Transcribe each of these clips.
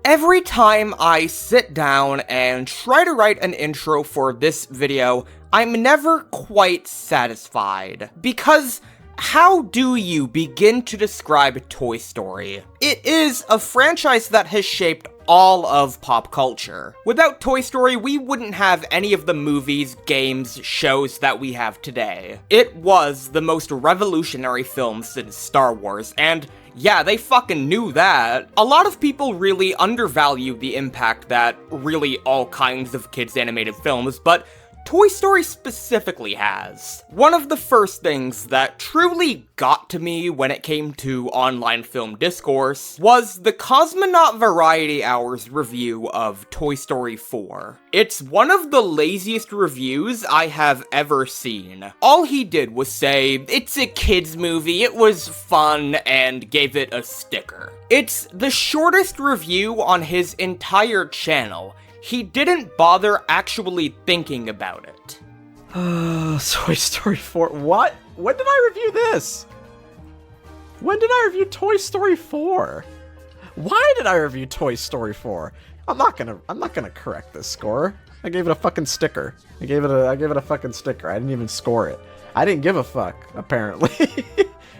Every time I sit down and try to write an intro for this video, I'm never quite satisfied. Because how do you begin to describe Toy Story? It is a franchise that has shaped all of pop culture. Without Toy Story, we wouldn't have any of the movies, games, shows that we have today. It was the most revolutionary film since Star Wars, and yeah, they fucking knew that. A lot of people really undervalue the impact that really all kinds of kids' animated films, but Toy Story specifically has. One of the first things that truly got to me when it came to online film discourse was the Cosmonaut Variety Hour's review of Toy Story 4. It's one of the laziest reviews I have ever seen. All he did was say, it's a kids movie, it was fun, and gave it a sticker. It's the shortest review on his entire channel. He didn't bother actually thinking about it. Toy Story 4. What? When did I review this? When did I review Toy Story 4? Why did I review Toy Story 4? I'm not gonna correct this score. I gave it a fucking sticker. I gave it a fucking sticker. I didn't even score it. I didn't give a fuck, apparently.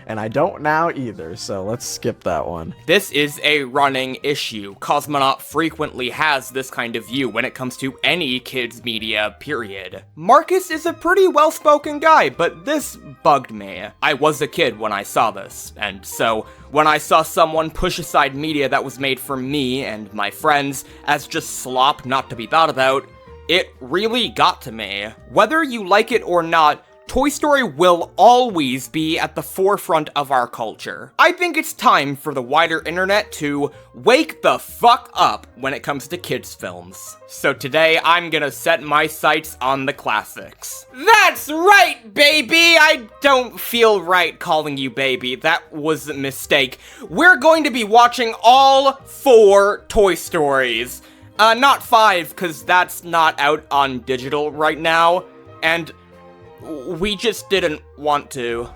And I don't now either, so let's skip that one. This is a running issue. Cosmonaut frequently has this kind of view when it comes to any kids media, period. Marcus is a pretty well-spoken guy, but this bugged me. I was a kid when I saw this, and so when I saw someone push aside media that was made for me and my friends as just slop not to be thought about, it really got to me. Whether you like it or not, Toy Story will always be at the forefront of our culture. I think it's time for the wider internet to wake the fuck up when it comes to kids' films. So today, I'm gonna set my sights on the classics. That's right, baby! I don't feel right calling you baby. That was a mistake. We're going to be watching all 4 Toy Stories. Not 5, because that's not out on digital right now, and we just didn't want to.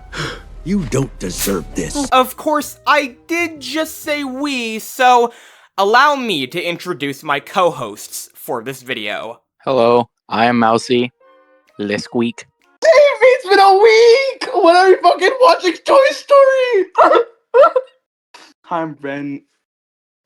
You don't deserve this. Of course, I did just say we, so allow me to introduce my co-hosts for this video. Hello, I am Mousey. Les Squeak. Dave, it's been a week! When are we fucking watching Toy Story? Hi, I'm Renn.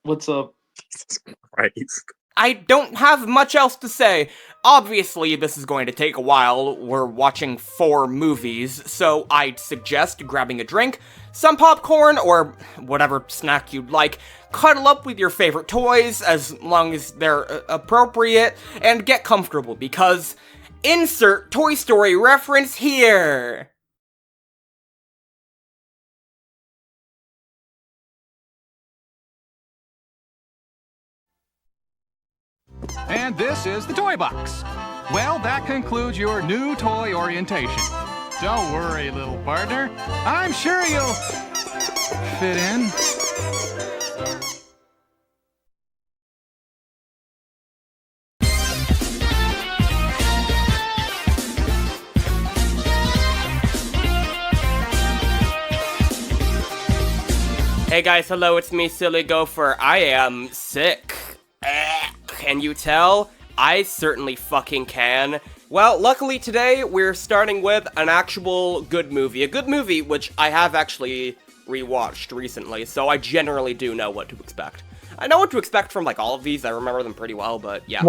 What's up? Jesus Christ. I don't have much else to say. Obviously, this is going to take a while. We're watching 4 movies, so I'd suggest grabbing a drink, some popcorn, or whatever snack you'd like, cuddle up with your favorite toys, as long as they're appropriate, and get comfortable, because insert Toy Story reference here! And this is the Toy Box. Well, that concludes your new toy orientation. Don't worry, little partner. I'm sure you'll fit in. Hey guys, hello, it's me, Silly Gopher. I am sick. Can you tell? I certainly fucking can. Well, luckily today, we're starting with an actual good movie. A good movie, which I have actually rewatched recently, so I generally do know what to expect. I know what to expect from, like, all of these. I remember them pretty well, but yeah.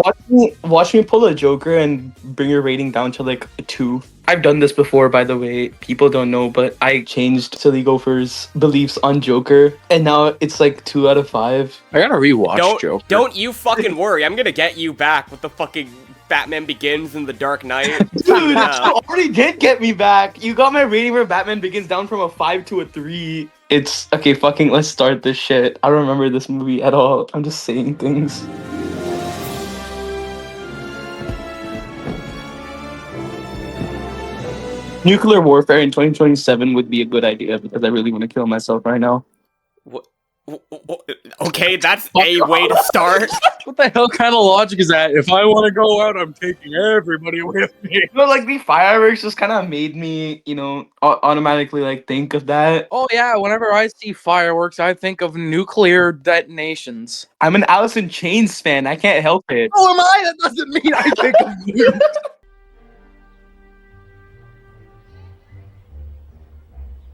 Watch me pull a Joker and bring your rating down to, like, a 2. I've done this before, by the way. People don't know, but I changed Silly Gopher's beliefs on Joker, and now it's, like, 2 out of 5. I gotta rewatch Joker. Don't you fucking worry. I'm gonna get you back with the fucking Batman Begins and The Dark Knight. Dude, you already did get me back. You got my rating for Batman Begins down from a 5 to a 3. It's okay, fucking let's start this shit. I don't remember this movie at all. I'm just saying things. Nuclear warfare in 2027 would be a good idea because I really want to kill myself right now. Okay, that's a way to start. What the hell kind of logic is that? If I want to go out, I'm taking everybody with me. But like the fireworks just kind of made me, automatically like think of that. Oh yeah, whenever I see fireworks, I think of nuclear detonations. I'm an Alice in Chains fan. I can't help it. Oh, am I? That doesn't mean I think of nukes.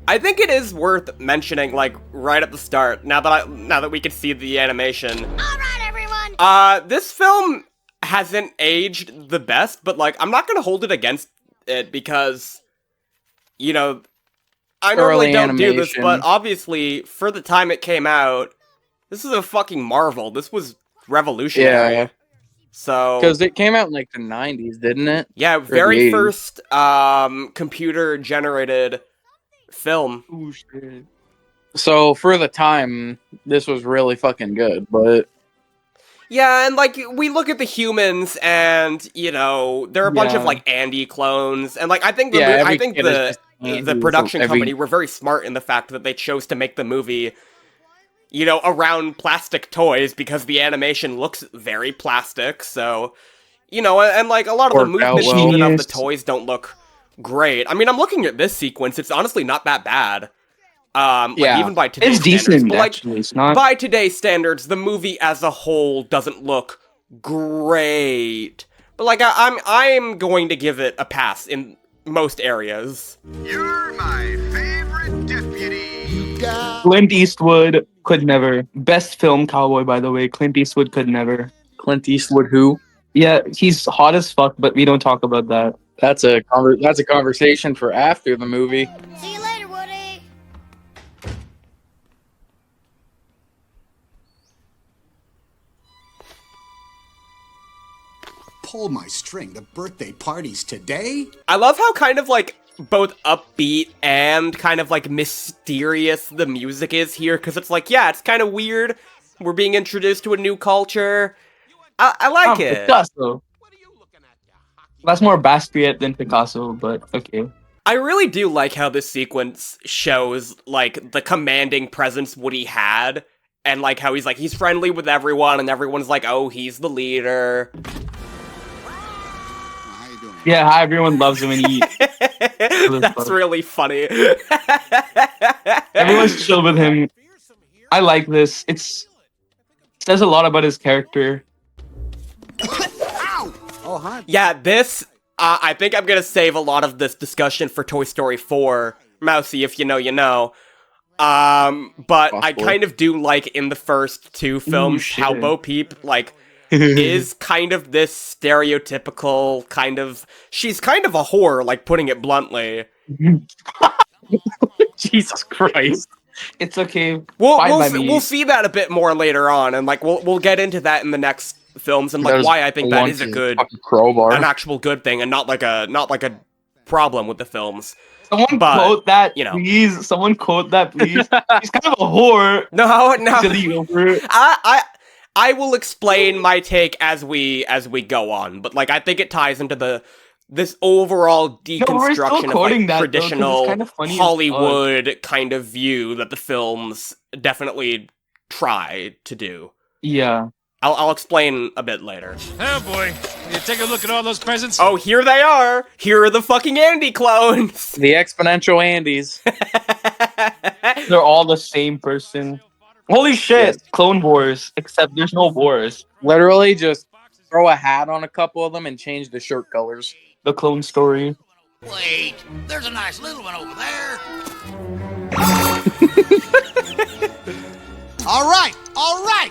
I think it is worth mentioning, like, right at the start, now that we can see the animation. Alright, everyone! This film hasn't aged the best, but, like, I'm not gonna hold it against it because, I normally Early don't do this, animation. but obviously, for the time it came out, this is a fucking marvel. This was revolutionary. Yeah. So... Because it came out in, like, the 90s, didn't it? Yeah, Or very the 80s. first, computer-generated film. Oh shit. So, for the time, this was really fucking good, but... Yeah, and, like, we look at the humans, and, there are a bunch of, Yeah. like, Andy clones, and, like, I think Yeah, every I think kid is just Andy the from production every- company were very smart in the fact that they chose to make the movie, around plastic toys, because the animation looks very plastic, so, and, like, a lot of the Worked out movements well. even of the Genius. toys don't look great. I mean, I'm looking at this sequence, it's honestly not that bad. Like, Yeah. even by today's It's standards, decent, but, like, actually. It's not. by today's standards, the movie as a whole doesn't look great. But, like, I'm going to give it a pass in most areas. You're my favorite deputy. Clint Eastwood could never. Best film cowboy, by the way. Clint Eastwood could never. Clint Eastwood who? Yeah, he's hot as fuck, but we don't talk about that. That's a conversation for after the movie. See you later, Woody! Pull my string. The birthday party's today? I love how kind of, like, both upbeat and kind of, like, mysterious the music is here, because it's like, yeah, it's kind of weird. We're being introduced to a new culture. I like it. Picasso. That's more Basquiat than Picasso, but okay. I really do like how this sequence shows, like, the commanding presence Woody had, and, like, how he's friendly with everyone, and everyone's like, oh, he's the leader. How you doing? Yeah, how everyone loves him and he That's really funny. everyone's chill with him. I like this. It says a lot about his character. Ow! Oh, hi. Yeah, this, I think I'm gonna save a lot of this discussion for Toy Story 4. Mousy, if you know, you know. But I Possibly. kind of do like in the first two films shit. how Bo Peep, like, is kind of this stereotypical kind of... She's kind of a whore, like, putting it bluntly. Jesus Christ. It's okay. We'll Fine by me. we'll see that a bit more later on, and, like, we'll get into that in the next films, and, like, There's why I think that one is a to good... fucking crowbar. an actual good thing, and not like a problem with the films. Someone but, quote that, you know. please. Someone quote that, please. He's kind of a whore. No. Silly over it. I will explain my take as we go on, but, like, I think it ties into this overall we're still deconstruction of, quoting like, that, though, 'cause it's traditional kinda funny as Hollywood kind of view that the films definitely try to do. Yeah. I'll explain a bit later. Oh boy, you take a look at all those presents? Oh, here they are! Here are the fucking Andy clones! The exponential Andes. They're all the same person. Holy shit! Yes. Clone Wars. Except there's no wars. Literally just throw a hat on a couple of them and change the shirt colors. The clone story. Wait, there's a nice little one over there. All right, all right.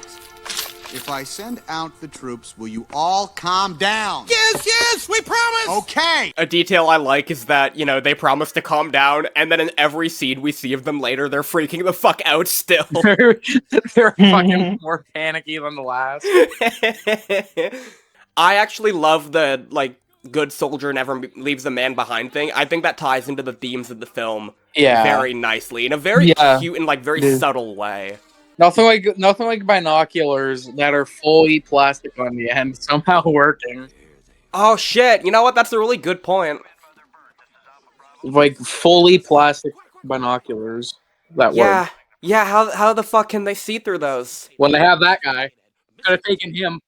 If I send out the troops, will you all calm down? Yes, we promise. Okay. A detail I like is that, they promise to calm down, and then in every scene we see of them later, they're freaking the fuck out still. They're fucking more panicky than the last. I actually love the, like, good soldier never leaves a man behind thing. I think that ties into the themes of the film Yeah. very nicely, in a very Yeah, cute and, like, very it is. subtle way. Nothing like binoculars that are fully plastic on the end somehow working. Oh shit, you know what? That's a really good point. Like fully plastic binoculars that Yeah, work. yeah, how the fuck can they see through those? When they have that guy, could have taken him.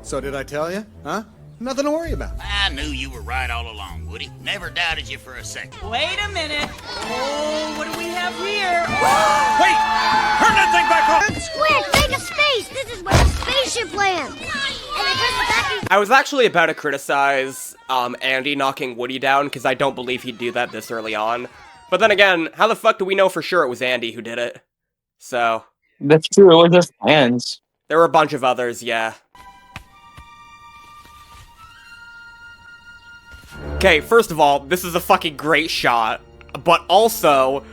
So did I tell you? Huh? Nothing to worry about. I knew you were right all along, Woody. Never doubted you for a second. Wait a minute. Oh, what do we have here? Wait! Turn that thing back on! Quick, make a space. This is where the spaceship lands. And I press the button. I was actually about to criticize Andy knocking Woody down because I don't believe he'd do that this early on. But then again, how the fuck do we know for sure it was Andy who did it? So... That's true, it was just hands. There were a bunch of others, yeah. Okay, first of all, this is a fucking great shot, but also,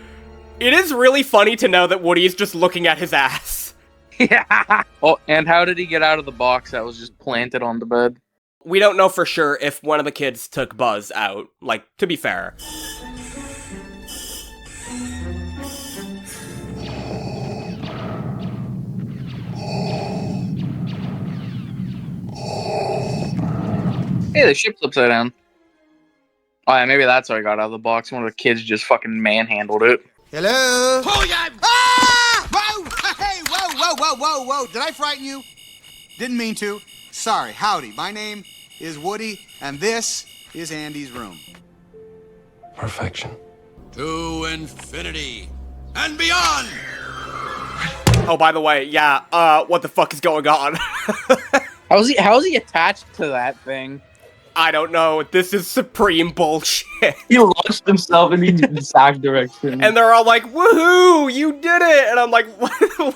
it is really funny to know that Woody is just looking at his ass. Yeah. Oh, and how did he get out of the box that was just planted on the bed? We don't know for sure if one of the kids took Buzz out, like, to be fair. Hey, the ship's upside down. Oh yeah, maybe that's how I got out of the box. One of the kids just fucking manhandled it. Hello? Oh, yeah! Ah! Whoa! Hey, whoa! Did I frighten you? Didn't mean to. Sorry. Howdy. My name is Woody, and this is Andy's room. Perfection. To infinity and beyond! Oh, by the way, yeah, what the fuck is going on? How's he attached to that thing? I don't know, this is supreme bullshit. He launched himself in the exact direction. And they're all like, woohoo, you did it! And I'm like,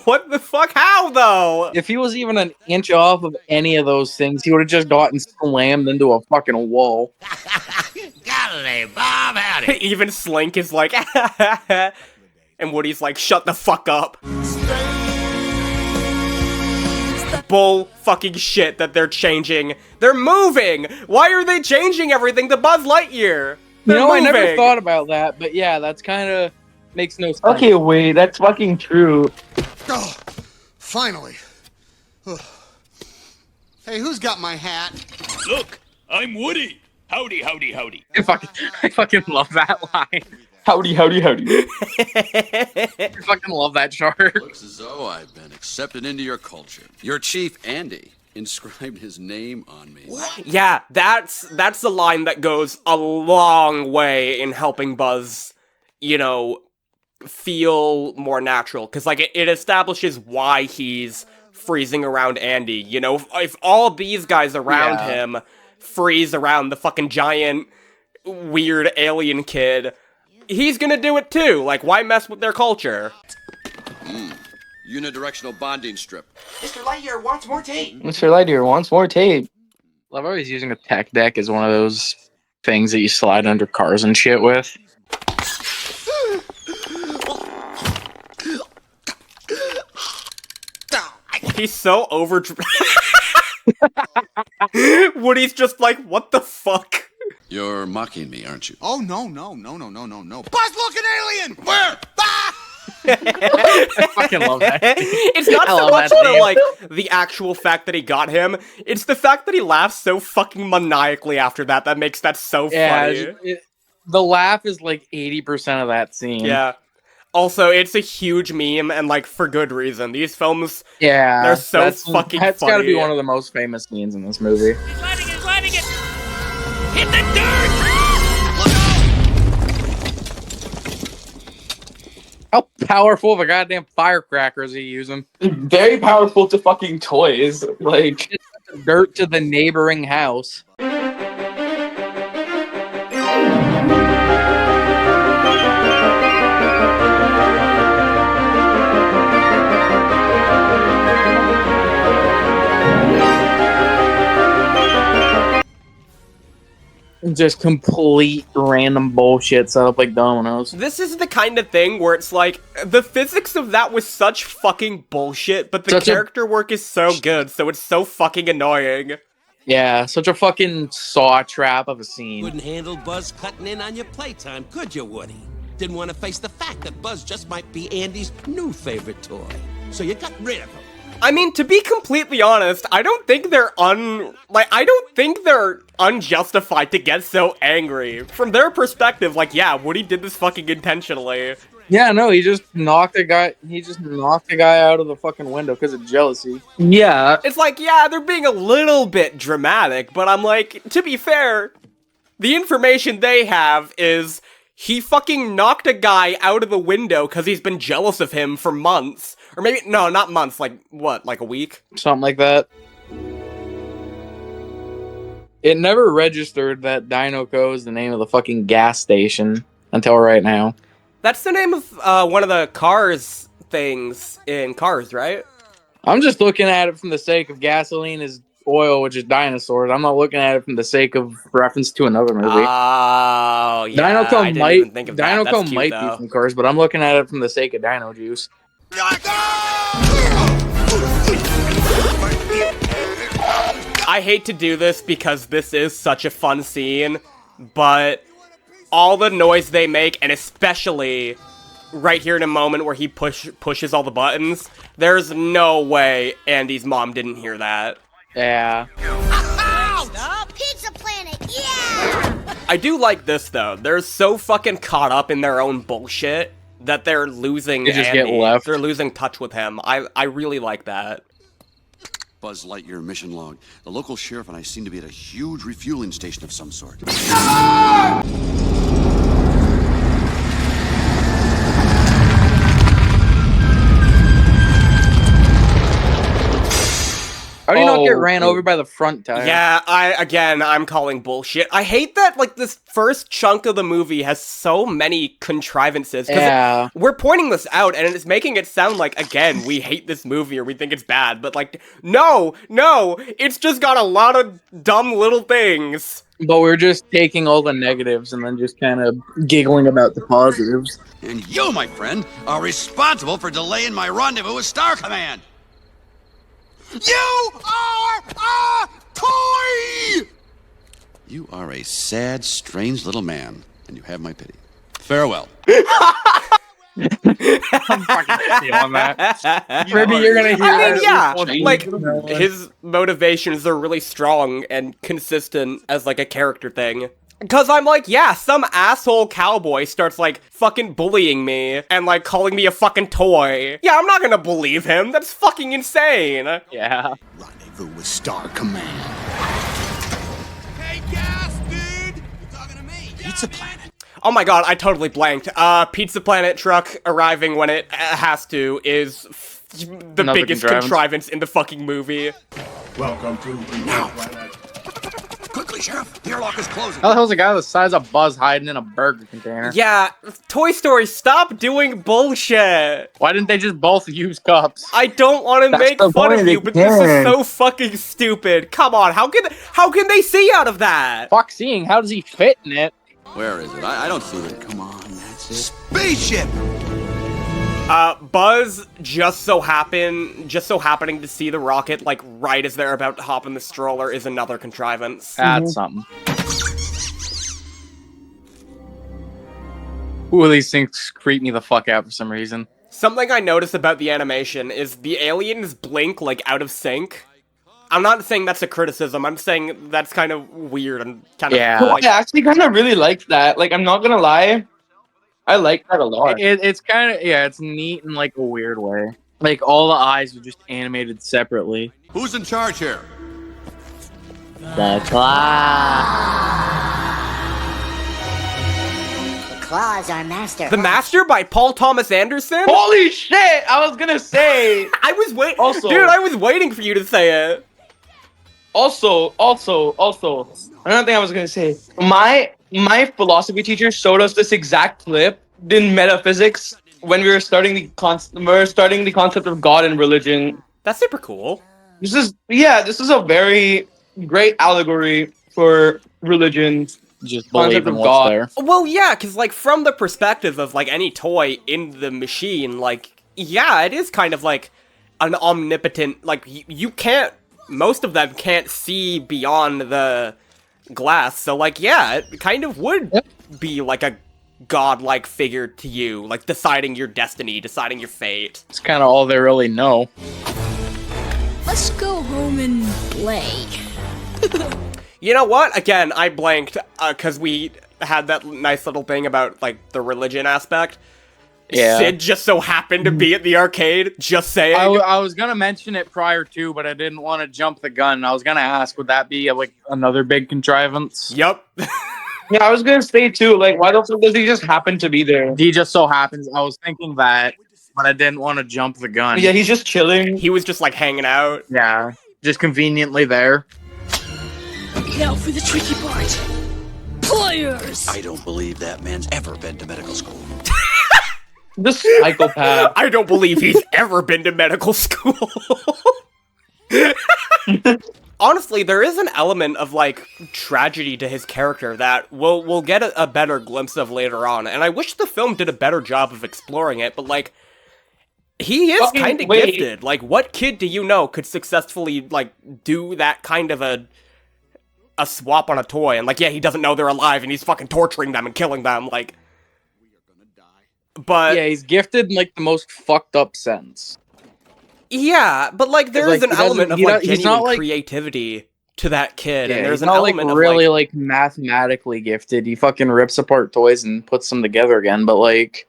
what the fuck, how though? If he was even an inch off of any of those things, he would have just gotten slammed into a fucking wall. Golly, Bob, howdy. Even Slink is like, and Woody's like, shut the fuck up. Bull fucking shit that they're changing. They're moving! Why are they changing everything to Buzz Lightyear? They're moving. I never thought about that, but yeah, that's kind of makes no sense. Okay, wait, that's fucking true. Oh, finally. Ugh. Hey, who's got my hat? Look, I'm Woody. Howdy, howdy, howdy. I fucking love that line. Howdy, howdy, howdy. I fucking love that chart. Looks as though I've been accepted into your culture. Your chief, Andy, inscribed his name on me. Yeah, that's the line that goes a long way in helping Buzz, you know, feel more natural. Because, like, it establishes why he's freezing around Andy. You know, if all these guys around him freeze around the fucking giant, weird alien kid, he's gonna do it too. Like, why mess with their culture? Unidirectional bonding strip. Mr. Lightyear wants more tape. Mr. Lightyear wants more tape. Love how he's using a tech deck as one of those things that you slide under cars and shit with. He's so over. Woody's just like, what the fuck? You're mocking me, aren't you? Oh, no. Buzz, look, an alien! Where? I fucking love that. It's not so much the, like, the actual fact that he got him, it's the fact that he laughs so fucking maniacally after that makes that so funny. The laugh is like 80% of that scene. Yeah. Also, it's a huge meme, and, like, for good reason. These films, yeah, they're so fucking that's funny. Gotta be one of the most famous scenes in this movie. He's landing it! Hit the dirt! How powerful of a goddamn firecracker is he using? Very powerful to fucking toys. Like, dirt to the neighboring house. Just complete random bullshit set up like dominoes. This is the kind of thing where it's like, the physics of that was such fucking bullshit, but the character work is so good, so it's so fucking annoying. Yeah, such a fucking saw trap of a scene. Couldn't handle Buzz cutting in on your playtime, could you, Woody? Didn't want to face the fact that Buzz just might be Andy's new favorite toy. So you got rid of him. I mean, to be completely honest, I don't think they're unjustified to get so angry. From their perspective, like, yeah, Woody did this fucking intentionally. Yeah, no, he just knocked a guy. He just knocked a guy out of the fucking window because of jealousy. Yeah. It's like, yeah, they're being a little bit dramatic, but I'm like, to be fair, the information they have is he fucking knocked a guy out of the window because he's been jealous of him for months. Or maybe, no, not months, like, what, like a week? Something like that. It never registered that Dinoco is the name of the fucking gas station until right now. That's the name of one of the Cars things in Cars, right? I'm just looking at it from the sake of gasoline is oil, which is dinosaurs. I'm not looking at it from the sake of reference to another movie. Oh, yeah, Dinoco I didn't even think of that. That's Dinoco cute, might though. be from Cars, but I'm looking at it from the sake of Dino Juice. I hate to do this because this is such a fun scene, but all the noise they make, and especially right here in a moment where he pushes all the buttons, there's no way Andy's mom didn't hear that. Yeah. Pizza Planet, yeah! I do like this, though. They're so fucking caught up in their own bullshit that they're losing They just Andy. get left. They're losing touch with him. I really like that. Buzz Lightyear mission log. The local sheriff and I seem to be at a huge refueling station of some sort. How do you not get ran over by the front tire? Yeah, I'm calling bullshit. I hate that, like, this first chunk of the movie has so many contrivances. 'Cause Yeah. we're pointing this out, and it's making it sound like, again, we hate this movie or we think it's bad. But, like, no, it's just got a lot of dumb little things. But we're just taking all the negatives and then just kind of giggling about the positives. And you, my friend, are responsible for delaying my rendezvous with Star Command. You are a toy! You are a sad, strange little man, and you have my pity. Farewell. I'm fucking stealing that. Maybe you're gonna hear I mean, that. yeah, like, his motivations are really strong and consistent as, like, a character thing. Because I'm like, yeah, some asshole cowboy starts, like, fucking bullying me and, like, calling me a fucking toy. Yeah, I'm not gonna believe him. That's fucking insane. Yeah. Rendezvous with Star Command. Hey, gas, dude! You're talking to me. Pizza Planet. Oh my god, I totally blanked. Pizza Planet truck arriving when it has to is the Another biggest contrivance. contrivance in the fucking movie. Welcome to Pizza Planet. Quickly, Sheriff. The airlock is closing. How the hell's a guy the size of Buzz hiding in a burger container? Yeah, Toy Story, stop doing bullshit. Why didn't they just both use cups? I don't want to That's make the fun point, of you, they but this is can. so fucking stupid. Come on, how can they see out of that? Fuck seeing, how does he fit in it? Where is it? I don't see it. Come on, that's it. Spaceship! Buzz just so happening to see the rocket, like, right as they're about to hop in the stroller is another contrivance. That's something. Ooh, these things creep me the fuck out for some reason. Something I noticed about the animation is the aliens blink, like, out of sync. I'm not saying that's a criticism, I'm saying that's kind of weird and kind of... Yeah. like, I actually kind of really like that. Like, I'm not gonna lie. I like that a lot. It's kind of, yeah, it's neat in like a weird way. Like all the eyes are just animated separately. Who's in charge here? The claw. Claw's our master. The Master by Paul Thomas Anderson? Holy shit! I was gonna say. I was waiting. Also- Dude, I was waiting for you to say it. Also, another thing I was gonna say. My philosophy teacher showed us this exact clip in metaphysics when we were starting the concept of God and religion. That's super cool. This is a very great allegory for religion. Just Concept believe in of what's God. there. Well, yeah, because, like, from the perspective of, like, any toy in the machine, like, yeah, it is kind of, like, an omnipotent, like, you can't, most of them can't see beyond the glass, so, like, yeah, it kind of would be, like, a godlike figure to you, like, deciding your destiny, deciding your fate. It's kind of all they really know. Let's go home and play. You know what? Again, I blanked, because we had that nice little thing about, like, the religion aspect. Yeah. Sid just so happened to be at the arcade, just saying. I was gonna mention it prior to, but I didn't want to jump the gun. I was gonna ask, would that be like another big contrivance? Yep. Yeah, I was gonna say too, like, why the fuck does he just happen to be there? He just so happens. I was thinking that, but I didn't want to jump the gun. Yeah, he's just chilling. He was just like hanging out. Yeah, just conveniently there. Now for the tricky part. Pliers! I don't believe that man's ever been to medical school. The psychopath. I don't believe he's ever been to medical school. Honestly, there is an element of, like, tragedy to his character that we'll get a better glimpse of later on, and I wish the film did a better job of exploring it, but, like, he is kind of gifted. Like, what kid do you know could successfully, like, do that kind of a swap on a toy, and, like, yeah, he doesn't know they're alive, and he's fucking torturing them and killing them, like... But... Yeah, he's gifted in, like, the most fucked up sense. Yeah, but, like, there is an element of, like, genuine creativity to that kid, and there's an element of, really, like, mathematically gifted. He fucking rips apart toys and puts them together again, but, like...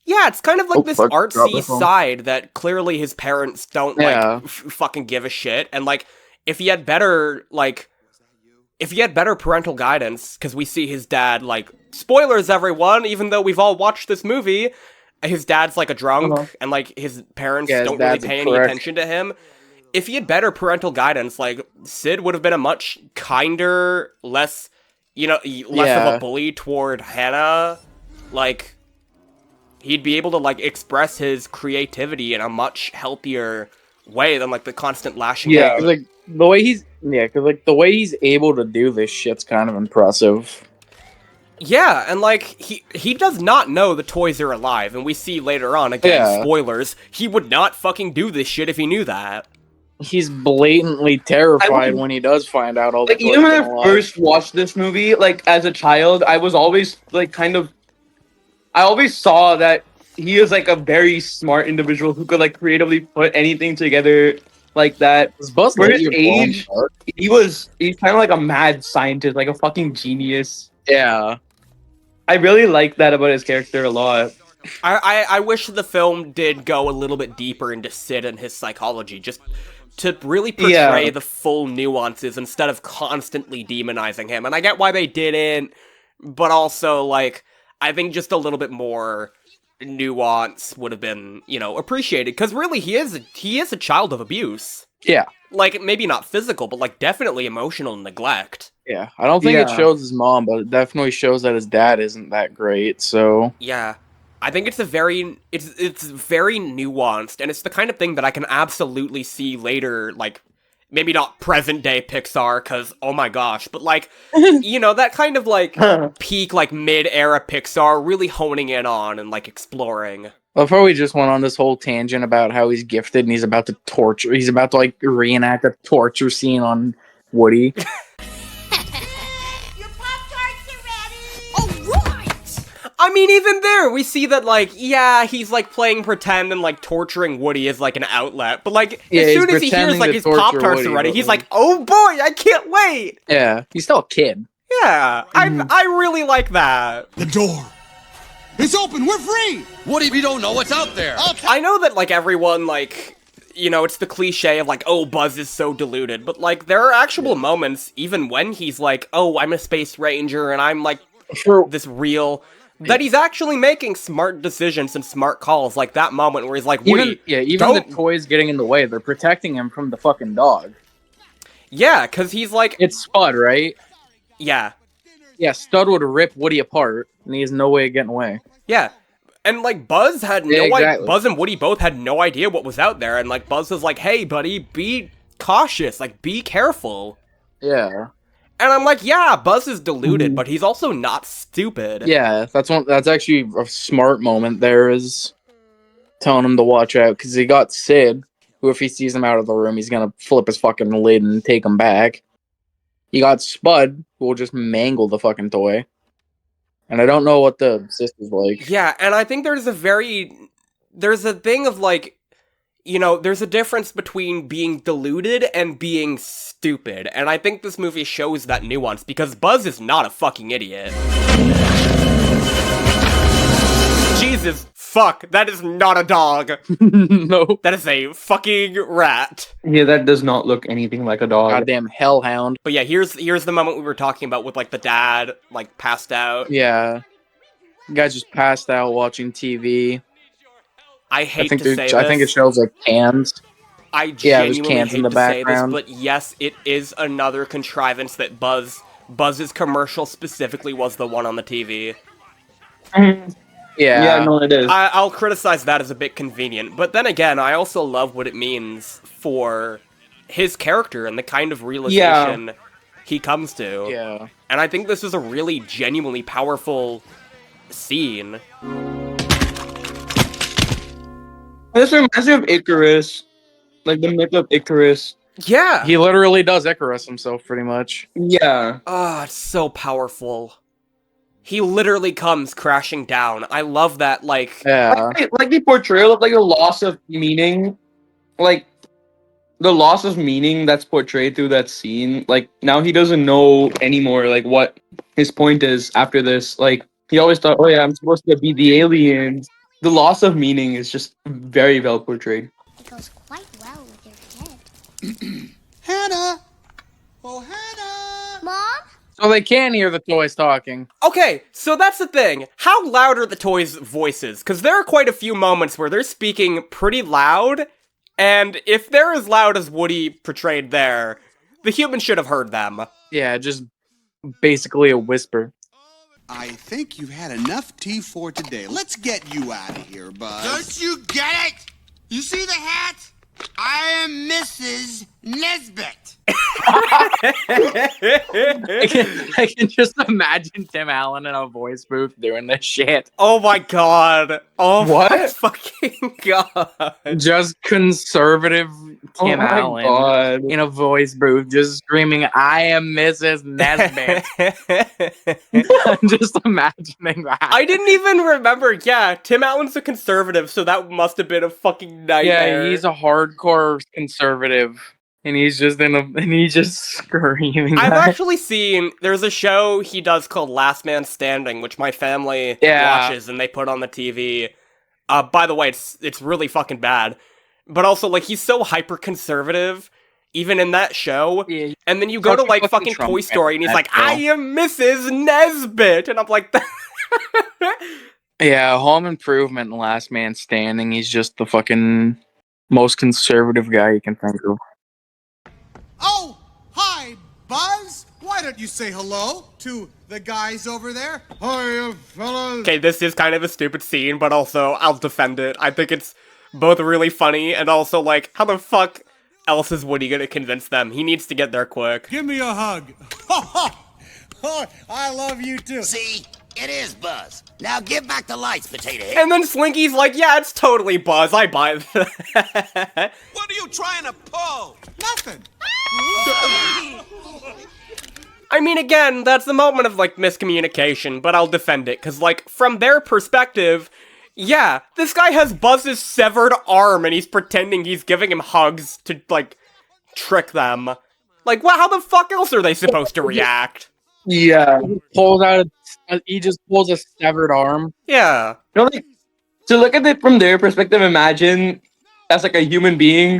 Yeah, it's kind of like this artsy side that clearly his parents don't, like, fucking give a shit, and, like, if he had better, like... If he had better parental guidance, because we see his dad, like, spoilers everyone, even though we've all watched this movie, his dad's, like, a drunk, and, like, his parents don't really pay any attention to him. If he had better parental guidance, like, Sid would have been a much kinder, less, you know, less of a bully toward Hannah. Like, he'd be able to, like, express his creativity in a much healthier way than, like, the constant lashing out. Yeah, like, the way he's... Yeah, because, like, the way he's able to do this shit's kind of impressive. Yeah, and, like, he does not know the toys are alive, and we see later on, again, spoilers, he would not fucking do this shit if he knew that. He's blatantly terrified when he does find out all the toys even when I first watched this movie, like, as a child, I was always, like, I always saw that he is, like, a very smart individual who could, like, creatively put anything together like that. For his age, he's kind of like a mad scientist, like a fucking genius. Yeah. I really like that about his character a lot. I wish the film did go a little bit deeper into Sid and his psychology, just to really portray the full nuances instead of constantly demonizing him. And I get why they didn't, but also, like, I think just a little bit more nuance would have been, you know, appreciated, because really he is a child of abuse. Yeah. Like, maybe not physical, but, like, definitely emotional neglect. Yeah, I don't think it shows his mom, but it definitely shows that his dad isn't that great, so... Yeah. I think it's very nuanced, and it's the kind of thing that I can absolutely see later, like, maybe not present-day Pixar, because, oh my gosh, but, like, you know, that kind of, like, peak, like, mid-era Pixar really honing in on and, like, exploring. Well, before we just went on this whole tangent about how he's gifted and he's about to, like, reenact a torture scene on Woody. I mean, even there, we see that, like, yeah, he's, like, playing pretend and, like, torturing Woody as, like, an outlet. But, like, as soon as he hears, like, his Pop-Tarts are ready, he's like, oh boy, I can't wait! Yeah, he's still a kid. Yeah, I really like that. The door. It's open, we're free! What if you don't know what's out there? Okay. I know that, like, everyone, like, you know, it's the cliche of, like, oh, Buzz is so deluded. But, like, there are actual moments, even when he's like, oh, I'm a space ranger and I'm, like, this real... that he's actually making smart decisions and smart calls, like that moment where he's like, Woody, even the toys getting in the way, they're protecting him from the fucking dog. Yeah, because he's like... It's Spud, right? Yeah. Yeah, Stud would rip Woody apart, and he has no way of getting away. Yeah. And, like, Buzz had no idea... Buzz and Woody both had no idea what was out there, and, like, Buzz was like, hey, buddy, be cautious, like, be careful. Yeah. And I'm like, yeah, Buzz is deluded, but he's also not stupid. Yeah, that's actually a smart moment there, is telling him to watch out, because he got Sid, who if he sees him out of the room, he's gonna flip his fucking lid and take him back. You got Spud, who will just mangle the fucking toy. And I don't know what the sister's like. Yeah, and I think there's a thing of, like, you know, there's a difference between being deluded and being stupid, and I think this movie shows that nuance, because Buzz is not a fucking idiot. Jesus, fuck, that is not a dog. No. That is a fucking rat. Yeah, that does not look anything like a dog. Goddamn hellhound. But yeah, here's the moment we were talking about with, like, the dad, like, passed out. Yeah. The guy just passed out watching TV. I hate to say this. I think it shows, like, cans. I there's genuinely cans hate in the to say this, background. but yes, it is another contrivance that Buzz's commercial specifically was the one on the TV. Yeah, no, it is. I'll criticize that as a bit convenient, but then again, I also love what it means for his character and the kind of realization he comes to. Yeah. And I think this is a really genuinely powerful scene. This reminds me of Icarus. Like the myth of Icarus. Yeah! He literally does Icarus himself, pretty much. Yeah. Ah, it's so powerful. He literally comes crashing down. I love that, like... Yeah. Like the portrayal of, like, the loss of meaning. Like, the loss of meaning that's portrayed through that scene. Like, now he doesn't know anymore, like, what his point is after this. Like, he always thought, oh yeah, I'm supposed to be the alien. The loss of meaning is just very well portrayed. It goes quite well with your head. Hannah! Oh, Hannah! Mom? So they can hear the toys talking. Okay, so that's the thing. How loud are the toys' voices? Because there are quite a few moments where they're speaking pretty loud, and if they're as loud as Woody portrayed there, the human should have heard them. Yeah, just basically a whisper. I think you've had enough tea for today. Let's get you out of here, Buzz. Don't you get it? You see the hat? I am Mrs. Nesbit. I can just imagine Tim Allen in a voice booth doing this shit. Oh my god. Oh What? my fucking god. Just conservative Tim my Allen God. in a voice booth just screaming, I am Mrs. Nesbit. I'm just imagining that. I didn't even remember. Yeah, Tim Allen's a conservative, so that must have been a fucking nightmare. Yeah, he's a hardcore conservative. And he's just screaming. I've that. actually seen, there's a show he does called Last Man Standing, which my family watches and they put on the TV. By the way, it's really fucking bad. But also, like, he's so hyper-conservative, even in that show. Yeah, and then you go to, like, fucking Trump Toy Story and he's like, show. I am Mrs. Nesbit! And I'm like, Yeah, Home Improvement and Last Man Standing, he's just the fucking most conservative guy you can think of. Oh, hi, Buzz. Why don't you say hello to the guys over there? Hiya, fellas. Okay, this is kind of a stupid scene, but also, I'll defend it. I think it's both really funny, and also, like, how the fuck else is Woody gonna convince them? He needs to get there quick. Give me a hug. I love you too. See? It is Buzz. Now give back the lights, Potato Head. And then Slinky's like, yeah, it's totally Buzz, I buy that. What are you trying to pull? Nothing. I mean, again, that's the moment of, like, miscommunication, but I'll defend it, because, like, from their perspective, yeah, this guy has Buzz's severed arm, and he's pretending he's giving him hugs to, like, trick them. Like, well, how the fuck else are they supposed to react? Yeah. He just pulls a severed arm. Yeah. You know, like, to look at it from their perspective, imagine as like a human being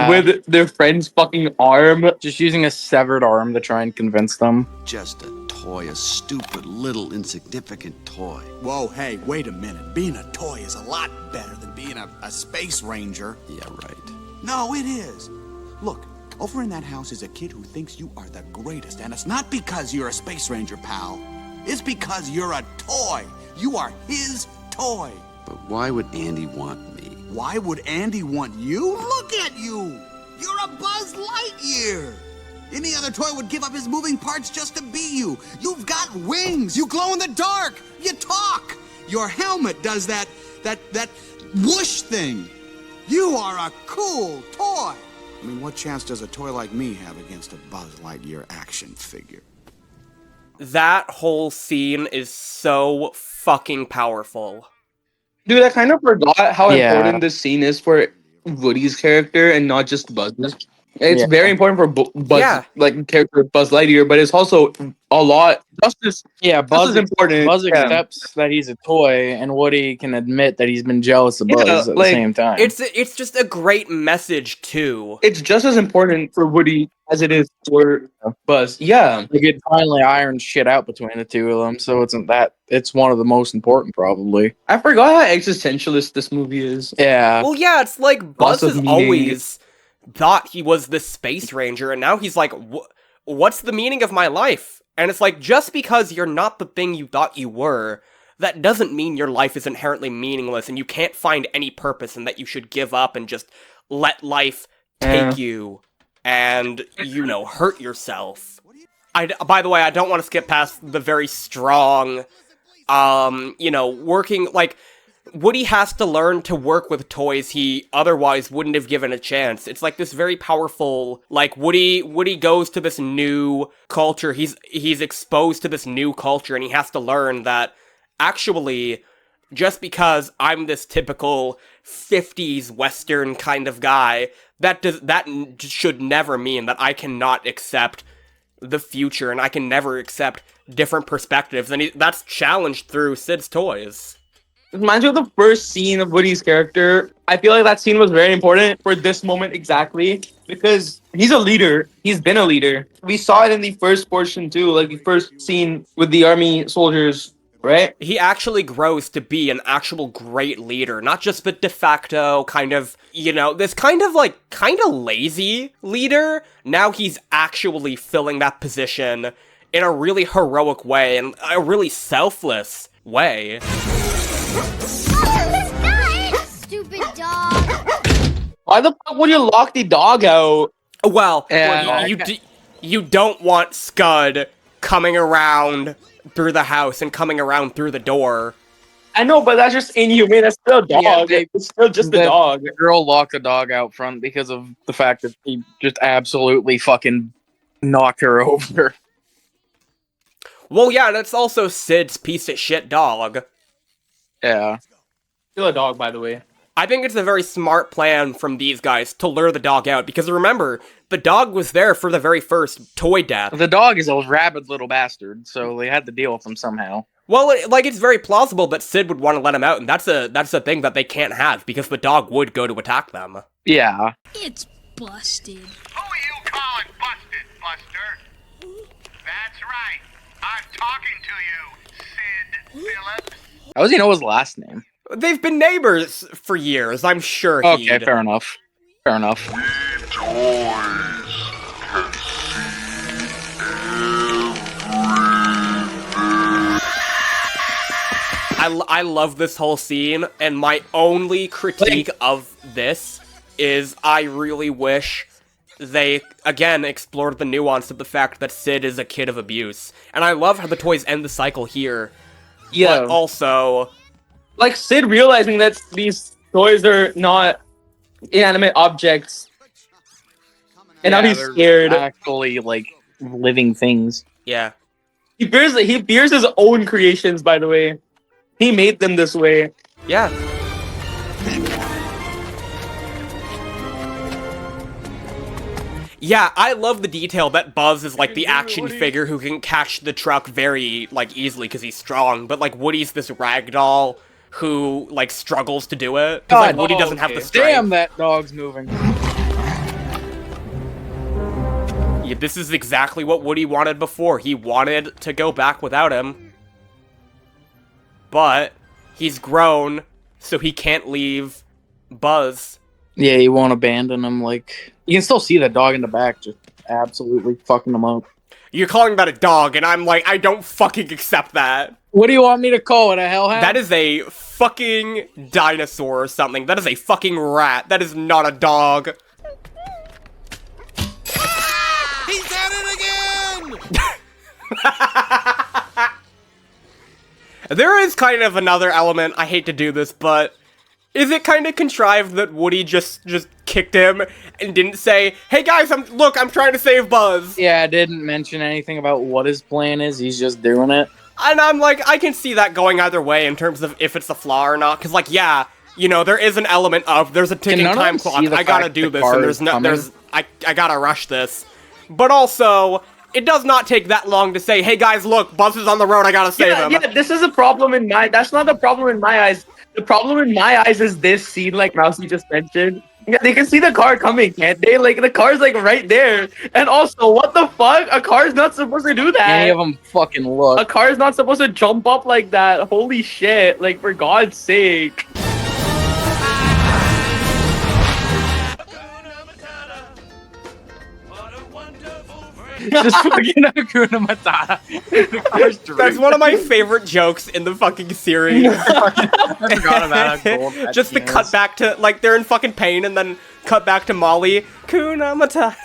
with their friend's fucking arm. Just using a severed arm to try and convince them. Just a toy, a stupid little insignificant toy. Whoa, hey, wait a minute. Being a toy is a lot better than being a space ranger. Yeah, right. No, it is. Look, over in that house is a kid who thinks you are the greatest, and it's not because you're a space ranger, pal. It's because you're a toy. You are his toy. But why would Andy want me? Why would Andy want you? Look at you! You're a Buzz Lightyear! Any other toy would give up his moving parts just to be you. You've got wings. You glow in the dark. You talk. Your helmet does that whoosh thing. You are a cool toy. I mean, what chance does a toy like me have against a Buzz Lightyear action figure? That whole scene is so fucking powerful. Dude, I kind of forgot how important this scene is for Woody's character and not just Buzz's. It's very important for Buzz, like character Buzz Lightyear, but it's also a lot just as Buzz important. Buzz accepts that he's a toy, and Woody can admit that he's been jealous of Buzz at the same time. It's just a great message too. It's just as important for Woody as it is for Buzz. Yeah, they could finally iron shit out between the two of them, so it's one of the most important, probably. I forgot how existentialist this movie is. Yeah. Well, yeah, it's like Buzz has always thought he was the space ranger, and now he's like, what's the meaning of my life? And it's like, just because you're not the thing you thought you were, that doesn't mean your life is inherently meaningless and you can't find any purpose and that you should give up and just let life take you and, hurt yourself. By the way, I don't want to skip past the very strong, working, like, Woody has to learn to work with toys he otherwise wouldn't have given a chance. It's like this very powerful, like, Woody goes to this new culture, he's exposed to this new culture, and he has to learn that, actually, just because I'm this typical 50s Western kind of guy, that should never mean that I cannot accept the future, and I can never accept different perspectives, and that's challenged through Sid's toys. It reminds me of the first scene of Woody's character. I feel like that scene was very important for this moment exactly, because he's a leader. He's been a leader. We saw it in the first portion too, like the first scene with the army soldiers, right? He actually grows to be an actual great leader, not just the de facto kind of, this kind of lazy leader. Now he's actually filling that position in a really heroic way and a really selfless way. Stupid dog. Why the fuck would you lock the dog out? Well, you don't want Scud coming around through the house and coming around through the door. I know, but that's just inhumane. That's still a dog. It's still just a dog. The girl locked the dog out front because of the fact that he just absolutely fucking knocked her over. Well, yeah, and it's also Sid's piece of shit dog. Yeah. Still a dog, by the way. I think it's a very smart plan from these guys to lure the dog out, because remember, the dog was there for the very first toy death. The dog is a rabid little bastard, so they had to deal with him somehow. Well, it's very plausible that Sid would want to let him out, and that's a thing that they can't have, because the dog would go to attack them. Yeah. It's busted. Who are you calling busted, Buster? That's right. I'm talking to you, Sid Phillips. How does he know his last name? They've been neighbors for years, I'm sure Okay, fair enough. Fair enough. We toys can see everything. I love this whole scene, and my only critique of this is I really wish they, again, explored the nuance of the fact that Sid is a kid of abuse. And I love how the toys end the cycle here. Yeah. But also, like, Sid realizing that these toys are not inanimate objects. And now he's scared. Actually, like, living things. Yeah. He fears his own creations, by the way. He made them this way. Yeah. Yeah, I love the detail that Buzz is, like, the action figure who can catch the truck very, like, easily because he's strong, but, like, Woody's this ragdoll who, like, struggles to do it. Because, like, Woody doesn't have the strength. Damn, that dog's moving. Yeah, this is exactly what Woody wanted before. He wanted to go back without him. But he's grown, so he can't leave Buzz. Yeah, he won't abandon him, like... You can still see that dog in the back just absolutely fucking him up. You're calling that a dog, and I'm like, I don't fucking accept that. What do you want me to call it, a hellhound? That is a fucking dinosaur or something. That is a fucking rat. That is not a dog. He's at it again! There is kind of another element, I hate to do this, but... Is it kind of contrived that Woody just kicked him and didn't say, hey guys, I'm trying to save Buzz? Yeah, didn't mention anything about what his plan is, he's just doing it. And I'm like, I can see that going either way in terms of if it's a flaw or not, because like, yeah, there is an element of, there's a ticking time clock, I gotta do this, and I gotta rush this. But also, it does not take that long to say, hey guys, look, Buzz is on the road, I gotta save him. Yeah, this is a problem in my... That's not the problem in my eyes. The problem in my eyes is this scene, like Mousey just mentioned. Yeah, they can see the car coming, can't they? Like, the car's, like, right there. And also, what the fuck? A car's not supposed to do that. Any of them fucking look. A car's not supposed to jump up like that. Holy shit. Like, for God's sake. Just fucking Hakuna Matata. The car's That's one of my favorite jokes in the fucking series. I forgot about how gold that Just the scene cut is. back to, like, they're in fucking pain, and then cut back to Molly. Hakuna Matata.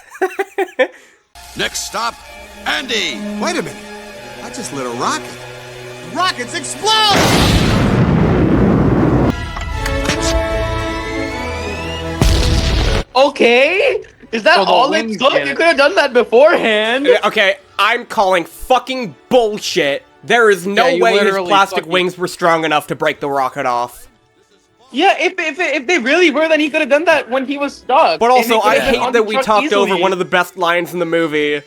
Next stop, Andy. Wait a minute. I just lit a rocket. Rockets explode! Okay? Is that So the all it wings took? get You it. could have done that beforehand. Okay, I'm calling fucking bullshit. There is no Yeah, you way his literally plastic fucking- wings were strong enough to break the rocket off. Yeah, if they really were, then he could have done that when he was stuck. But also, I And he could have been hate on that the we truck talked over easily. one of the best lines in the movie.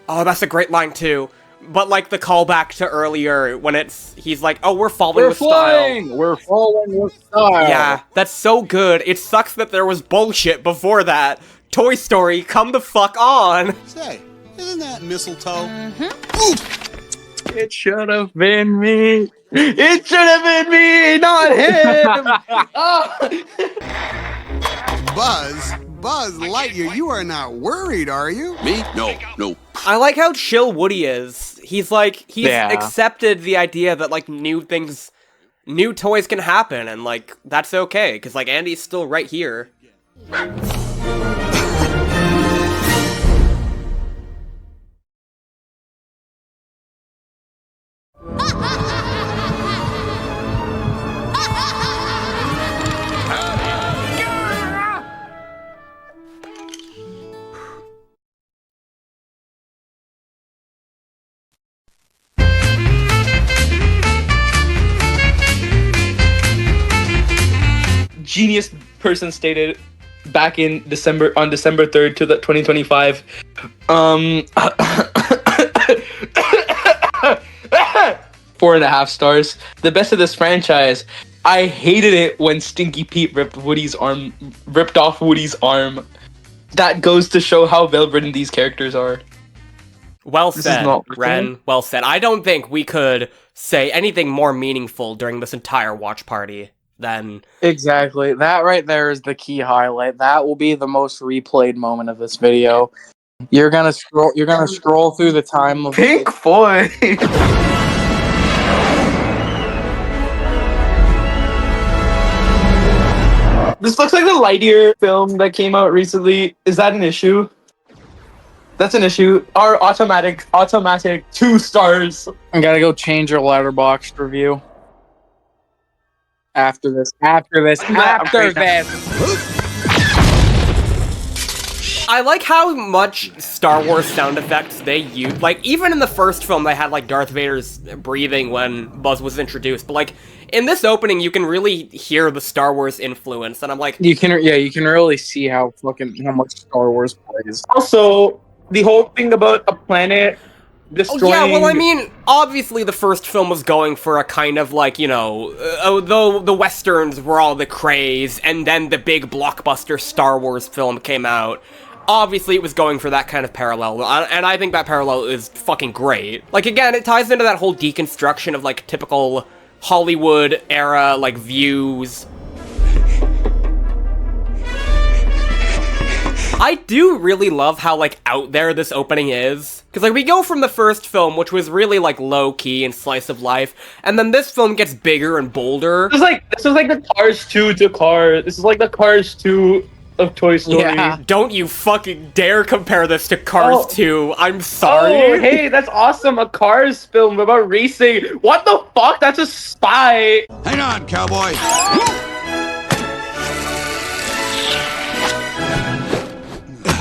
Oh, that's a great line too. But like the callback to earlier when he's like, "Oh, we're falling We're with flying! style." We're falling with style! Yeah, that's so good. It sucks that there was bullshit before that. Toy Story, come the fuck on. Say, isn't that mistletoe? It should have been me! It should have been me, not him! Buzz Lightyear, you are not worried, are you? Me? No, no. I like how chill Woody is. He's Yeah. accepted the idea that like new toys can happen, and like that's okay because like Andy's still right here. Genius person stated back in December 3rd to the 2025. 4.5 stars. The best of this franchise. I hated it when Stinky Pete ripped off Woody's arm. That goes to show how well written these characters are. Well This is said, not- Ren. Well said. I don't think we could say anything more meaningful during this entire watch party than Exactly. That right there is the key highlight. That will be the most replayed moment of this video. You're gonna scroll through the time of Pink Floyd. This looks like the Lightyear film that came out recently. Is that an issue? That's an issue. Our automatic 2 stars. I gotta go change your letterbox review. After this. I like how much Star Wars sound effects they use. Like, even in the first film, they had, like, Darth Vader's breathing when Buzz was introduced. But, like, in this opening, you can really hear the Star Wars influence. And I'm like... You can really see how much Star Wars plays. Also, the whole thing about a planet Oh, destroying... yeah, well, I mean, obviously the first film was going for a kind of, like, you know... though the Westerns were all the craze, and then the big blockbuster Star Wars film came out... Obviously, it was going for that kind of parallel, and I think that parallel is fucking great. Like, again, it ties into that whole deconstruction of, like, typical Hollywood era, like, views. I do really love how, like, out there this opening is. Because, like, we go from the first film, which was really, like, low-key and slice of life, and then this film gets bigger and bolder. This is like the Cars 2 to Cars. This is like the Cars 2 of Toy Story. Yeah. Don't you fucking dare compare this to Cars 2. I'm sorry. Oh, hey, that's awesome. A Cars film about racing. What the fuck? That's a spy. Hang on, cowboy.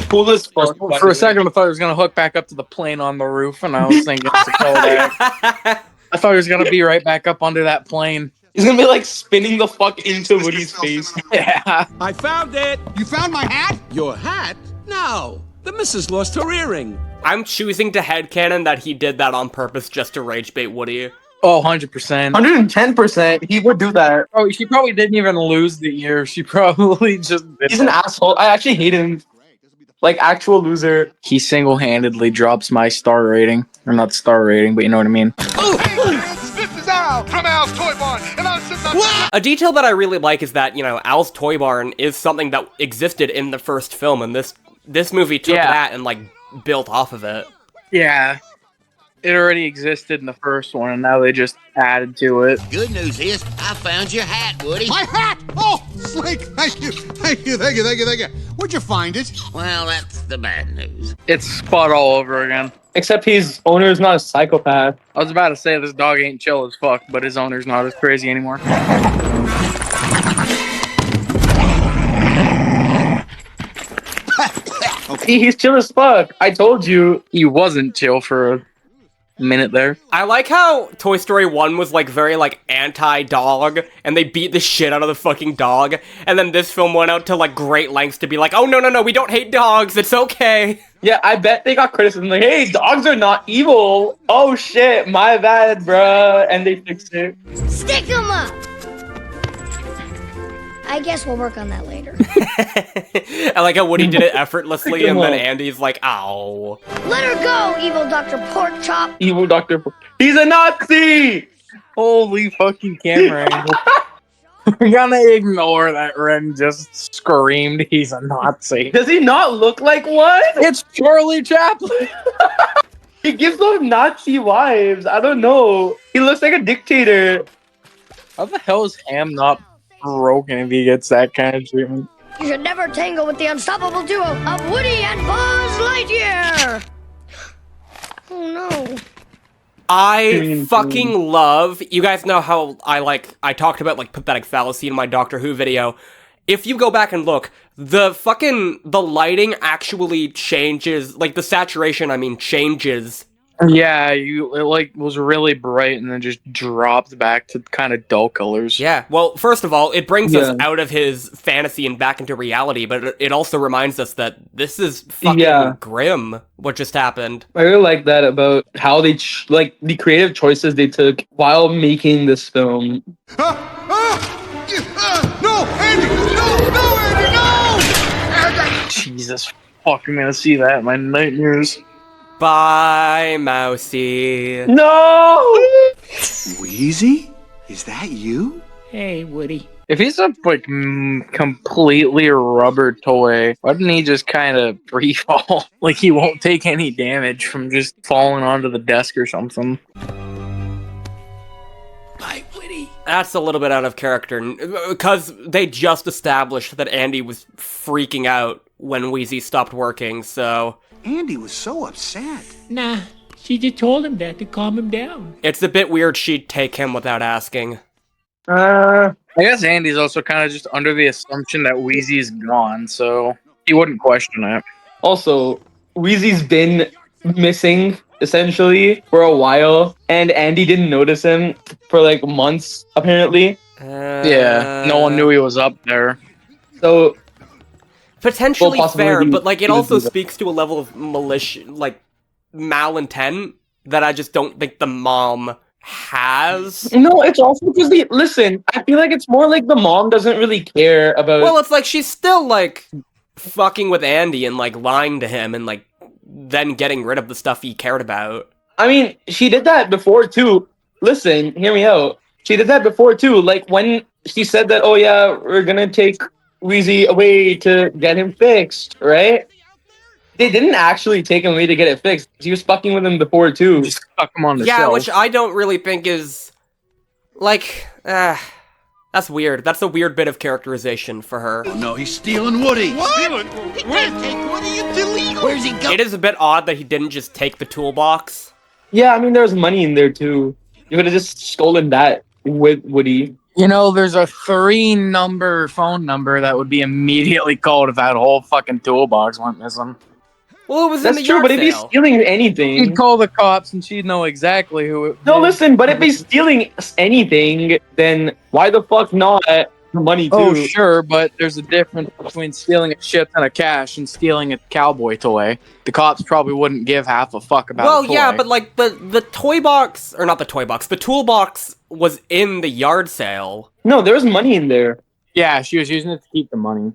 Coolest fuck. For a second, I thought he was gonna hook back up to the plane on the roof, and I was thinking it's a callback. I thought he was gonna be right back up onto that plane. He's gonna be like spinning the fuck into Woody's face. Yeah. I found it! You found my hat? Your hat? No! The missus lost her earring. I'm choosing to headcanon that he did that on purpose just to rage bait Woody. Oh, 100%. 110%. He would do that. Oh, she probably didn't even lose the ear. She probably just... He's an asshole. I actually hate him. Like, actual loser. He single-handedly drops my star rating. Or not star rating, but you know what I mean. This is Al from Al's Toy Barn, and I'm sitting on... A detail that I really like is that, you know, Al's Toy Barn is something that existed in the first film, and this movie took that and, like, built off of it. Yeah. It already existed in the first one, and now they just added to it. Good news is, I found your hat, Woody. My hat! Oh, Slink! Thank you. Where'd you find it? Well, that's the bad news. It's Spud all over again. Except his owner's not a psychopath. I was about to say this dog ain't chill as fuck, but his owner's not as crazy anymore. He's chill as fuck. I told you. He wasn't chill for a minute there. I like how Toy Story 1 was, like, very, like, anti-dog, and they beat the shit out of the fucking dog, and then this film went out to, like, great lengths to be like, oh, no, we don't hate dogs, it's okay. Yeah, I bet they got criticism like, hey, dogs are not evil. Oh shit, my bad, bruh. And they fixed it. Stick 'em up! I guess we'll work on that later. I like how Woody did it effortlessly, and then Andy's like, ow. Let her go, evil Dr. Pork Chop! Evil Dr. He's a Nazi! Holy fucking camera angle. We're gonna ignore that Renn just screamed he's a Nazi. Does he not look like one? It's Charlie Chaplin! He gives those Nazi vibes. I don't know. He looks like a dictator. How the hell is Ham not broken if he gets that kind of treatment? You should never tangle with the unstoppable duo of Woody and Buzz Lightyear! Oh no. I fucking love, you guys know how I talked about, like, pathetic fallacy in my Doctor Who video. If you go back and look, the lighting actually changes, like, the saturation, changes. Yeah, it like was really bright and then just dropped back to kind of dull colors. Yeah, well, first of all, it brings us out of his fantasy and back into reality, but it also reminds us that this is fucking grim, what just happened. I really like that about how they, like, the creative choices they took while making this film. No, Andy! No, Andy, no! Jesus fuck, I'm gonna see that in my nightmares. Bye, Mousey. No! Wheezy? Is that you? Hey, Woody. If he's a, like, completely rubber toy, why didn't he just kind of free fall? Like, he won't take any damage from just falling onto the desk or something. Bye, Woody. That's a little bit out of character, because they just established that Andy was freaking out when Wheezy stopped working, so... Andy was so upset. Nah, she just told him that to calm him down. It's a bit weird she'd take him without asking. I guess Andy's also kind of just under the assumption that Wheezy's gone, so he wouldn't question it. Also, Wheezy's been missing, essentially, for a while, and Andy didn't notice him for, like, months, apparently. Yeah, no one knew he was up there. So... Potentially fair, but, like, it also speaks to a level of malintent that I just don't think the mom has. No, it's also because listen, I feel like it's more like the mom doesn't really care about... Well, it's like she's still, like, fucking with Andy and, like, lying to him and, like, then getting rid of the stuff he cared about. I mean, she did that before, too. Listen, hear me out. She did that before, too. Like, when she said that, oh, yeah, we're gonna take Wheezy away to get him fixed, right? They didn't actually take him away to get it fixed. She was fucking with him before, too. Just stuck him on the shelf. shelf. Which I don't really think is... Like, that's weird. That's a weird bit of characterization for her. Oh, no, he's stealing Woody. What? Stealing? He can't take Woody, it's illegal. Where's he going? It is a bit odd that he didn't just take the toolbox. Yeah, I mean, there was money in there, too. You could have just stolen that with Woody. You know, there's a 3-number phone number that would be immediately called if that whole fucking toolbox went missing. Well, it was That's in the true, yard but if he's sale. stealing anything, He'd call the cops and she'd know exactly who it no, was. listen. But if he's stealing anything, then why the fuck not the money too? Oh, sure, but there's a difference between stealing a shit ton of cash and stealing a cowboy toy. The cops probably wouldn't give half a fuck about Well, a toy. yeah, but like the toy box, or not the toy box, the toolbox was in the yard sale. No, there was money in there. Yeah, she was using it to keep the money.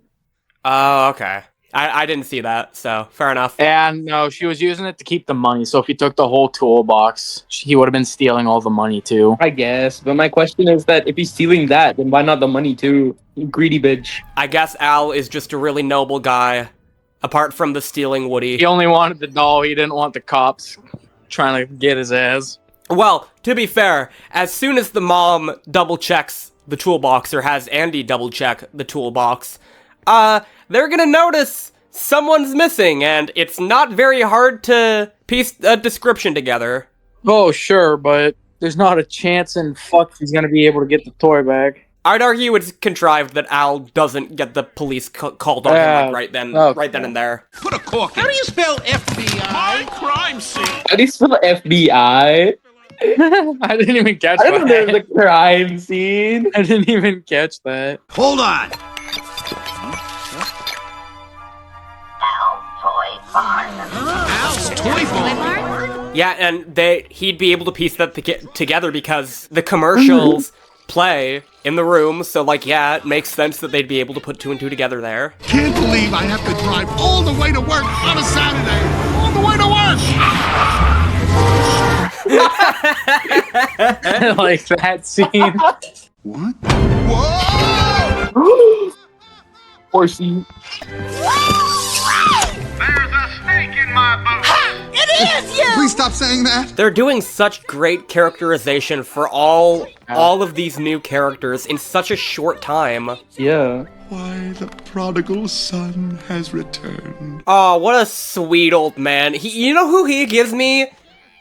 Oh, okay. I didn't see that, so fair enough. And no, she was using it to keep the money. So if he took the whole toolbox, he would have been stealing all the money too. I guess, but my question is that if he's stealing that, then why not the money too? You greedy bitch. I guess Al is just a really noble guy, apart from the stealing Woody. He only wanted the doll. He didn't want the cops trying to get his ass. Well, to be fair, as soon as the mom double checks the toolbox, or has Andy double check the toolbox, they're gonna notice someone's missing, and it's not very hard to piece a description together. Oh, sure, but there's not a chance in fuck he's gonna be able to get the toy back. I'd argue it's contrived that Al doesn't get the police called on him like, right then and there. Put a cork in. How do you spell FBI? My crime scene. How do you spell FBI? I didn't even catch I don't know that. there's a crime scene. I didn't even catch that. Hold on. Al's Toy Barn. Yeah, and he'd be able to piece that together because the commercials play in the room, so like, yeah, it makes sense that they'd be able to put two and two together there. Can't believe I have to drive all the way to work on a Saturday. All the way to work. Like that scene. What? Whoa! Horsey. There's a snake in my boot. It is you! Please stop saying that. They're doing such great characterization for all of these new characters in such a short time. Yeah. Why, the prodigal son has returned. Oh, what a sweet old man. You know who he gives me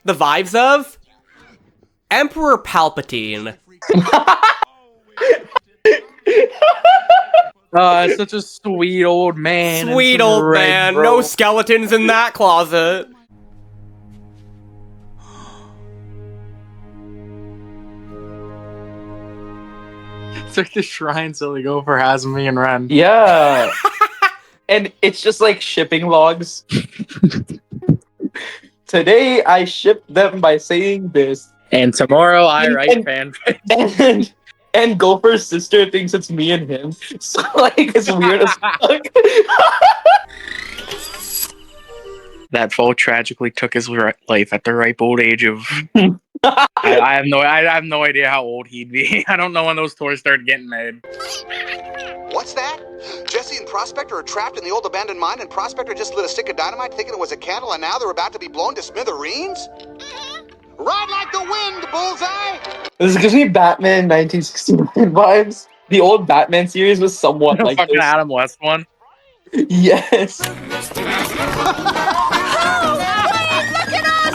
the vibes of? Emperor Palpatine. It's such a sweet old man. Sweet old man. No skeletons in that closet. It's like the shrine silly go for Hazmi and Renn. Yeah. And it's just like shipping logs. Today I shipped them by saying this. And tomorrow I write fanfic. And Gopher's sister thinks it's me and him. So like it's weird as fuck. That foe tragically took his life at the ripe old age of. I have no idea how old he'd be. I don't know when those toys started getting made. What's that? Jesse and Prospector are trapped in the old abandoned mine, and Prospector just lit a stick of dynamite thinking it was a candle, and now they're about to be blown to smithereens? Ride like the wind, Bullseye! This gives me Batman 1969 vibes. The old Batman series was somewhat like fucking this. Adam West one. Yes.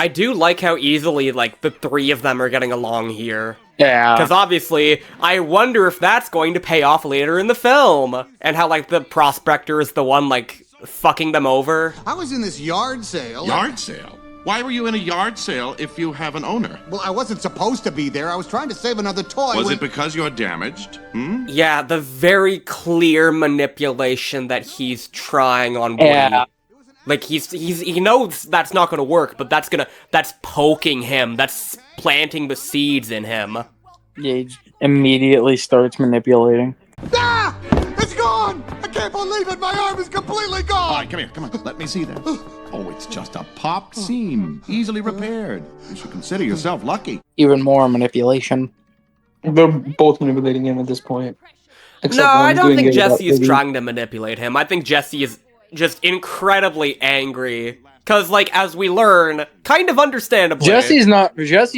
I do like how easily, like, the three of them are getting along here. Yeah. Because obviously, I wonder if that's going to pay off later in the film. And how, like, the Prospector is the one, like, fucking them over. I was in this yard sale. Yard sale? Why were you in a yard sale if you have an owner? Well, I wasn't supposed to be there. I was trying to save another toy. Was when- it because you're damaged? Yeah, the very clear manipulation that he's trying on Woody. Yeah. Like, he knows that's not gonna work, but that's poking him, that's planting the seeds in him. Yeah, he immediately starts manipulating. Ah! It's gone! I can't believe it! My arm is completely gone! All right, come here, come on. Let me see that. Oh, it's just a popped seam. Easily repaired. You should consider yourself lucky. Even more manipulation. They're both manipulating him at this point. No, I don't think Jesse is trying to manipulate him. I think Jesse is just incredibly angry. Because, like, as we learn, kind of understandably. Jesse's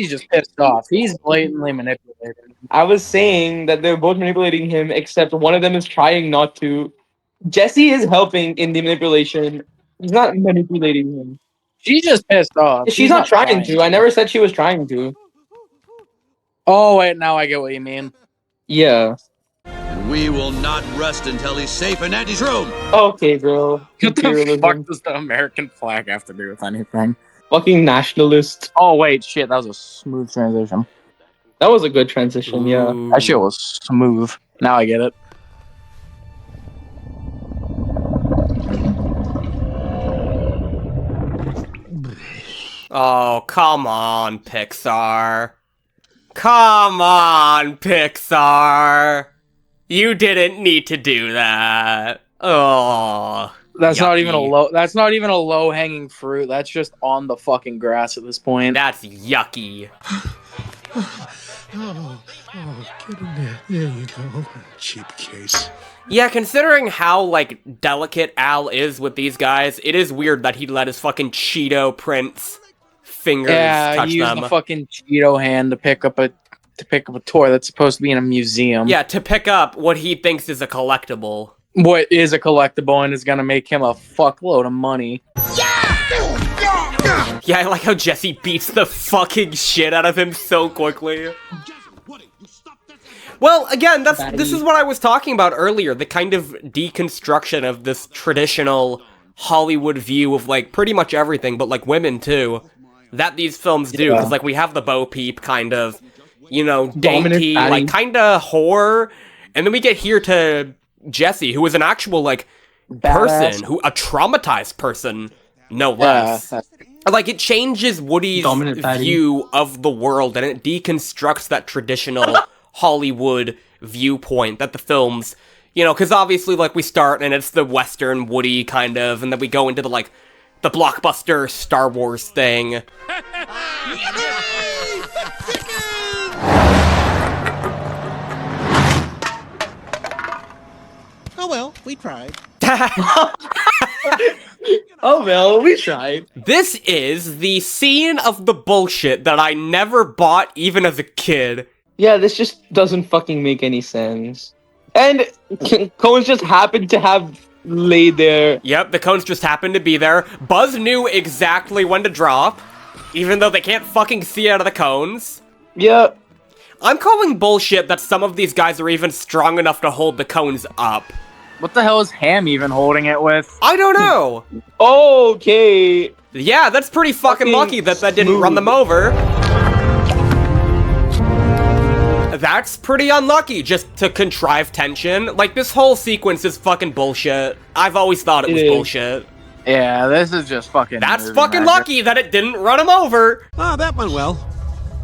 just pissed off. He's blatantly manipulated. I was saying that they're both manipulating him, except one of them is trying not to. Jesse is helping in the manipulation. He's not manipulating him. She's just pissed off. She's not trying to. I never said she was trying to. Oh, wait, now I get what you mean. Yeah. We will not rest until he's safe in Andy's room. Okay, bro. What the Imperialism. fuck does the American flag have to do with anything? Fucking nationalist. Oh wait, shit, that was a smooth transition. That was a good transition, yeah. That shit was smooth. Now I get it. Oh, come on, Pixar. Come on, Pixar. You didn't need to do that. Oh. That's not even a yucky. low. That's not even a low hanging fruit. That's just on the fucking grass at this point. That's yucky. Get in there. There you go. Cheap case. Yeah, considering how, like, delicate Al is with these guys, it is weird that he let his fucking Cheeto Prince fingers touch he used them. the fucking Cheeto hand to pick up a toy that's supposed to be in a museum. Yeah, to pick up what he thinks is a collectible. What is a collectible and is gonna make him a fuckload of money. Yeah, I like how Jesse beats the fucking shit out of him so quickly. Well, again, this is what I was talking about earlier, the kind of deconstruction of this traditional Hollywood view of, like, pretty much everything, but, like, women, too, that these films do, because, like, we have the Bo Peep kind of, you know, dainty, like, kind of whore, and then we get here to Jesse, who is an actual, like, person, a traumatized person, no less. Like, it changes Woody's view of the world, and it deconstructs that traditional Hollywood viewpoint that the films, you know, because obviously, like, we start and it's the Western Woody kind of, and then we go into the, like, the blockbuster Star Wars thing. Oh well, we tried. Oh well, we tried. This is the scene of the bullshit that I never bought even as a kid. Yeah, this just doesn't fucking make any sense. And cones just happened to have laid there. Yep, the cones just happened to be there. Buzz knew exactly when to drop, even though they can't fucking see out of the cones. Yeah. I'm calling bullshit that some of these guys are even strong enough to hold the cones up. What the hell is Ham even holding it with? I don't know. Okay. Yeah, that's pretty fucking lucky that didn't run them over. That's pretty unlucky, just to contrive tension. Like, this whole sequence is fucking bullshit. I've always thought it was bullshit. Yeah, this is just fucking... That's fucking lucky that it didn't run him over. Oh, that went well.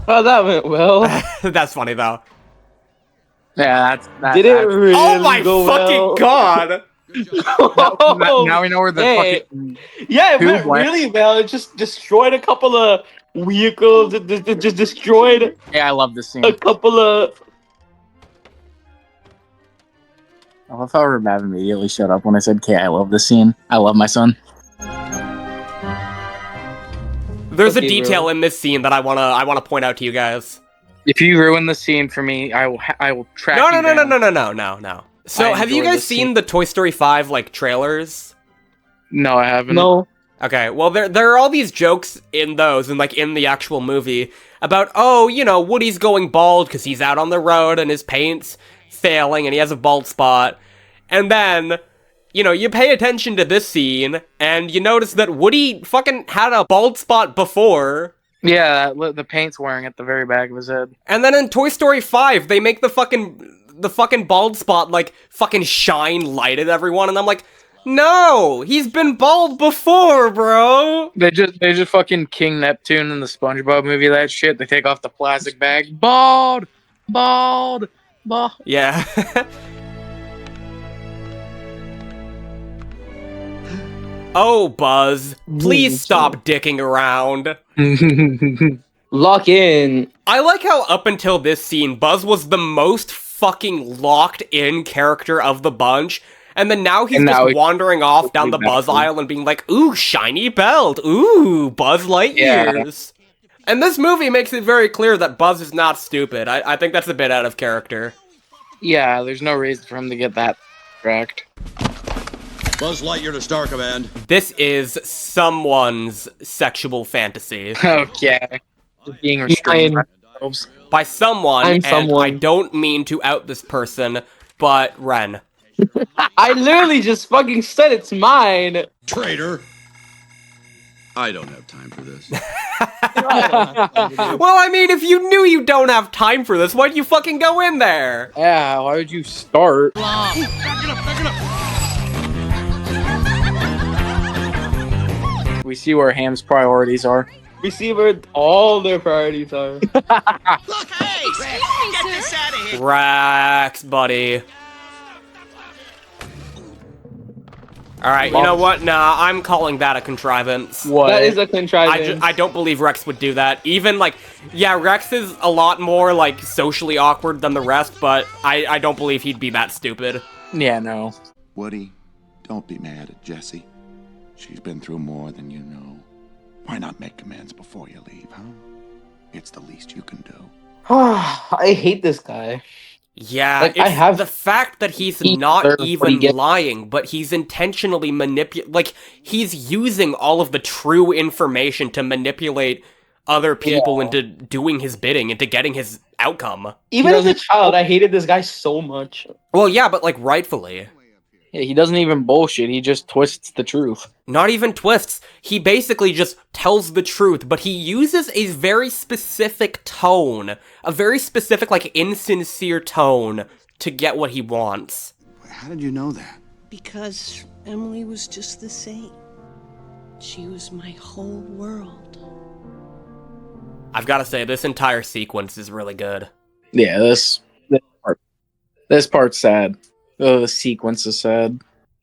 Oh, that went well. That's funny, though. Yeah, Did it really Oh my go fucking well? god! Now we know where the fucking... Yeah, it went really well. It just destroyed a couple of vehicles. It just destroyed... Yeah, I love this scene. A couple of... I love how Rabav immediately shut up when I said, "Okay, I love this scene. I love my son." There's a detail in this scene that I wanna point out to you guys. If you ruin the scene for me, I will track you down. No. So, have you guys seen the Toy Story 5, like, trailers? No, I haven't. No. Okay, well, there are all these jokes in those, and, like, in the actual movie, about, oh, you know, Woody's going bald because he's out on the road and his paint's failing and he has a bald spot. And then, you know, you pay attention to this scene, and you notice that Woody fucking had a bald spot before. Yeah, the paint's wearing at the very back of his head. And then in Toy Story 5, they make the fucking bald spot, like, fucking shine light at everyone, and I'm like, no, he's been bald before, bro. They just fucking King Neptune in the SpongeBob movie, that shit. They take off the plastic bag. Bald. Yeah. Oh, Buzz, please stop dicking around. Lock in. I like how up until this scene, Buzz was the most fucking locked in character of the bunch, and then now he's just wandering off down the Buzz aisle and being like, ooh, shiny belt, ooh, Buzz Lightyears. Yeah. And this movie makes it very clear that Buzz is not stupid. I think that's a bit out of character. Yeah, there's no reason for him to get that correct. Buzz Lightyear to Star Command. This is someone's sexual fantasy. Okay. Being restrained by someone, and I don't mean to out this person, but Renn. I literally just fucking said it's mine. Traitor. I don't have time for this. Well, I mean, if you knew you don't have time for this, why'd you fucking go in there? Yeah, why would you start? Back it up, back it up. We see where Ham's priorities are. We see where all their priorities are. Look, hey! Get this out of here! Rex, buddy. Alright, you know what? Nah, I'm calling that a contrivance. What? That is a contrivance. I don't believe Rex would do that. Even, like, yeah, Rex is a lot more, like, socially awkward than the rest, but I don't believe he'd be that stupid. Yeah, no. Woody, don't be mad at Jessie. She's been through more than you know. Why not make amends before you leave, huh? It's the least you can do. I hate this guy. Yeah, Like, it's the fact that he's not even lying, but he's intentionally like, he's using all of the true information to manipulate other people into doing his bidding, into getting his outcome. Even as a child, I hated this guy so much. Well, yeah, but, like, rightfully. Yeah, he doesn't even bullshit, he just twists the truth. Not even twists. He basically just tells the truth, but he uses a very specific tone, a very specific, like, insincere tone to get what he wants. How did you know that? Because Emily was just the same. She was my whole world. I've got to say, this entire sequence is really good. Yeah, this part's sad. The sequence is sad.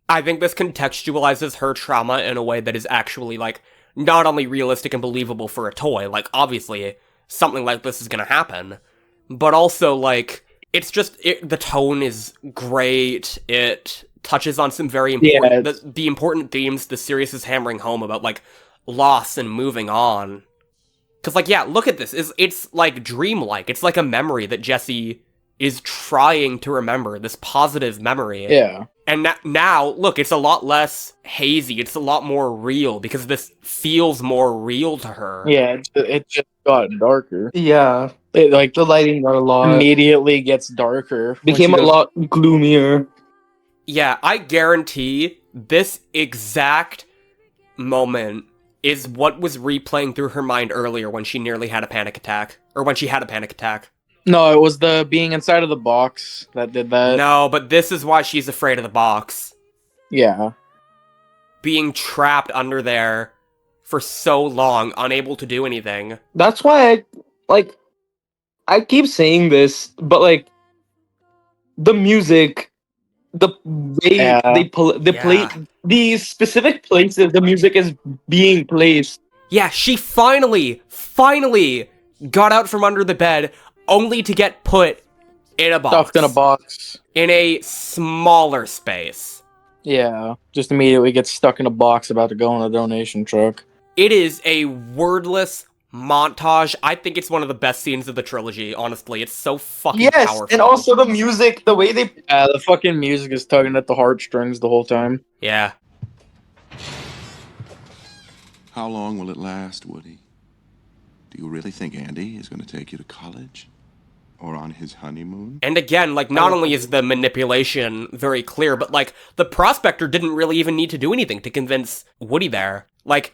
I think this contextualizes her trauma in a way that is actually, like, not only realistic and believable for a toy, like, obviously, something like this is gonna happen, but also, like, it's just, the tone is great, it touches on some very important, the important themes the series is hammering home about, like, loss and moving on. Because, like, yeah, look at this, it's like, dreamlike, it's like a memory that Jessie is trying to remember, this positive memory. Yeah. And now, look, it's a lot less hazy, it's a lot more real, because this feels more real to her. Yeah, it just got darker. Yeah. It, like, the lighting got a lot. Immediately gets darker. Became a lot gloomier. Yeah, I guarantee this exact moment is what was replaying through her mind earlier when she nearly had a panic attack. Or when she had a panic attack. No, it was the being inside of the box that did that. No, but this is why she's afraid of the box. Yeah. Being trapped under there for so long, unable to do anything. That's why I keep saying this, but, like, the music, the way play, these specific places the music is being placed. Yeah, she finally got out from under the bed, only to get put in a box. Stuffed in a box. In a smaller space. Yeah, just immediately gets stuck in a box about to go in a donation truck. It is a wordless montage. I think it's one of the best scenes of the trilogy, honestly. It's so fucking powerful. And also the music, the way they... the fucking music is tugging at the heartstrings the whole time. Yeah. How long will it last, Woody? Do you really think Andy is going to take you to college? Or on his honeymoon? And again, like, not only is the manipulation very clear, but, like, the prospector didn't really even need to do anything to convince Woody there. Like,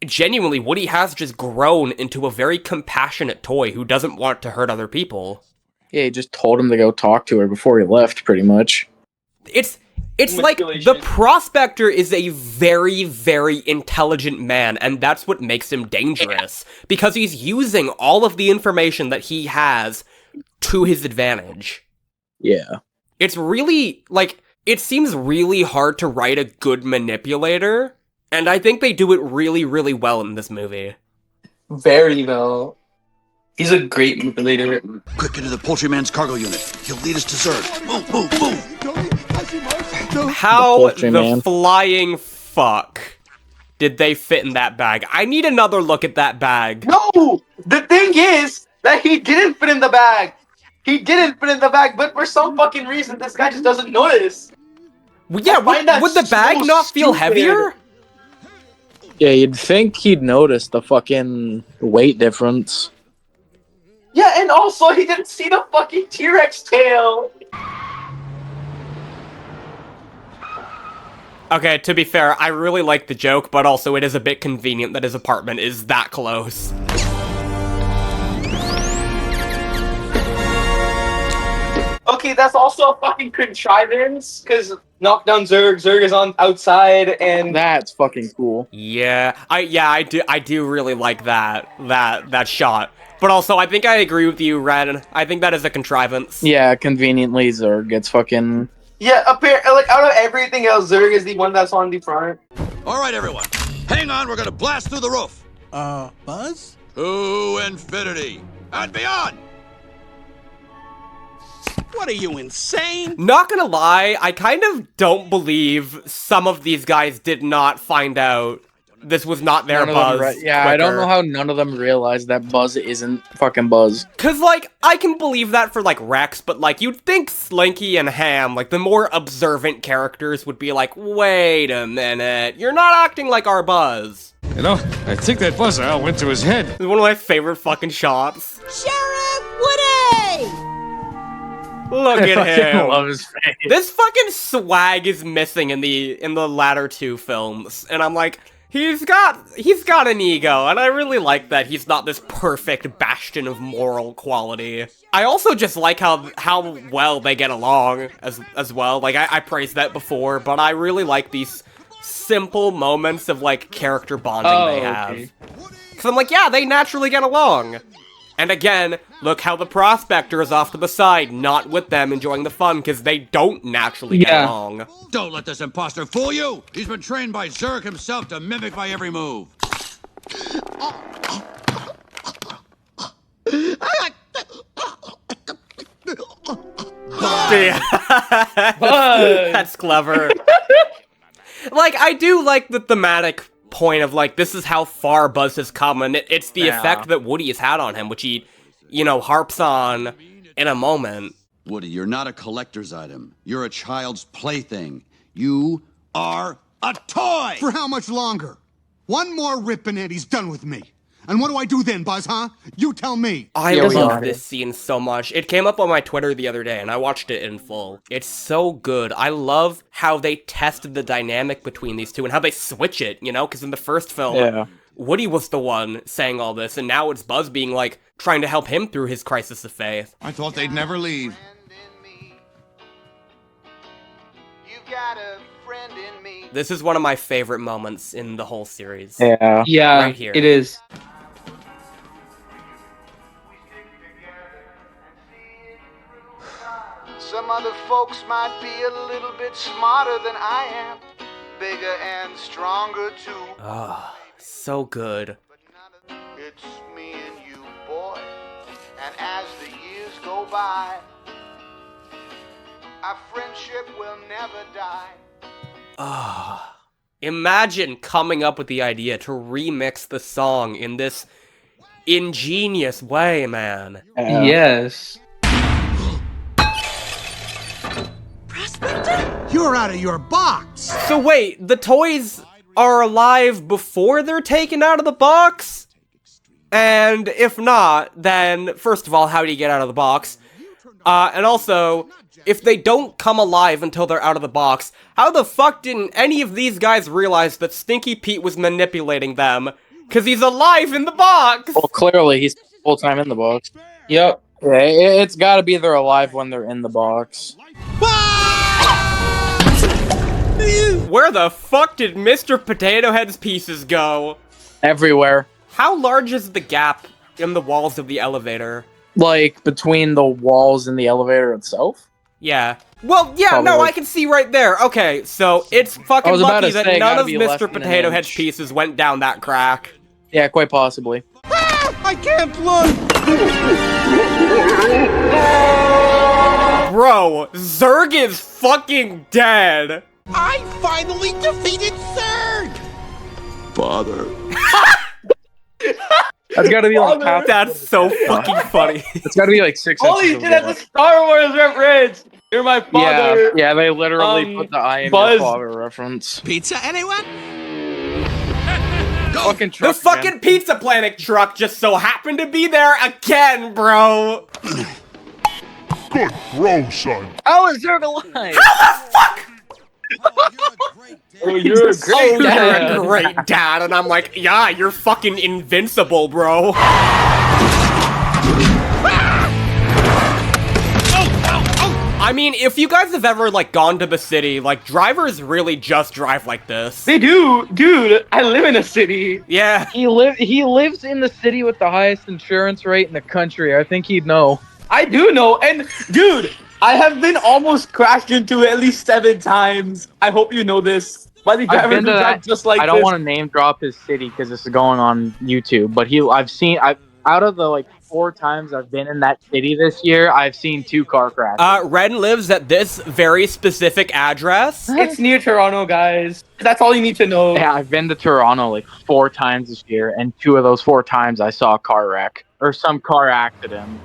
genuinely, Woody has just grown into a very compassionate toy who doesn't want to hurt other people. Yeah, he just told him to go talk to her before he left, pretty much. It's like, the prospector is a very, very intelligent man, and that's what makes him dangerous. Because he's using all of the information that he has to his advantage. Yeah. It's really, like, it seems really hard to write a good manipulator, and I think they do it really, really well in this movie. Very well. He's a great manipulator. Quick, into the poultryman's cargo unit. He'll lead us to Zurg. Move, move, move! How the flying fuck did they fit in that bag? I need another look at that bag. No! The thing is that he didn't fit in the bag. He didn't fit in the bag, but for some fucking reason, this guy just doesn't notice. Well, yeah, would the bag not feel heavier? Yeah, you'd think he'd notice the fucking weight difference. Yeah, and also he didn't see the fucking T-Rex tail. Okay, to be fair, I really like the joke, but also it is a bit convenient that his apartment is that close. Okay, that's also a fucking contrivance, because knock down Zurg, Zurg is on outside, and That's fucking cool. Yeah, I do really like that shot. But also, I think I agree with you, Ren. I think that is a contrivance. Yeah, conveniently Zurg gets fucking... yeah, like out of everything else, Zurg is the one that's on the front. All right, everyone. Hang on, we're gonna blast through the roof. Buzz? To infinity and beyond. What are you, insane? Not gonna lie, I kind of don't believe some of these guys did not find out this was not their Buzz. Yeah, I don't know how none of them realized that Buzz isn't fucking Buzz. Cause, like, I can believe that for, like, Rex, but, like, you'd think Slinky and Ham, like, the more observant characters would be like, wait a minute, you're not acting like our Buzz. You know, I think that buzz owl went to his head. It's one of my favorite fucking shots. Sheriff Woody! Look I at fucking him. love his face. This fucking swag is missing in the latter two films, and I'm like, he's got an ego, and I really like that he's not this perfect bastion of moral quality. I also just like how well they get along as well. Like I praised that before, but I really like these simple moments of like character bonding they have. Okay. Cause I'm like, yeah, they naturally get along. And again, look how the prospector is off to the side, not with them enjoying the fun, because they don't naturally get along. Don't let this imposter fool you. He's been trained by Zurg himself to mimic my every move. That's clever. Like, I do like the thematic point of, like, this is how far Buzz has come, and it's the effect that Woody has had on him, which he, you know, harps on in a moment. Woody, you're not a collector's item. You're a child's plaything. You are a toy! For how much longer? One more rip and he's done with me. And what do I do then, Buzz, huh? You tell me. I love this scene so much. It came up on my Twitter the other day, and I watched it in full. It's so good. I love how they tested the dynamic between these two, and how they switch it, you know? Because in the first film, Woody was the one saying all this, and now it's Buzz being, like, trying to help him through his crisis of faith. I thought they'd never leave. This is one of my favorite moments in the whole series. Yeah, right here. It is. Some other folks might be a little bit smarter than I am, bigger and stronger too. Ah, so good. It's me and you, boy, and as the years go by, our friendship will never die. Ah, imagine coming up with the idea to remix the song in this ingenious way, man. Yes. You're out of your box! So wait, the toys are alive before they're taken out of the box? And if not, then, first of all, how do you get out of the box? And also, if they don't come alive until they're out of the box, how the fuck didn't any of these guys realize that Stinky Pete was manipulating them? Cause he's alive in the box! Well, clearly he's full time in the box. Yep. Yeah, it's gotta be they're alive when they're in the box. Where the fuck did Mr. Potato Head's pieces go? Everywhere. How large is the gap in the walls of the elevator? Like, between the walls and the elevator itself? Yeah. Well, yeah, Probably no, like- I can see right there. Okay, so it's fucking was about lucky to that say, none gotta of be less Mr. than an Potato Head's inch. pieces went down that crack. Yeah, quite possibly. I can't look! Bro, Zurg is fucking dead! I finally defeated Zurg! Father. That's gotta be like half. That's so fucking funny. It's gotta be like 6 Holy inches. shit, that's a Star Wars reference! You're my father! Yeah, they literally put the I am Buzz. your father reference. Pizza, anyone? Fucking The truck, fucking man. Pizza Planet truck just so happened to be there again, bro! Good throw, son. How is Zurg alive? How the fuck? Oh, you're a great Oh, dad. you're a great dad. And I'm like, yeah, you're fucking invincible, bro. I mean, if you guys have ever, like, gone to the city, like, drivers really just drive like this. They do, dude. I live in a city. Yeah. He lives in the city with the highest insurance rate in the country. I think he'd know. I do know, and dude, I have been almost crashed into at least 7 times. I hope you know this. By the I've driver been who to drive that. just like I don't this. want to name drop his city because this is going on YouTube. But out of the like 4 times I've been in that city this year, I've seen 2 car crashes. Renn lives at this very specific address. It's near Toronto, guys. That's all you need to know. Yeah, I've been to Toronto like 4 times this year, and 2 of those 4 times I saw a car wreck or some car accident.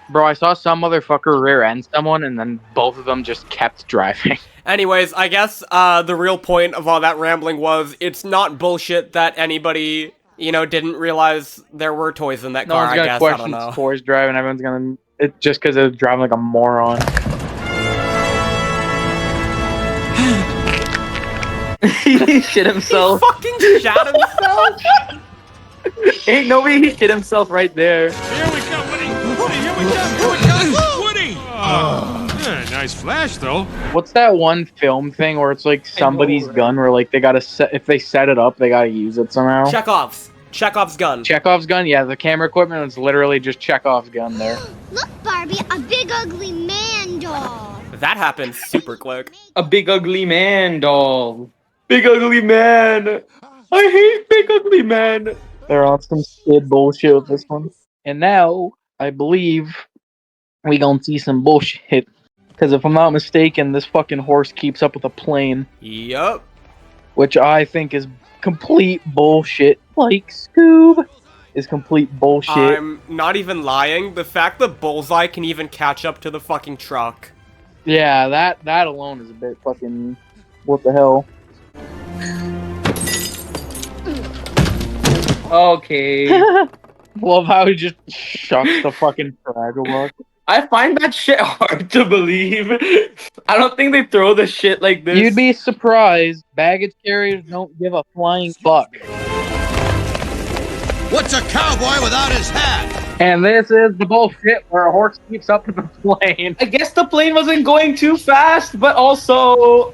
Bro, I saw some motherfucker rear end someone, and then both of them just kept driving. Anyways, I guess the real point of all that rambling was it's not bullshit that anybody, you know, didn't realize there were toys in that No car, one's I gonna guess. I question don't know. toys driving. Everyone's gonna just because they're driving like a moron. He shit himself. He fucking shot himself? Ain't no way he shit himself right there. Here we come, Woody! Woody, here we come! Here we come! Woody! Yeah, nice flash, though. What's that one film thing where it's like somebody's gun where like they gotta set if they set it up they gotta use it somehow? Chekhov's gun. Chekhov's gun? Yeah, the camera equipment is literally just Chekhov's gun there. Look, Barbie, a big ugly man doll. That happened super quick. A big ugly man doll. Big ugly man. I hate big ugly man. They're on some shit bullshit with this one. And now, I believe we gonna see some bullshit. Because if I'm not mistaken, this fucking horse keeps up with a plane. Yup. Which I think is complete bullshit. Like Scoob is complete bullshit. I'm not even lying. The fact that Bullseye can even catch up to the fucking truck. Yeah, that alone is a bit fucking... What the hell? Okay. Love how he just shucks the fucking fraggle box. I find that shit hard to believe. I don't think they throw the shit like this. You'd be surprised. Baggage carriers don't give a flying fuck. What's a cowboy without his hat? And this is the bullshit where a horse keeps up with the plane. I guess the plane wasn't going too fast, but also...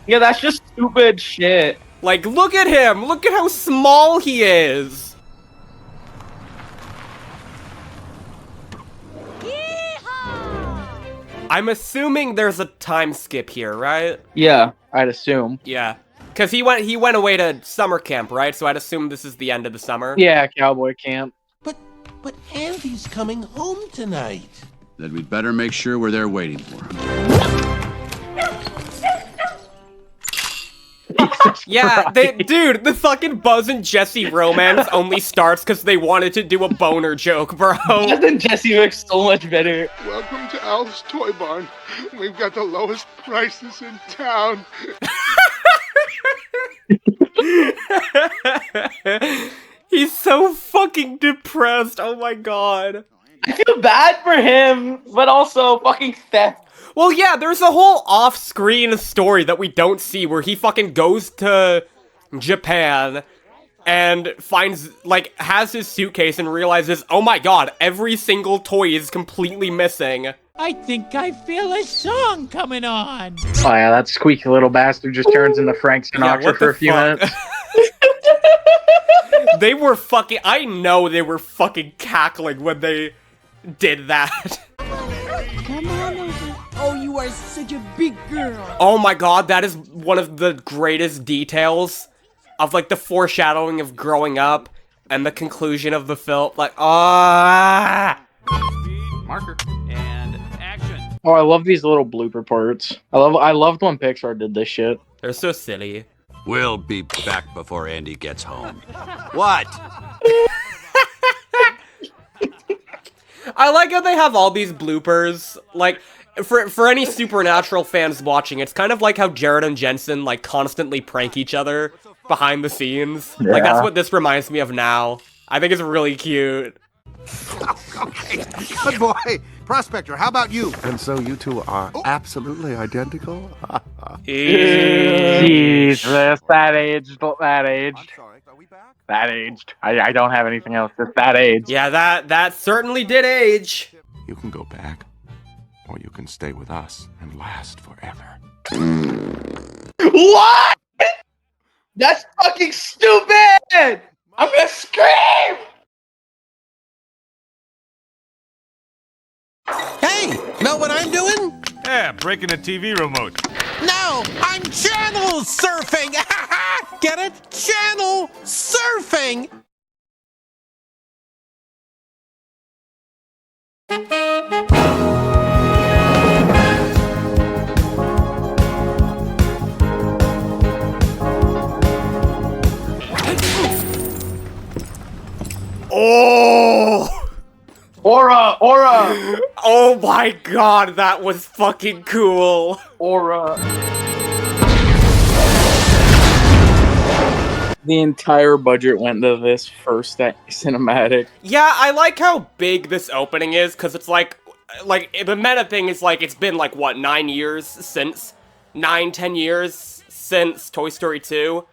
Yeah, that's just stupid shit. Like, look at him! Look at how small he is! I'm assuming there's a time skip here, right? Yeah, I'd assume. Yeah. Because he went away to summer camp, right? So I'd assume this is the end of the summer. Yeah, cowboy camp. But Andy's coming home tonight. Then we'd better make sure we're there waiting for him. Yeah, dude, the fucking Buzz and Jesse romance only starts because they wanted to do a boner joke, bro. Buzz and Jesse look so much better. Welcome to Al's Toy Barn. We've got the lowest prices in town. He's so fucking depressed, oh my god. I feel bad for him, but also fucking theft. Well, yeah, there's a whole off-screen story that we don't see where he fucking goes to Japan and finds, like, has his suitcase and realizes, oh my god, every single toy is completely missing. I think I feel a song coming on. Oh yeah, that squeaky little bastard just turns into Frank Sinatra what for the a few fuck? minutes. They were fucking, I know they were fucking cackling when they did that. Come on over. Oh, you are such a big girl. Oh my god, that is one of the greatest details of, like, the foreshadowing of growing up and the conclusion of the film. Like, ah! Marker. And action. Oh, I love these little blooper parts. I loved when Pixar did this shit. They're so silly. We'll be back before Andy gets home. What? I like how they have all these bloopers. Like, for any Supernatural fans watching, it's kind of like how Jared and Jensen, like, constantly prank each other behind the scenes. Like, that's Yeah. what this reminds me of now. I think it's really cute. Good boy. Prospector, how about you? And so you two are absolutely identical? Jesus, that aged. That aged. I don't have anything else. Just that aged. Yeah, that certainly did age. You can go back, or you can stay with us and last forever. What? That's fucking stupid! I'm gonna scream! Hey, know what I'm doing? Yeah, breaking the TV remote. No, I'm channel surfing! Get it? Channel surfing! Oh! Aura! Oh my god, that was fucking cool! Aura. The entire budget went to this first cinematic. Yeah, I like how big this opening is, because it's like, the meta thing is like, it's been like, what, 10 years since Toy Story 2?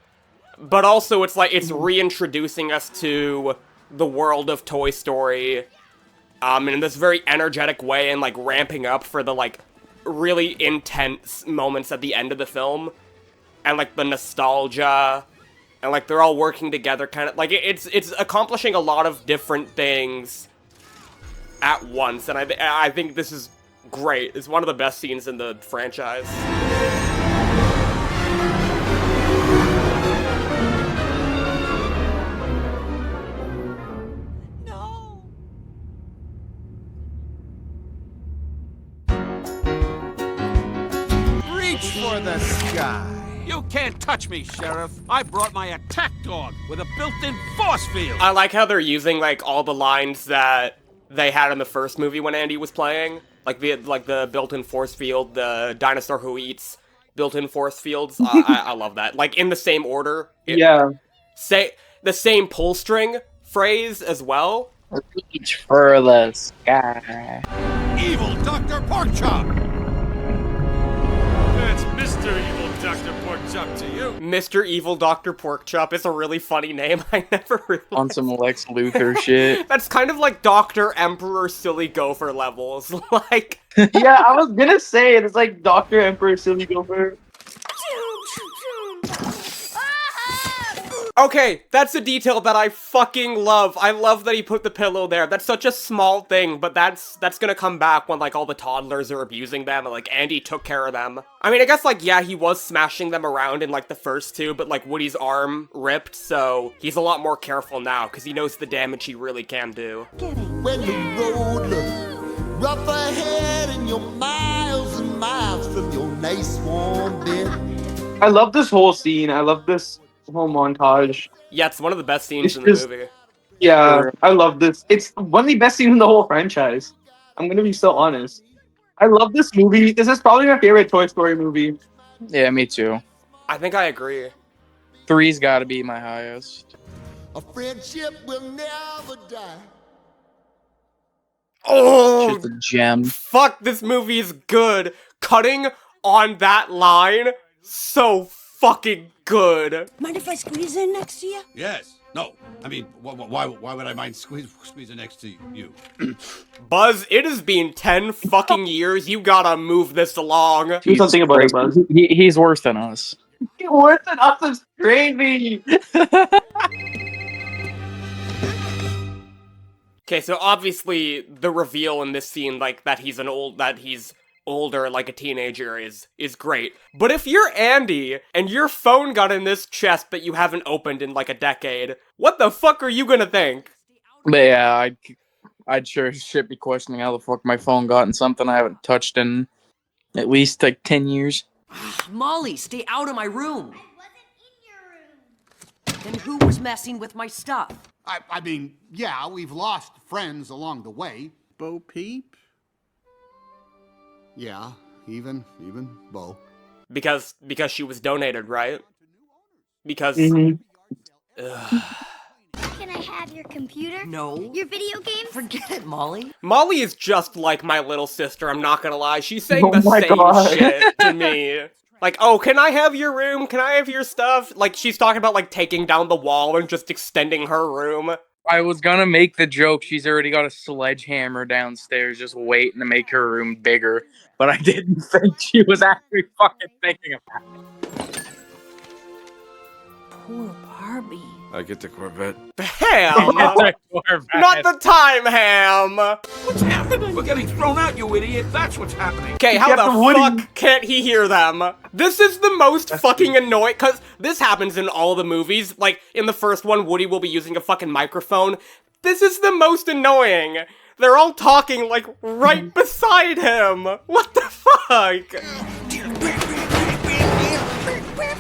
But also, it's like, it's reintroducing us to the world of Toy Story, in this very energetic way, and like, ramping up for the, like, really intense moments at the end of the film, and like, the nostalgia, and like, they're all working together, kind of, like, it's accomplishing a lot of different things at once, and I think this is great. It's one of the best scenes in the franchise. Reach for the sky. You can't touch me, Sheriff. I brought my attack dog with a built-in force field. I like how they're using, like, all the lines that they had in the first movie when Andy was playing. Like the built-in force field, the dinosaur who eats built-in force fields. I love that. Like, in the same order. Yeah. Say the same pull string phrase as well. Reach for the sky. Evil Dr. Porkchop! That's Mr. Evil Dr. Porkchop to you. Mr. Evil Dr. Porkchop is a really funny name. I never realized. On some Lex Luthor shit. That's kind of like Dr. Emperor Silly Gopher levels. Like. Yeah, I was gonna say it's like Dr. Emperor Silly Gopher. Okay, that's a detail that I fucking love. I love that he put the pillow there. That's such a small thing, but that's gonna come back when, like, all the toddlers are abusing them, and, like, Andy took care of them. I mean, I guess, like, yeah, he was smashing them around in, like, the first two, but, like, Woody's arm ripped, so he's a lot more careful now, because he knows the damage he really can do. When the road looks rough ahead and you're miles and miles from your nice warm bed. I love this whole scene. I love this whole montage. Yeah, it's one of the best scenes in the movie. Yeah, I love this. It's one of the best scenes in the whole franchise. I'm gonna be so honest. I love this movie. This is probably my favorite Toy Story movie. Yeah, me too. I think I agree. 3's gotta be my highest. A friendship will never die. Oh, just a gem. Fuck, this movie is good. Cutting on that line, so fucking good. Mind if I squeeze in next to you? Yes. No. I mean, why would I mind squeezing next to you? Buzz, it has been 10 fucking years. You gotta move this along. Do something about it, Buzz. He's worse than us. He's worse than us is crazy. Okay, so obviously the reveal in this scene, like, that he's older, like a teenager, is great. But if you're Andy, and your phone got in this chest that you haven't opened in like a decade, what the fuck are you gonna think? But yeah, I'd sure as shit be questioning how the fuck my phone got in something I haven't touched in at least like 10 years. Molly, stay out of my room! Then who was messing with my stuff? I mean, yeah, we've lost friends along the way. Bo Peep? Yeah, even Bo. Because she was donated, right? Because... Can I have your computer? No. Your video games? Forget it, Molly. Molly is just like my little sister, I'm not gonna lie. She's saying Oh the my same God. shit to me. Like, oh, can I have your room? Can I have your stuff? Like, she's talking about, like, taking down the wall and just extending her room. I was gonna make the joke she's already got a sledgehammer downstairs just waiting to make her room bigger, but I didn't think she was actually fucking thinking about it. Poor Barbie. I get the Corvette. Ham! Not the time, Ham! What's happening? We're getting thrown out, you idiot. That's what's happening. Okay, how the fuck can't he hear them? This is the most fucking annoying, cause this happens in all the movies. Like, in the first one, Woody will be using a fucking microphone. This is the most annoying. They're all talking, like, right beside him. What the fuck?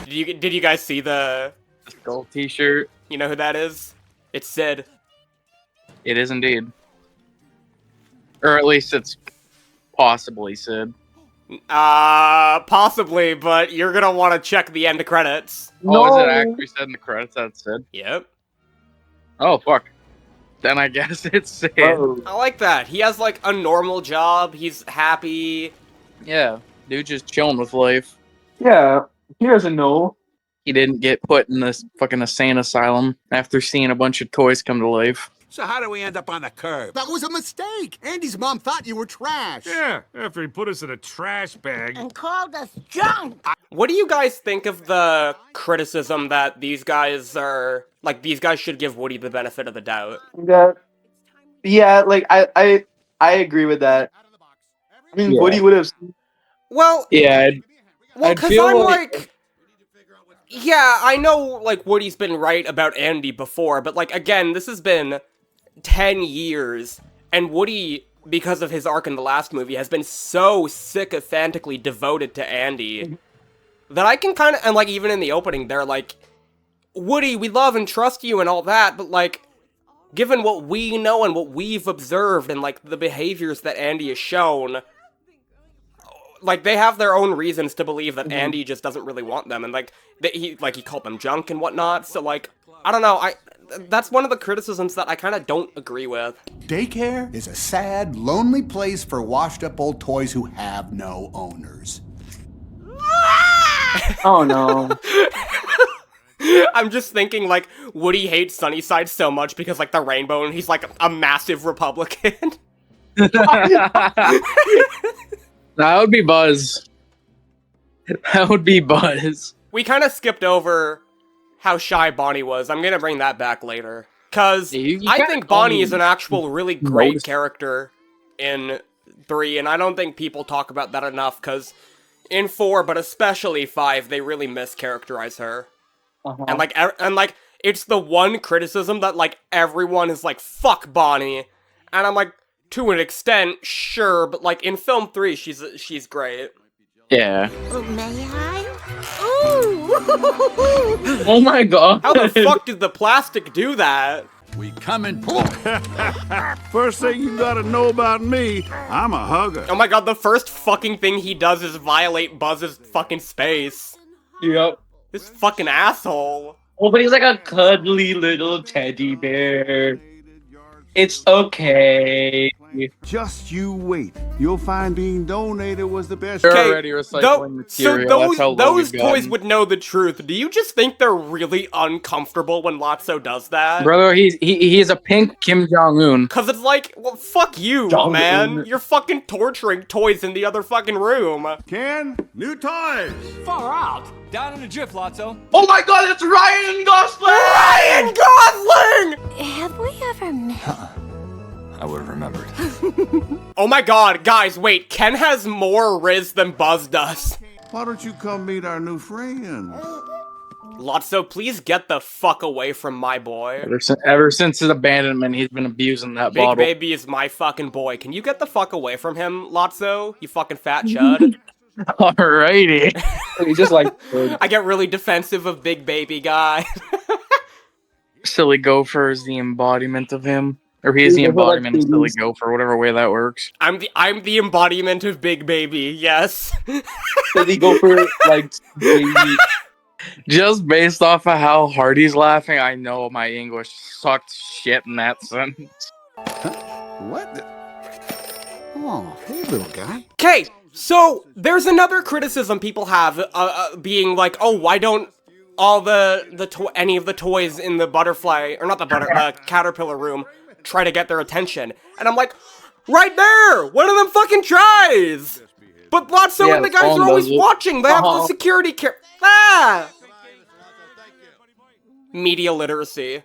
Did you guys see the Skull t-shirt? You know who that is? It's Sid. It is indeed. Or at least it's possibly Sid. Possibly, but you're gonna want to check the end credits. Oh, is it actually said in the credits that it's Sid? Yep. Oh, fuck. Then I guess it's Sid. I like that. He has, like, a normal job. He's happy. Yeah, dude just chilling with life. Yeah, he doesn't know. He didn't get put in this fucking insane asylum after seeing a bunch of toys come to life. So how do we end up on the curb? That was a mistake. Andy's mom thought you were trash. Yeah, after he put us in a trash bag. And called us junk. What do you guys think of the criticism that these guys are, like, these guys should give Woody the benefit of the doubt? Yeah, like, I agree with that. I mean, Yeah. Woody would have... Well... Yeah, Well, I'd because feel I'm like... Yeah, I know, like, Woody's been right about Andy before, but, like, again, this has been 10 years, and Woody, because of his arc in the last movie, has been so sycophantically devoted to Andy that I can kind of, and, like, even in the opening, they're like, Woody, we love and trust you and all that, but, like, given what we know and what we've observed and, like, the behaviors that Andy has shown, like, they have their own reasons to believe that Andy just doesn't really want them, and, like, he called them junk and whatnot, so, like, I don't know, that's one of the criticisms that I kind of don't agree with. Daycare is a sad, lonely place for washed-up old toys who have no owners. Oh, no. I'm just thinking, like, Woody hates Sunnyside so much because, like, the rainbow, and he's, like, a massive Republican. That would be Buzz. That would be Buzz. We kind of skipped over how shy Bonnie was. I'm gonna bring that back later. Cause I think Bonnie is an actual really great character in 3, and I don't think people talk about that enough, cause in 4, but especially 5, they really mischaracterize her. And like, it's the one criticism that, like, everyone is like, fuck Bonnie. And I'm like, to an extent, sure, but, like, in film 3, she's great. Yeah. Oh, may I? Ooh! Oh my god. How the fuck did the plastic do that? We come in. First thing you gotta know about me, I'm a hugger. Oh my god, the first fucking thing he does is violate Buzz's fucking space. Yep. This fucking asshole. Oh, but he's like a cuddly little teddy bear. It's okay. Just you wait. You'll find being donated was the best. They're already recycling material. So That's how low those we've toys gotten. would know the truth. Do you just think they're really uncomfortable when Lotso does that? Brother, he's a pink Kim Jong-un. Cause it's like, well, fuck you, man. You're fucking torturing toys in the other fucking room. Ken, new toys. Far out. Down in a jiff, Lotso. Oh my god, it's Ryan Gosling! Ryan Gosling! Have we ever met? I would have remembered. Oh my god, guys, wait. Ken has more Riz than Buzz does. Why don't you come meet our new friend? Lotso, please get the fuck away from my boy. Ever since his abandonment, he's been abusing that Big bottle. Baby is my fucking boy. Can you get the fuck away from him, Lotso? You fucking fat chud. Alrighty. He's just like... I get really defensive of Big Baby guy. Silly Gopher is the embodiment of him. Or he is the embodiment of Silly Gopher, whatever way that works. I'm the embodiment of Big Baby, yes. Silly Gopher, like, baby. Just based off of how hard he's laughing, I know my English sucked shit in that sentence. What? Oh, hey, little guy. Okay, so there's another criticism people have, being like, oh, why don't all any of the toys in the butterfly, or not the caterpillar room, try to get their attention? And I'm like, right there! One of them fucking tries! But Lotso and the guys are always watching. They have the security Media literacy.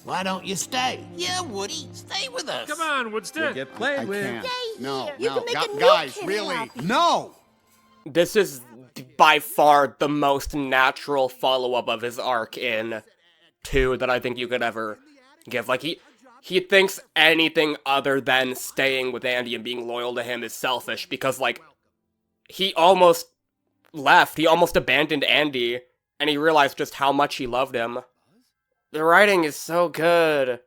Why don't you stay? Yeah, Woody, stay with us. Come on, Woodster. Get played with. Stay No, here. You no, can make a new guys, kid really? happy. No! This is by far the most natural follow-up of his arc in 2 that I think you could ever give. Like, he thinks anything other than staying with Andy and being loyal to him is selfish, because, like, he almost left, he almost abandoned Andy, and he realized just how much he loved him. The writing is so good.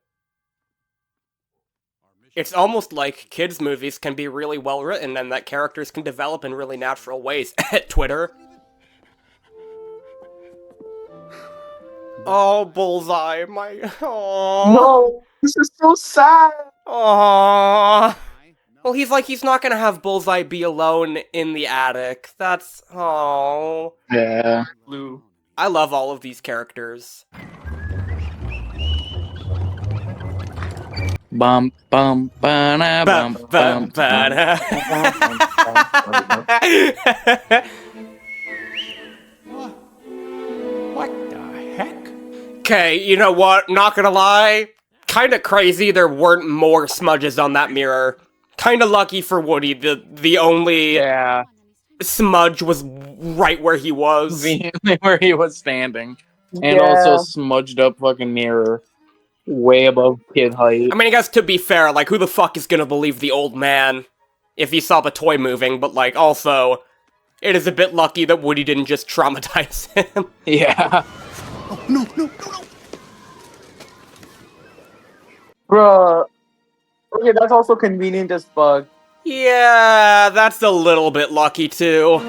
It's almost like kids' movies can be really well written and that characters can develop in really natural ways. Twitter. Oh, Bullseye, my... Aww. No, this is so sad. Aww. Well, he's not gonna have Bullseye be alone in the attic. That's... Aww. Yeah. Blue. I love all of these characters. Bum bum ba bum bum ba. What the heck? Okay, you know what? Not gonna lie. Kinda crazy there weren't more smudges on that mirror. Kinda lucky for Woody, the only smudge was right where he was. Where he was standing. And also smudged up fucking mirror. Way above kid height. I mean, I guess to be fair, like, who the fuck is gonna believe the old man if he saw the toy moving? But, like, also, it is a bit lucky that Woody didn't just traumatize him. Yeah. Oh, no, no, no, no. Bruh. Okay, that's also convenient as fuck. Yeah, that's a little bit lucky, too.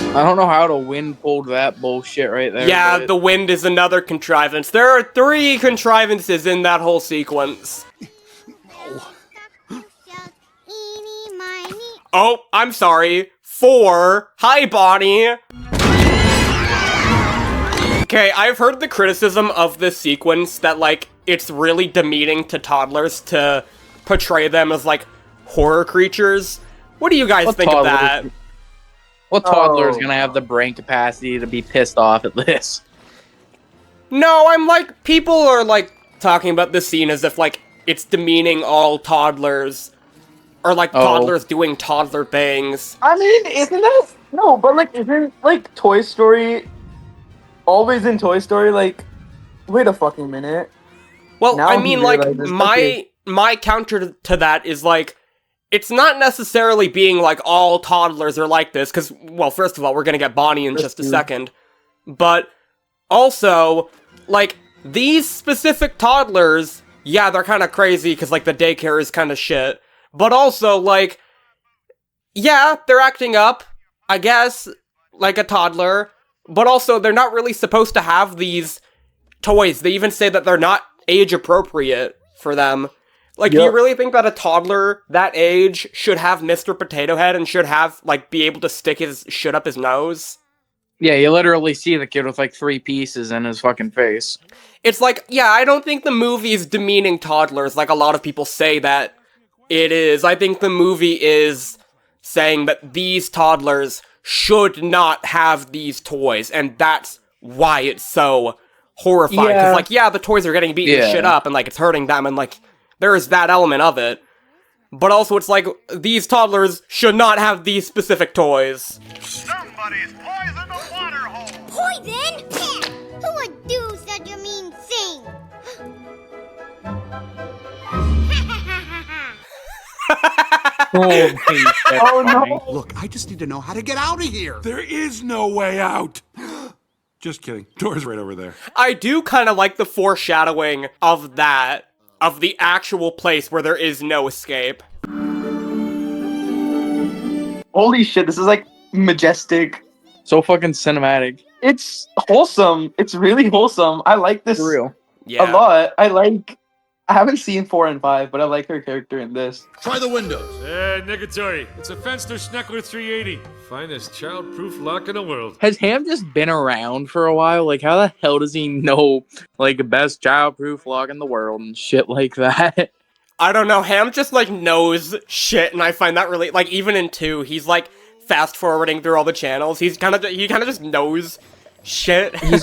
I don't know how the wind pulled that bullshit right there. Yeah, the wind is another contrivance. There are 3 contrivances in that whole sequence. Oh, I'm sorry. 4. Hi, Bonnie. Okay, I've heard the criticism of this sequence that, like, it's really demeaning to toddlers to portray them as, like, horror creatures. What do you guys think of that? What toddler is gonna have the brain capacity to be pissed off at this? No, I'm like, people are like talking about this scene as if like it's demeaning all toddlers, or like toddlers doing toddler things. I mean, isn't that no? But like, isn't like Toy Story always in Toy Story? Like, wait a fucking minute. Well, Now I he mean, like realizes, my counter to that is like, it's not necessarily being like all toddlers are like this, because, well, first of all, we're gonna get Bonnie in just a second. But also, like, these specific toddlers, yeah, they're kind of crazy because, like, the daycare is kind of shit. But also, like, yeah, they're acting up, I guess, like a toddler. But also, they're not really supposed to have these toys. They even say that they're not age appropriate for them. Like, do you really think that a toddler that age should have Mr. Potato Head and should have, like, be able to stick his shit up his nose? Yeah, you literally see the kid with, like, 3 pieces in his fucking face. It's like, yeah, I don't think the movie is demeaning toddlers like a lot of people say that it is. I think the movie is saying that these toddlers should not have these toys, and that's why it's so horrifying. Because, like, yeah, the toys are getting beaten shit up, and, like, it's hurting them, and, like, there is that element of it. But also, it's like, these toddlers should not have these specific toys. Somebody's poisoned a water hole. Poison? Who would do such a mean thing? Oh no! Look, I just need to know how to get out of here. There is no way out. Just kidding. Door's right over there. I do kind of like the foreshadowing of that, of the actual place where there is no escape. Holy shit, this is like majestic. So fucking cinematic. It's wholesome. It's really wholesome. I like this For real. a lot. I haven't seen 4 and 5, but I like her character in this. Try the windows. Negatory. It's a Fenster Schneckler 380. Finest child-proof lock in the world. Has Ham just been around for a while? Like, how the hell does he know, like, the best child-proof lock in the world and shit like that? I don't know, Ham just, like, knows shit, and I find that really, like, even in 2, he's, like, fast-forwarding through all the channels. He kind of just knows shit. He's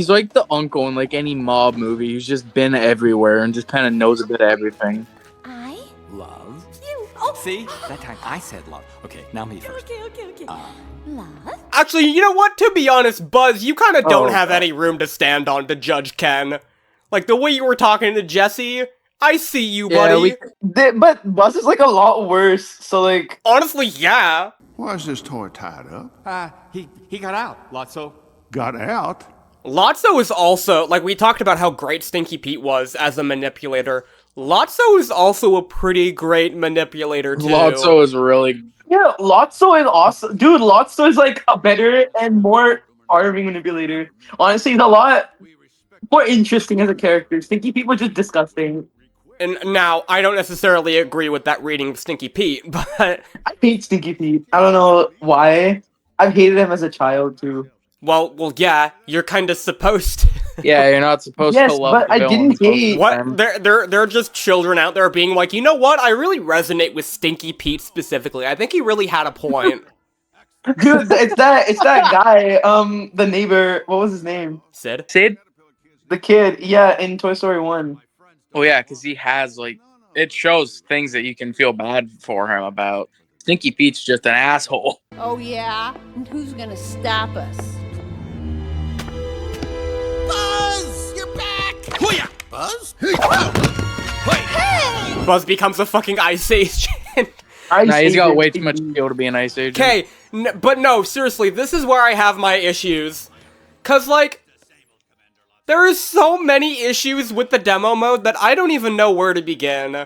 like the uncle in, like, any mob movie who's just been everywhere and just kind of knows a bit of everything. I Love. you. Oh, See? That time I said love. Okay, now me first. Okay. Love. Actually, you know what? To be honest, Buzz, you kind of don't have any room to stand on to judge Ken. Like, the way you were talking to Jesse, I see you, buddy. But Buzz is, like, a lot worse, so, like... Honestly, yeah. Why is this toy tied up? He got out, Lotso. Got out? Lotso is also, like, we talked about how great Stinky Pete was as a manipulator. Lotso is also a pretty great manipulator, too. Lotso is really... Yeah, Lotso is awesome. Dude, Lotso is, like, a better and more charming manipulator. Honestly, he's a lot more interesting as a character. Stinky Pete was just disgusting. And now, I don't necessarily agree with that reading of Stinky Pete, but... I hate Stinky Pete. I don't know why. I've hated him as a child, too. Well, yeah, you're kind of supposed to. Yeah, you're not supposed to love but the I villains didn't hate... What? They're just children out there being like, you know what? I really resonate with Stinky Pete specifically. I think he really had a point. Dude, it's that guy, the neighbor, what was his name? Sid? The kid, yeah, in Toy Story 1. Oh yeah, because he has, like, it shows things that you can feel bad for him about. Stinky Pete's just an asshole. Oh, yeah? And who's gonna stop us? Buzz! You're back! Hoo-ya! Buzz? Hey! Buzz becomes a fucking Ice Agent. Nah, he's got way too much skill to be an Ice Agent. Okay, but no, seriously, this is where I have my issues. Cause, like, there is so many issues with the demo mode that I don't even know where to begin.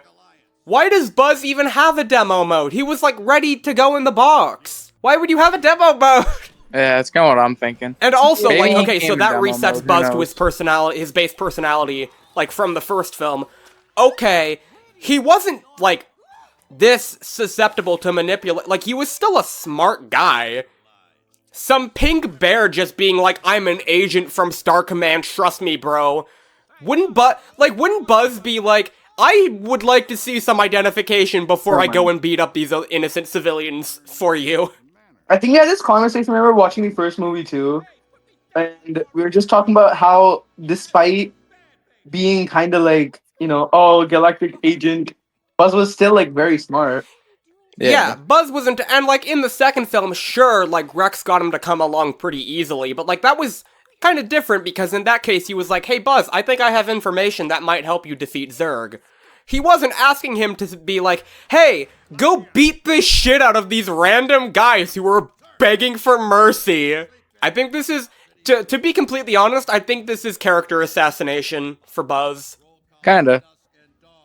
Why does Buzz even have a demo mode? He was, like, ready to go in the box. Why would you have a demo mode? Yeah, that's kind of what I'm thinking. And also, Maybe like, okay, he so came that in demo resets mode, who Buzz to knows? his personality, his base personality, like, from the first film. Okay, he wasn't, like, this susceptible to manipulate. Like, he was still a smart guy. Some pink bear just being like, I'm an agent from Star Command, trust me, bro. Wouldn't Buzz be like, I would like to see some identification before I go and beat up these innocent civilians for you. I think we had this conversation when we were watching the first movie too, and we were just talking about how, despite being kind of like, you know, oh, galactic agent, Buzz was still like very smart. Yeah, Buzz wasn't, and like in the second film, sure, like Rex got him to come along pretty easily, but like that was kind of different because in that case he was like, hey Buzz, I think I have information that might help you defeat Zurg. He wasn't asking him to be like, hey, go beat the shit out of these random guys who are begging for mercy. I think this is, to be completely honest, I think this is character assassination for Buzz. Kinda.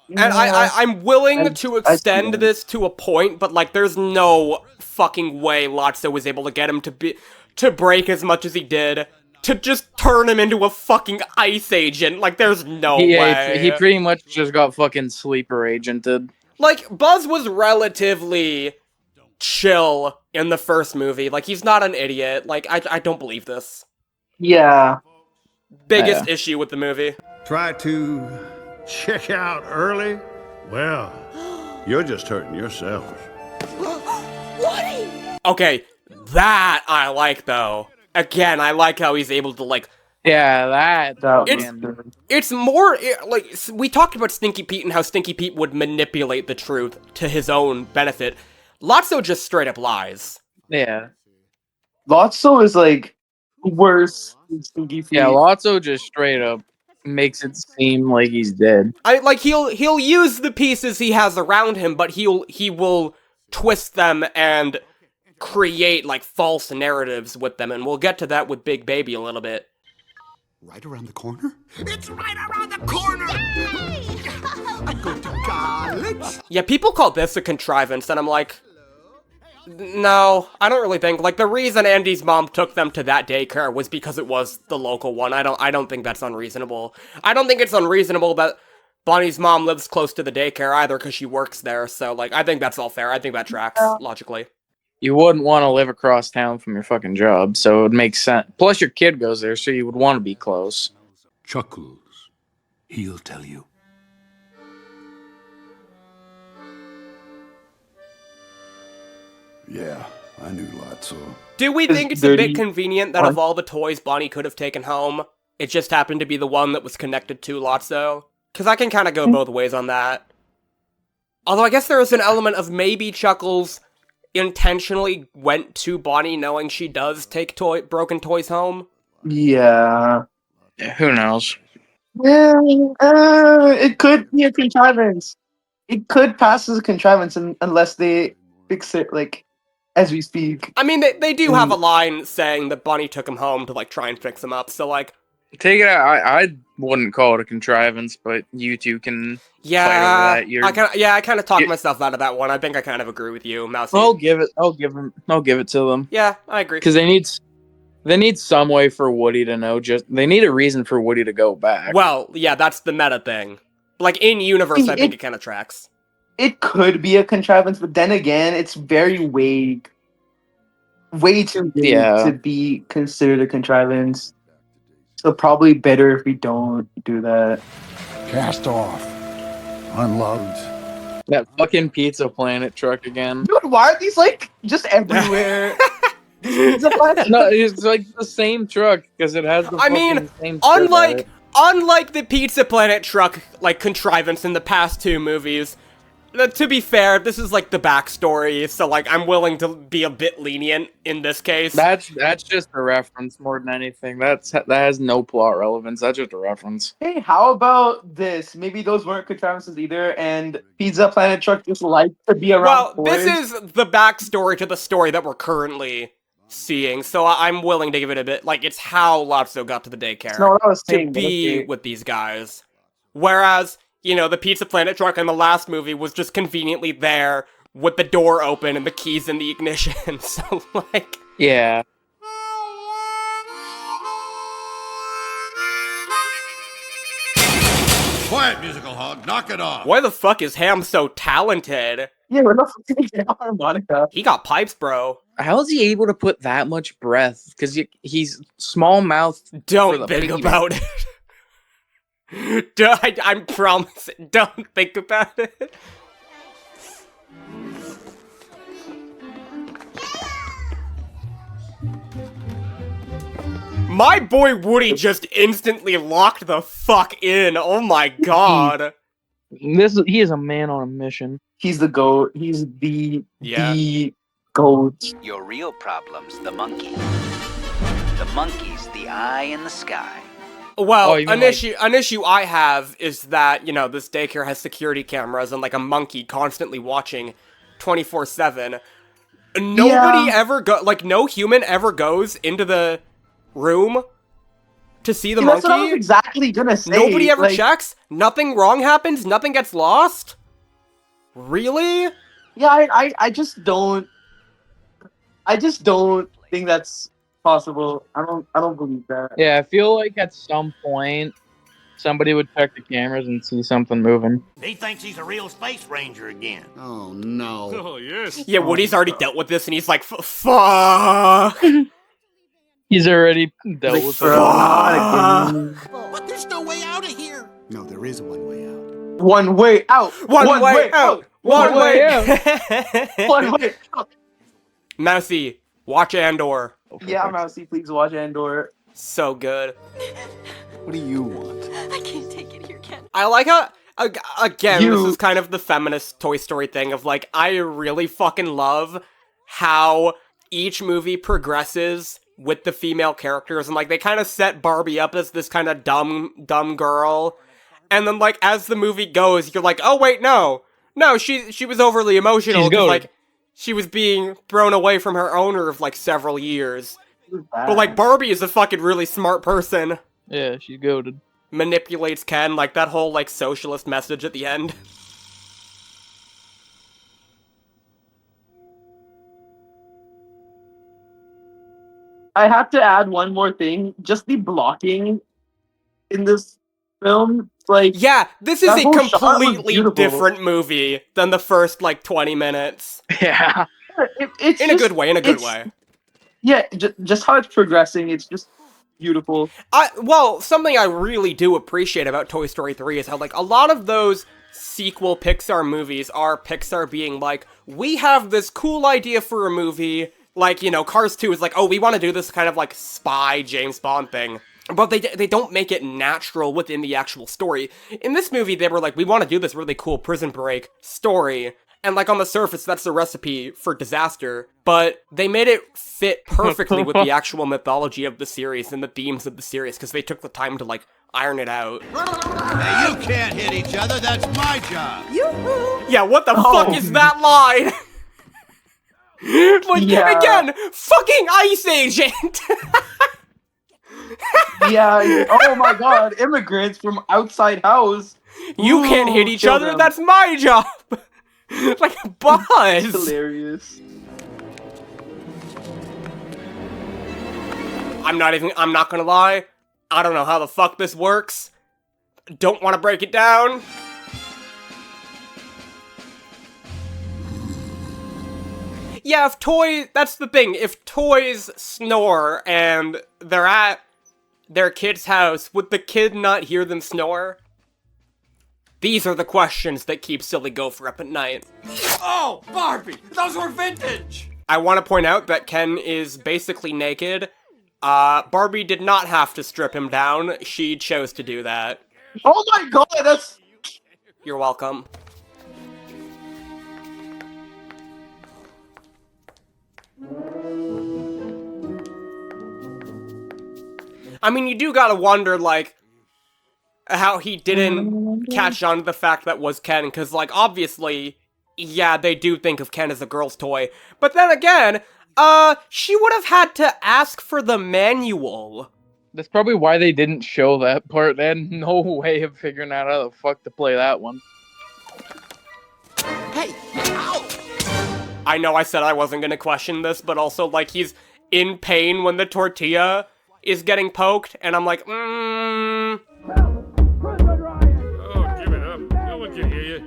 And I'm willing to extend this to a point, but like there's no fucking way Lotso was able to get him to break as much as he did. To just turn him into a fucking Ice Agent. Like, there's no way. He pretty much just got fucking sleeper agented. Like, Buzz was relatively chill in the first movie. Like, he's not an idiot. Like, I don't believe this. Yeah. Biggest issue with the movie. Try to check out early? Well, you're just hurting yourself. Woody! Okay, that I like, though. Again, I like how he's able to, like... Yeah, it's more, like, we talked about Stinky Pete and how Stinky Pete would manipulate the truth to his own benefit. Lotso just straight up lies. Yeah. Lotso is, like, worse than Stinky Pete. Yeah, Lotso just straight up makes it seem like he's dead. He'll use the pieces he has around him, but he will twist them and create, like, false narratives with them, and we'll get to that with Big Baby a little bit. Right around the corner? It's right around the corner! I'm going to college! Yeah, people call this a contrivance, and I'm like, No, I don't really think, like, the reason Andy's mom took them to that daycare was because it was the local one. I don't think that's unreasonable. I don't think it's unreasonable that Bonnie's mom lives close to the daycare either, because she works there, so, like, I think that's all fair. I think that tracks, logically. You wouldn't want to live across town from your fucking job, so it makes sense. Plus, your kid goes there, so you would want to be close. Chuckles. He'll tell you. Yeah, I knew Lotso. Do we think it's a bit convenient that of all the toys Bonnie could have taken home, it just happened to be the one that was connected to Lotso? Because I can kind of go both ways on that. Although I guess there is an element of maybe Chuckles intentionally went to Bonnie knowing she does take broken toys home. Yeah. Who knows? Yeah, it could be a contrivance. It could pass as a contrivance unless they fix it, like, as we speak. I mean, they do have a line saying that Bonnie took him home to, like, try and fix him up, so, like... Take it out. I wouldn't call it a contrivance, but you two can fight over that. I kind of talked myself out of that one. I think I kind of agree with you, Mousey. I'll give it to them. Yeah, I agree. Because they need some way for Woody to know. They need a reason for Woody to go back. Well, yeah, that's the meta thing. Like, in universe, I think it kind of tracks. It could be a contrivance, but then again, it's very vague. Way too vague to be considered a contrivance. So probably better if we don't do that. Cast off. Unloved. That fucking Pizza Planet truck again. Dude, why are these, like, just everywhere? No, it's like the same truck, because it has the same unlike the Pizza Planet truck, like, contrivance in the past two movies, to be fair, this is, like, the backstory, so, like, I'm willing to be a bit lenient in this case. That's just a reference more than anything. That has no plot relevance. That's just a reference. Hey, how about this? Maybe those weren't contrivances either, and Pizza Planet truck just likes to be around toys. This is the backstory to the story that we're currently seeing, so I'm willing to give it a bit, like, it's how Lotso got to the daycare. No, what I was saying, to be with these guys. Whereas, you know, the Pizza Planet truck in the last movie was just conveniently there with the door open and the keys in the ignition, so, like... Yeah. Quiet, musical hog. Knock it off. Why the fuck is Ham so talented? Yeah, we're not fucking harmonica. He got pipes, bro. How is he able to put that much breath? Because he's small mouth. Don't think about it. I promise. Don't think about it. My boy Woody just instantly locked the fuck in. Oh my god. He is a man on a mission. He's the GOAT. He's the GOAT. Your real problem's the monkey. The monkey's the eye in the sky. Well, an issue I have is that, you know, this daycare has security cameras and, like, a monkey constantly watching 24/7. Nobody ever no human ever goes into the room to see the monkey. That's what I was exactly gonna say. Nobody ever checks? Nothing wrong happens? Nothing gets lost? Really? Yeah, I just don't think that's possible. I don't believe that. Yeah, I feel like at some point somebody would check the cameras and see something moving. He thinks he's a real space ranger again. Oh no. Oh yes. Yeah, Woody's already dealt with this and he's like, fuck. He's already dealt with it. But there's no way out of here. No, there is one way out. One way out. One way out. One way out. One way out. Mousey, watch Andor. Yeah, Mousey, please watch Andor. So good. What do you want? I can't take it here, Ken. I like how, again, this is kind of the feminist Toy Story thing of, like, I really fucking love how each movie progresses with the female characters, and, like, they kind of set Barbie up as this kind of dumb girl, and then, like, as the movie goes, you're like, oh, wait, no, she was overly emotional, because, like, she was being thrown away from her owner of, like, several years. But, like, Barbie is a fucking really smart person. Yeah, she's goated. Manipulates Ken, like, that whole, like, socialist message at the end. I have to add one more thing. Just the blocking in this film, like yeah, this is that a whole shot was completely beautiful. different movie than the first like 20 minutes. Yeah. It's In a good way, in a good way. Yeah, just how it's progressing, it's just beautiful. Well, something I really do appreciate about Toy Story 3 is how, like, a lot of those sequel Pixar movies are Pixar being like, we have this cool idea for a movie, like, you know, Cars 2 is like, oh, we want to do this kind of, like, spy James Bond thing. But they don't make it natural within the actual story. In this movie, they were like, we want to do this really cool Prison Break story. And, like, on the surface, that's the recipe for disaster. But they made it fit perfectly with the actual mythology of the series and the themes of the series, because they took the time to, like, iron it out. Hey, you can't hit each other. That's my job. Yeah, what the fuck is that line? Like, again, fucking Ice Agent! Yeah, oh my god, immigrants from outside house. You can't hit each other, them. that's my job! Like a buzz! Hilarious. I'm not gonna lie, I don't know how the fuck this works. Don't want to break it down. Yeah, that's the thing, if toys snore and they're at their kid's house, would the kid not hear them snore? These are the questions that keep Silly Gopher up at night. Oh, Barbie! Those were vintage! I want to point out that Ken is basically naked. Barbie did not have to strip him down. She chose to do that. Oh my god, that's... You're welcome. I mean, you do gotta wonder, like, how he didn't catch on to the fact that was Ken, because, like, obviously, yeah, they do think of Ken as a girl's toy. But then again, she would have had to ask for the manual. That's probably why they didn't show that part. They had no way of figuring out how the fuck to play that one. Hey, ow! I know I said I wasn't gonna question this, but also, like, he's in pain when the tortilla is getting poked, and I'm like, Oh, give it up. No one can hear you.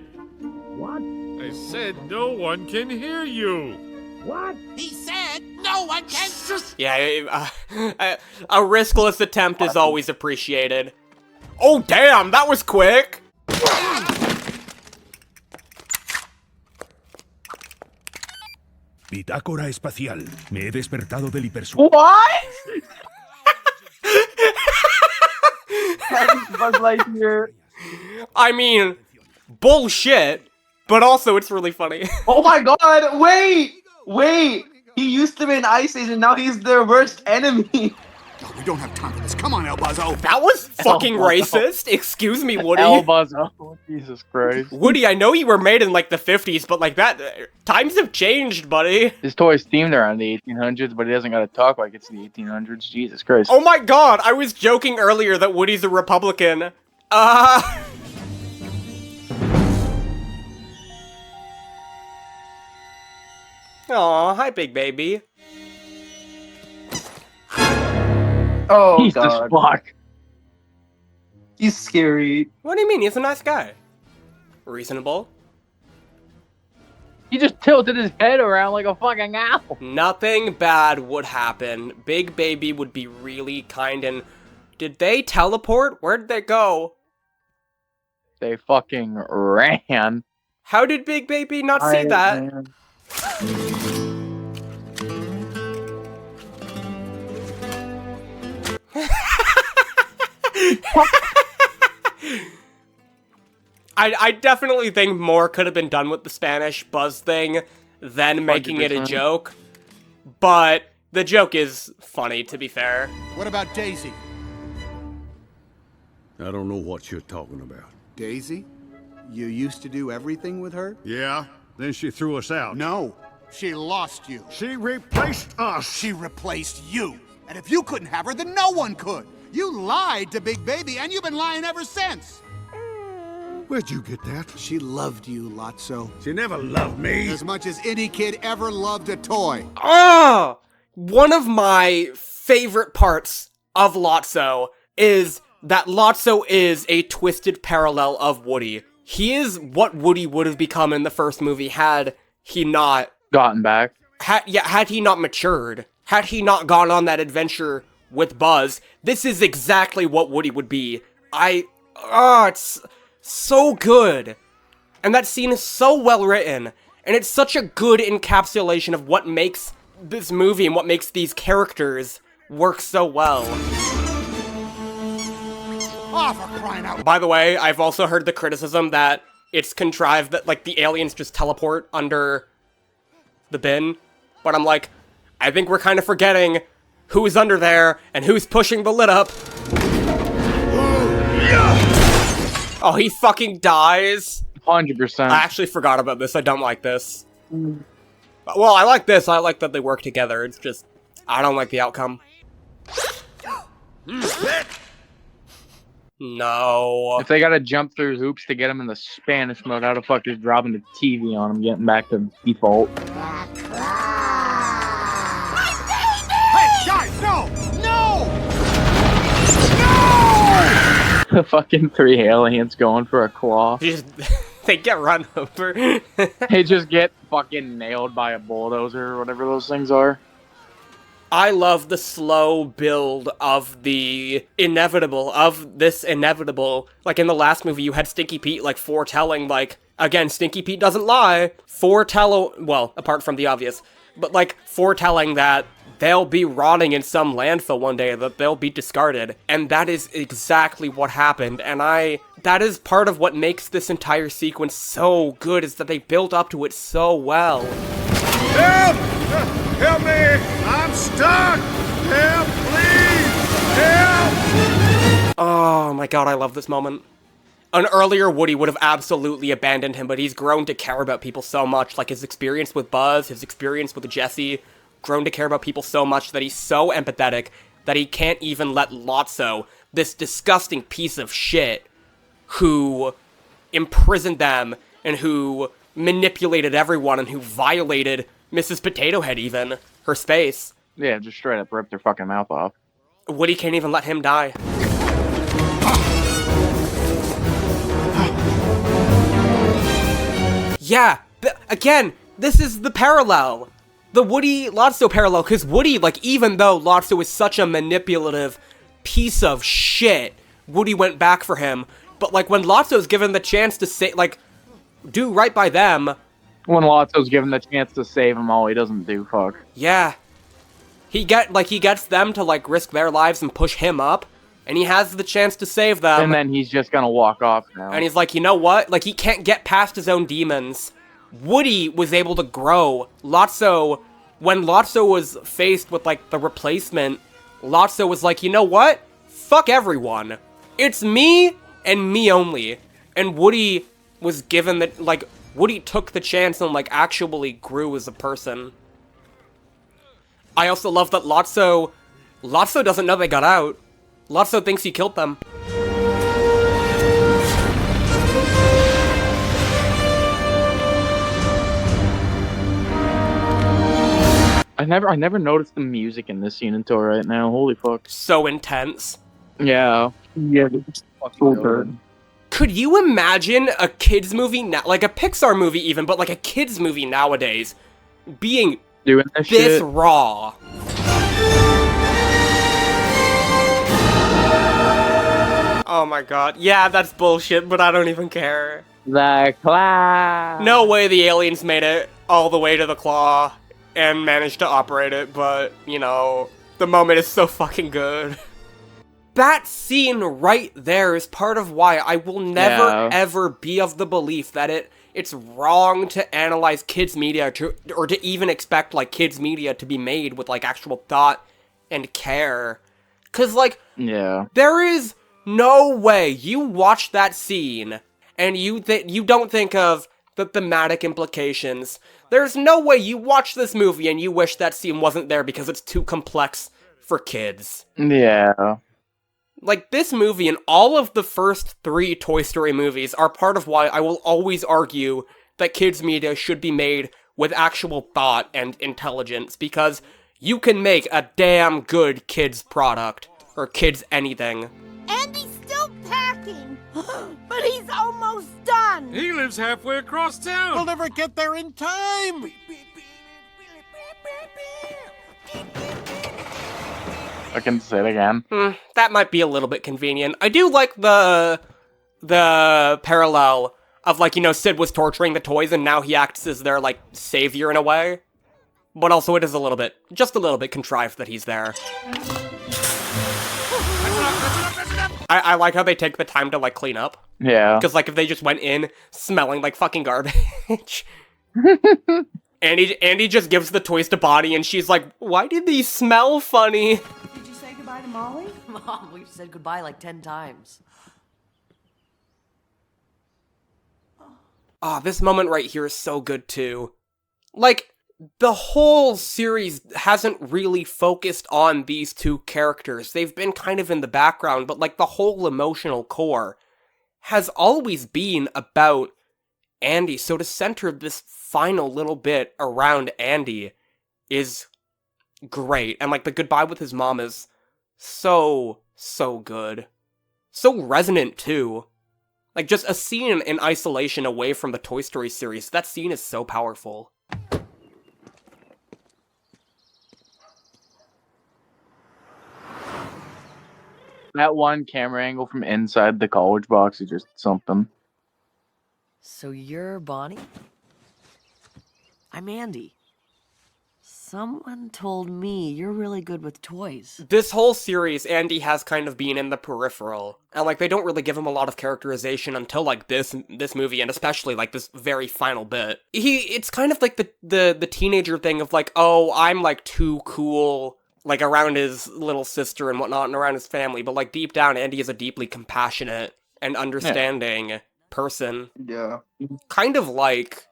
What? I said no one can hear you. What? He said no one can... yeah, a riskless attempt is always appreciated. Oh, damn, that was quick! Bitácora espacial. Me he despertado del hipersueño. What? Buzz Lightyear. I mean, bullshit, but also it's really funny. Oh my god, wait! He used to be an Ice Age and now he's their worst enemy. Oh, we don't have time for this. Come on, El Buzzo. That was fucking racist. Excuse me, Woody. El Buzzo. Jesus Christ. Woody, I know you were made in, like, the 50s, but, like, that... times have changed, buddy. His toy's themed around the 1800s, but he doesn't gotta talk like it's the 1800s. Jesus Christ. Oh my god, I was joking earlier that Woody's a Republican. Aw, hi, big baby. Oh Jesus god. fuck. He's scary. What do you mean? He's a nice guy. Reasonable. He just tilted his head around like a fucking owl. Nothing bad would happen. Big baby would be really kind and... Did they teleport? Where'd they go? They fucking ran. How did Big Baby not see that? I definitely think more could have been done with the Spanish buzz thing than making it a joke. But the joke is funny, to be fair. What about Daisy? I don't know what you're talking about. Daisy? You used to do everything with her? Yeah? Then she threw us out. No. She lost you. She replaced us. She replaced you. And if you couldn't have her, then no one could. You lied to Big Baby, and you've been lying ever since. Where'd you get that? She loved you, Lotso. She never loved me. As much as any kid ever loved a toy. Oh! One of my favorite parts of Lotso is that Lotso is a twisted parallel of Woody. He is what Woody would have become in the first movie had he not gotten back. Had he not matured. Had he not gone on that adventure with Buzz. This is exactly what Woody would be. It's so good. And that scene is so well written. And it's such a good encapsulation of what makes this movie and what makes these characters work so well. Oh, for crying out. By the way, I've also heard the criticism that it's contrived that, like, the aliens just teleport under the bin. But I'm like, I think we're kind of forgetting who's under there and who's pushing the lid up. Oh, he fucking dies. 100%. I actually forgot about this. I don't like this. Well, I like this. I like that they work together. It's just, I don't like the outcome. No. If they gotta jump through hoops to get him in the Spanish mode, how the fuck is dropping the TV on him, getting back to default? Hey, guys, no! No! The fucking 3 aliens going for a claw. They get run over. They just get fucking nailed by a bulldozer or whatever those things are. I love the slow build of this inevitable. Like, in the last movie, you had Stinky Pete, like, foretelling, like, again, Stinky Pete doesn't lie, well, apart from the obvious, but, like, foretelling that they'll be rotting in some landfill one day, that they'll be discarded, and that is exactly what happened, and that is part of what makes this entire sequence so good, is that they built up to it so well. Help! Help me! I'm stuck! Help, please! Help! Oh my god, I love this moment. An earlier Woody would have absolutely abandoned him, but he's grown to care about people so much. Like, his experience with Buzz, his experience with Jessie, grown to care about people so much that he's so empathetic that he can't even let Lotso, this disgusting piece of shit, who imprisoned them, and who manipulated everyone, and who violated Mrs. Potato Head even, her space. Yeah, just straight up ripped their fucking mouth off. Woody can't even let him die. Yeah, again, this is the parallel. The Woody-Lotso parallel, because Woody, like, even though Lotso is such a manipulative piece of shit, Woody went back for him. But, like, when Lotso's given the chance to say, like, do right by them... When Lotso's given the chance to save him, all he doesn't do, fuck. Yeah. He gets them to, like, risk their lives and push him up, and he has the chance to save them. And then he's just gonna walk off now. And he's like, you know what? Like, he can't get past his own demons. Woody was able to grow. Lotso, when Lotso was faced with, like, the replacement, Lotso was like, you know what? Fuck everyone. It's me and me only. And Woody was given the, like, Woody took the chance and, like, actually grew as a person. I also love that Lotso doesn't know they got out. Lotso thinks he killed them. I never noticed the music in this scene until right now. Holy fuck. So intense. Yeah. Yeah. So good. Could you imagine a kids movie now, like a Pixar movie even, but like a kids movie nowadays, being doing this shit? Raw? Oh my god. Yeah, that's bullshit, but I don't even care. The claw. No way the aliens made it all the way to the claw and managed to operate it, but, you know, the moment is so fucking good. That scene right there is part of why I will never, ever be of the belief that it's wrong to analyze kids' media or to even expect, like, kids' media to be made with, like, actual thought and care. 'Cause, like, there is no way you watch that scene and you don't think of the thematic implications. There's no way you watch this movie and you wish that scene wasn't there because it's too complex for kids. Yeah. Like, this movie and all of the first 3 Toy Story movies are part of why I will always argue that kids' media should be made with actual thought and intelligence, because you can make a damn good kids product. Or kids anything. Andy's still packing, but he's almost done. He lives halfway across town. We'll never get there in time. I can say it again. That might be a little bit convenient. I do like the parallel of, like, you know, Sid was torturing the toys and now he acts as their, like, savior in a way. But also it is just a little bit contrived that he's there. I like how they take the time to, like, clean up. Yeah. Because, like, if they just went in smelling like fucking garbage. Andy just gives the toys to Bonnie and she's like, why did these smell funny? Did you say goodbye to Molly? Mom, we've said goodbye like 10 times. Oh, this moment right here is so good, too. Like, the whole series hasn't really focused on these two characters. They've been kind of in the background, but, like, the whole emotional core has always been about Andy. So to center this final little bit around Andy is great. And, like, the goodbye with his mom is so good. So resonant, too. Like, just a scene in isolation away from the Toy Story series. That scene is so powerful. That one camera angle from inside the college box is just something. So you're Bonnie? I'm Andy. Someone told me you're really good with toys. This whole series, Andy has kind of been in the peripheral. And, like, they don't really give him a lot of characterization until, like, this movie, and especially, like, this very final bit. It's kind of like the teenager thing of, like, oh, I'm, like, too cool, like, around his little sister and whatnot, and around his family, but, like, deep down, Andy is a deeply compassionate and understanding person. Yeah. Kind of like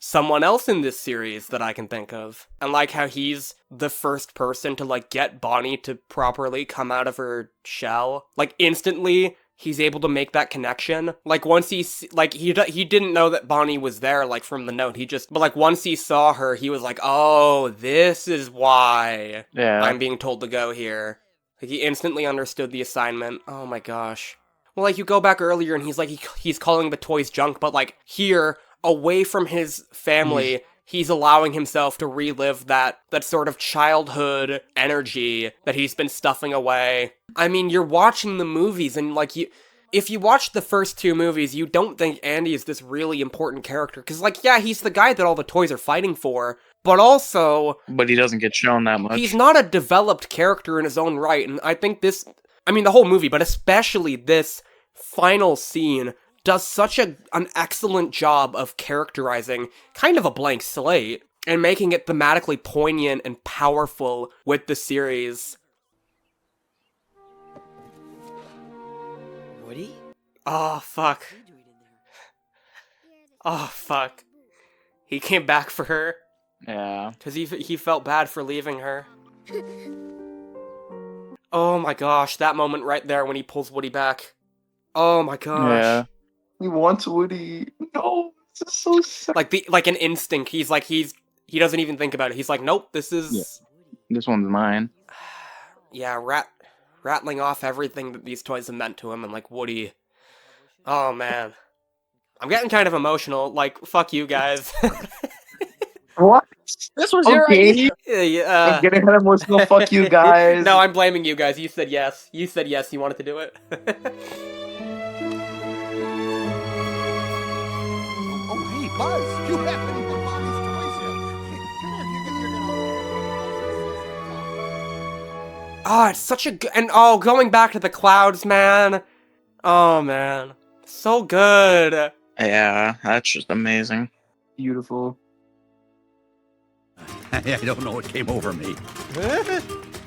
someone else in this series that I can think of. And like how he's the first person to, like, get Bonnie to properly come out of her shell. Like, instantly, he's able to make that connection. Like, once he didn't know that Bonnie was there, like, from the note. But, like, once he saw her, he was like, oh, this is why I'm being told to go here. Like, he instantly understood the assignment. Oh my gosh. Well, like, you go back earlier and he's like, he's calling the toys junk, but, like, here, away from his family, he's allowing himself to relive that sort of childhood energy that he's been stuffing away. I mean, you're watching the movies and, like, if you watch the first two movies, you don't think Andy is this really important character. Because, like, yeah, he's the guy that all the toys are fighting for, but also... But he doesn't get shown that much. He's not a developed character in his own right, and I think the whole movie, but especially this final scene does such an excellent job of characterizing kind of a blank slate and making it thematically poignant and powerful with the series. Woody? Oh, fuck. Oh, fuck. He came back for her. Yeah. Because he felt bad for leaving her. Oh my gosh, that moment right there when he pulls Woody back. Oh my gosh. Yeah. He wants Woody. No, this is so sad. Like an instinct. He doesn't even think about it. He's like, nope, this is... Yeah. This one's mine. Yeah, rattling off everything that these toys have meant to him, and, like, Woody... Oh, man. I'm getting kind of emotional. Like, fuck you guys. What? This was your idea. I'm getting kind of emotional. Fuck you guys. No, I'm blaming you guys. You said yes. You said yes. You wanted to do it. Buzz, you haven't even bought his toys yet. Oh, it's such a good... And, oh, going back to the clouds, man. Oh, man. So good. Yeah, that's just amazing. Beautiful. I don't know what came over me.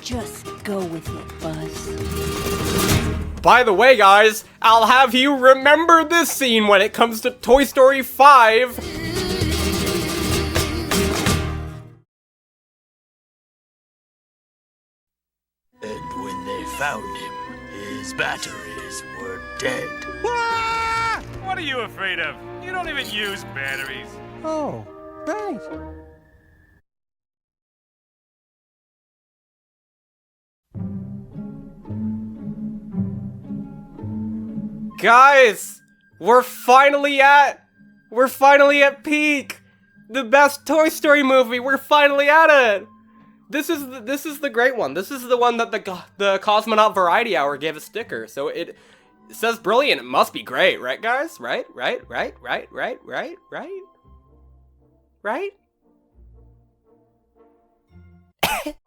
Just go with it, Buzz. By the way, guys, I'll have you remember this scene when it comes to Toy Story 5. And when they found him, his batteries were dead. What are you afraid of? You don't even use batteries. Oh, right. Guys, we're finally at peak. The best Toy Story movie. We're finally at it. This is the great one. This is the one that the Cosmonaut Variety Hour gave a sticker. So it says brilliant. It must be great, right, guys? Right?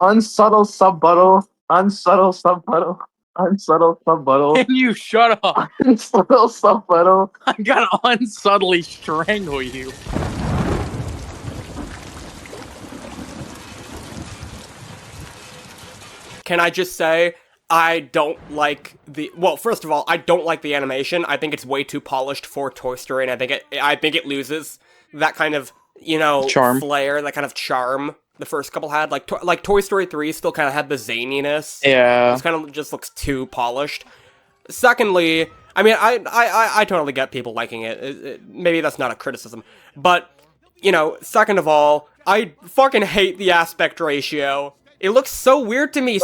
Unsubtle sub-buttle. Unsubtle sub-buttle. Unsubtle sub-buttle. Can you shut up? Unsubtle sub-buttle. I'm gonna unsubtly strangle you. Can I just say, I don't like well, first of all, I don't like the animation. I think it's way too polished for Toy Story, and I think it loses that kind of, you know, charm, flair, that kind of charm the first couple had. Like Toy Story 3 still kind of had the zaniness. Yeah. It kind of just looks too polished. Secondly, I mean, I totally get people liking it. Maybe that's not a criticism. But, you know, second of all, I fucking hate the aspect ratio. It looks so weird to me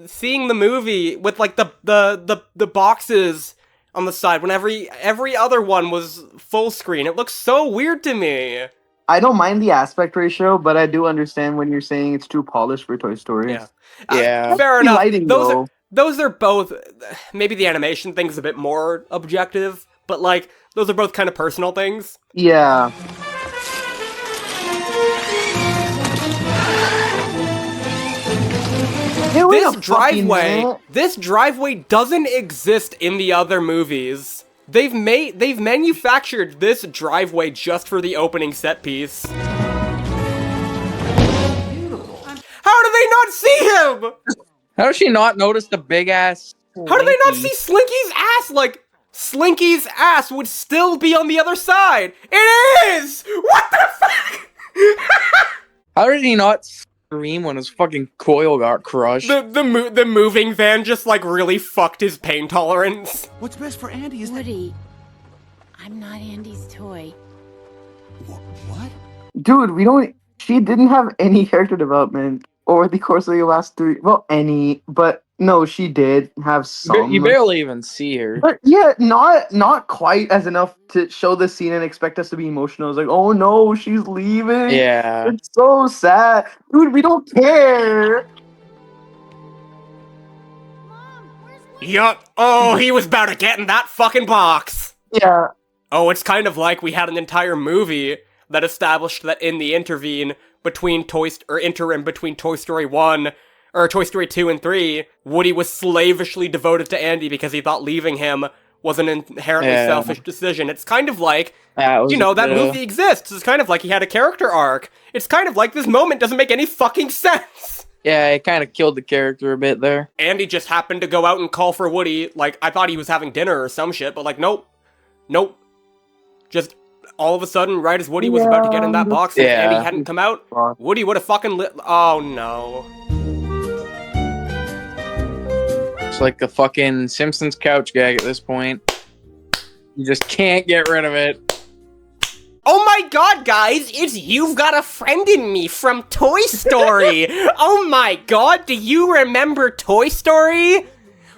seeing the movie with like the boxes on the side when every other one was full screen. It looks so weird to me. I don't mind the aspect ratio, but I do understand when you're saying it's too polished for Toy Story. Yeah. Yeah. Fair enough. Lighting, those are both, maybe the animation thing's a bit more objective, but like those are both kind of personal things. Yeah. This driveway doesn't exist in the other movies. They've manufactured this driveway just for the opening set piece. How do they not see him? How does she not notice the big ass Slinky? How do they not see Slinky's ass? Like, Slinky's ass would still be on the other side. It is! What the fuck? How did he not scream when his fucking coil got crushed? The moving van just like really fucked his pain tolerance. What's best for Andy is Woody, I'm not Andy's toy. What? Dude, she didn't have any character development over the course of the last 3, well, but no, she did have some. You barely even see her. But yeah, not quite as enough to show the scene and expect us to be emotional. It's like, oh no, she's leaving. Yeah. It's so sad. Dude, we don't care. Yup. Oh, he was about to get in that fucking box. Yeah. Oh, it's kind of like we had an entire movie that established that in the interim between Toy Story 1 or Toy Story 2 and 3, Woody was slavishly devoted to Andy because he thought leaving him was an inherently selfish decision. It's kind of like, that movie exists. It's kind of like he had a character arc. It's kind of like this moment doesn't make any fucking sense. Yeah, it kind of killed the character a bit there. Andy just happened to go out and call for Woody. Like, I thought he was having dinner or some shit, but like, nope. Just all of a sudden, right as Woody was about to get in that box and Andy hadn't come out, Woody would have fucking oh no. It's like a fucking Simpsons couch gag at this point. You just can't get rid of it. Oh my god, guys, it's You've Got a Friend in Me from Toy Story. Oh my god, do you remember Toy Story?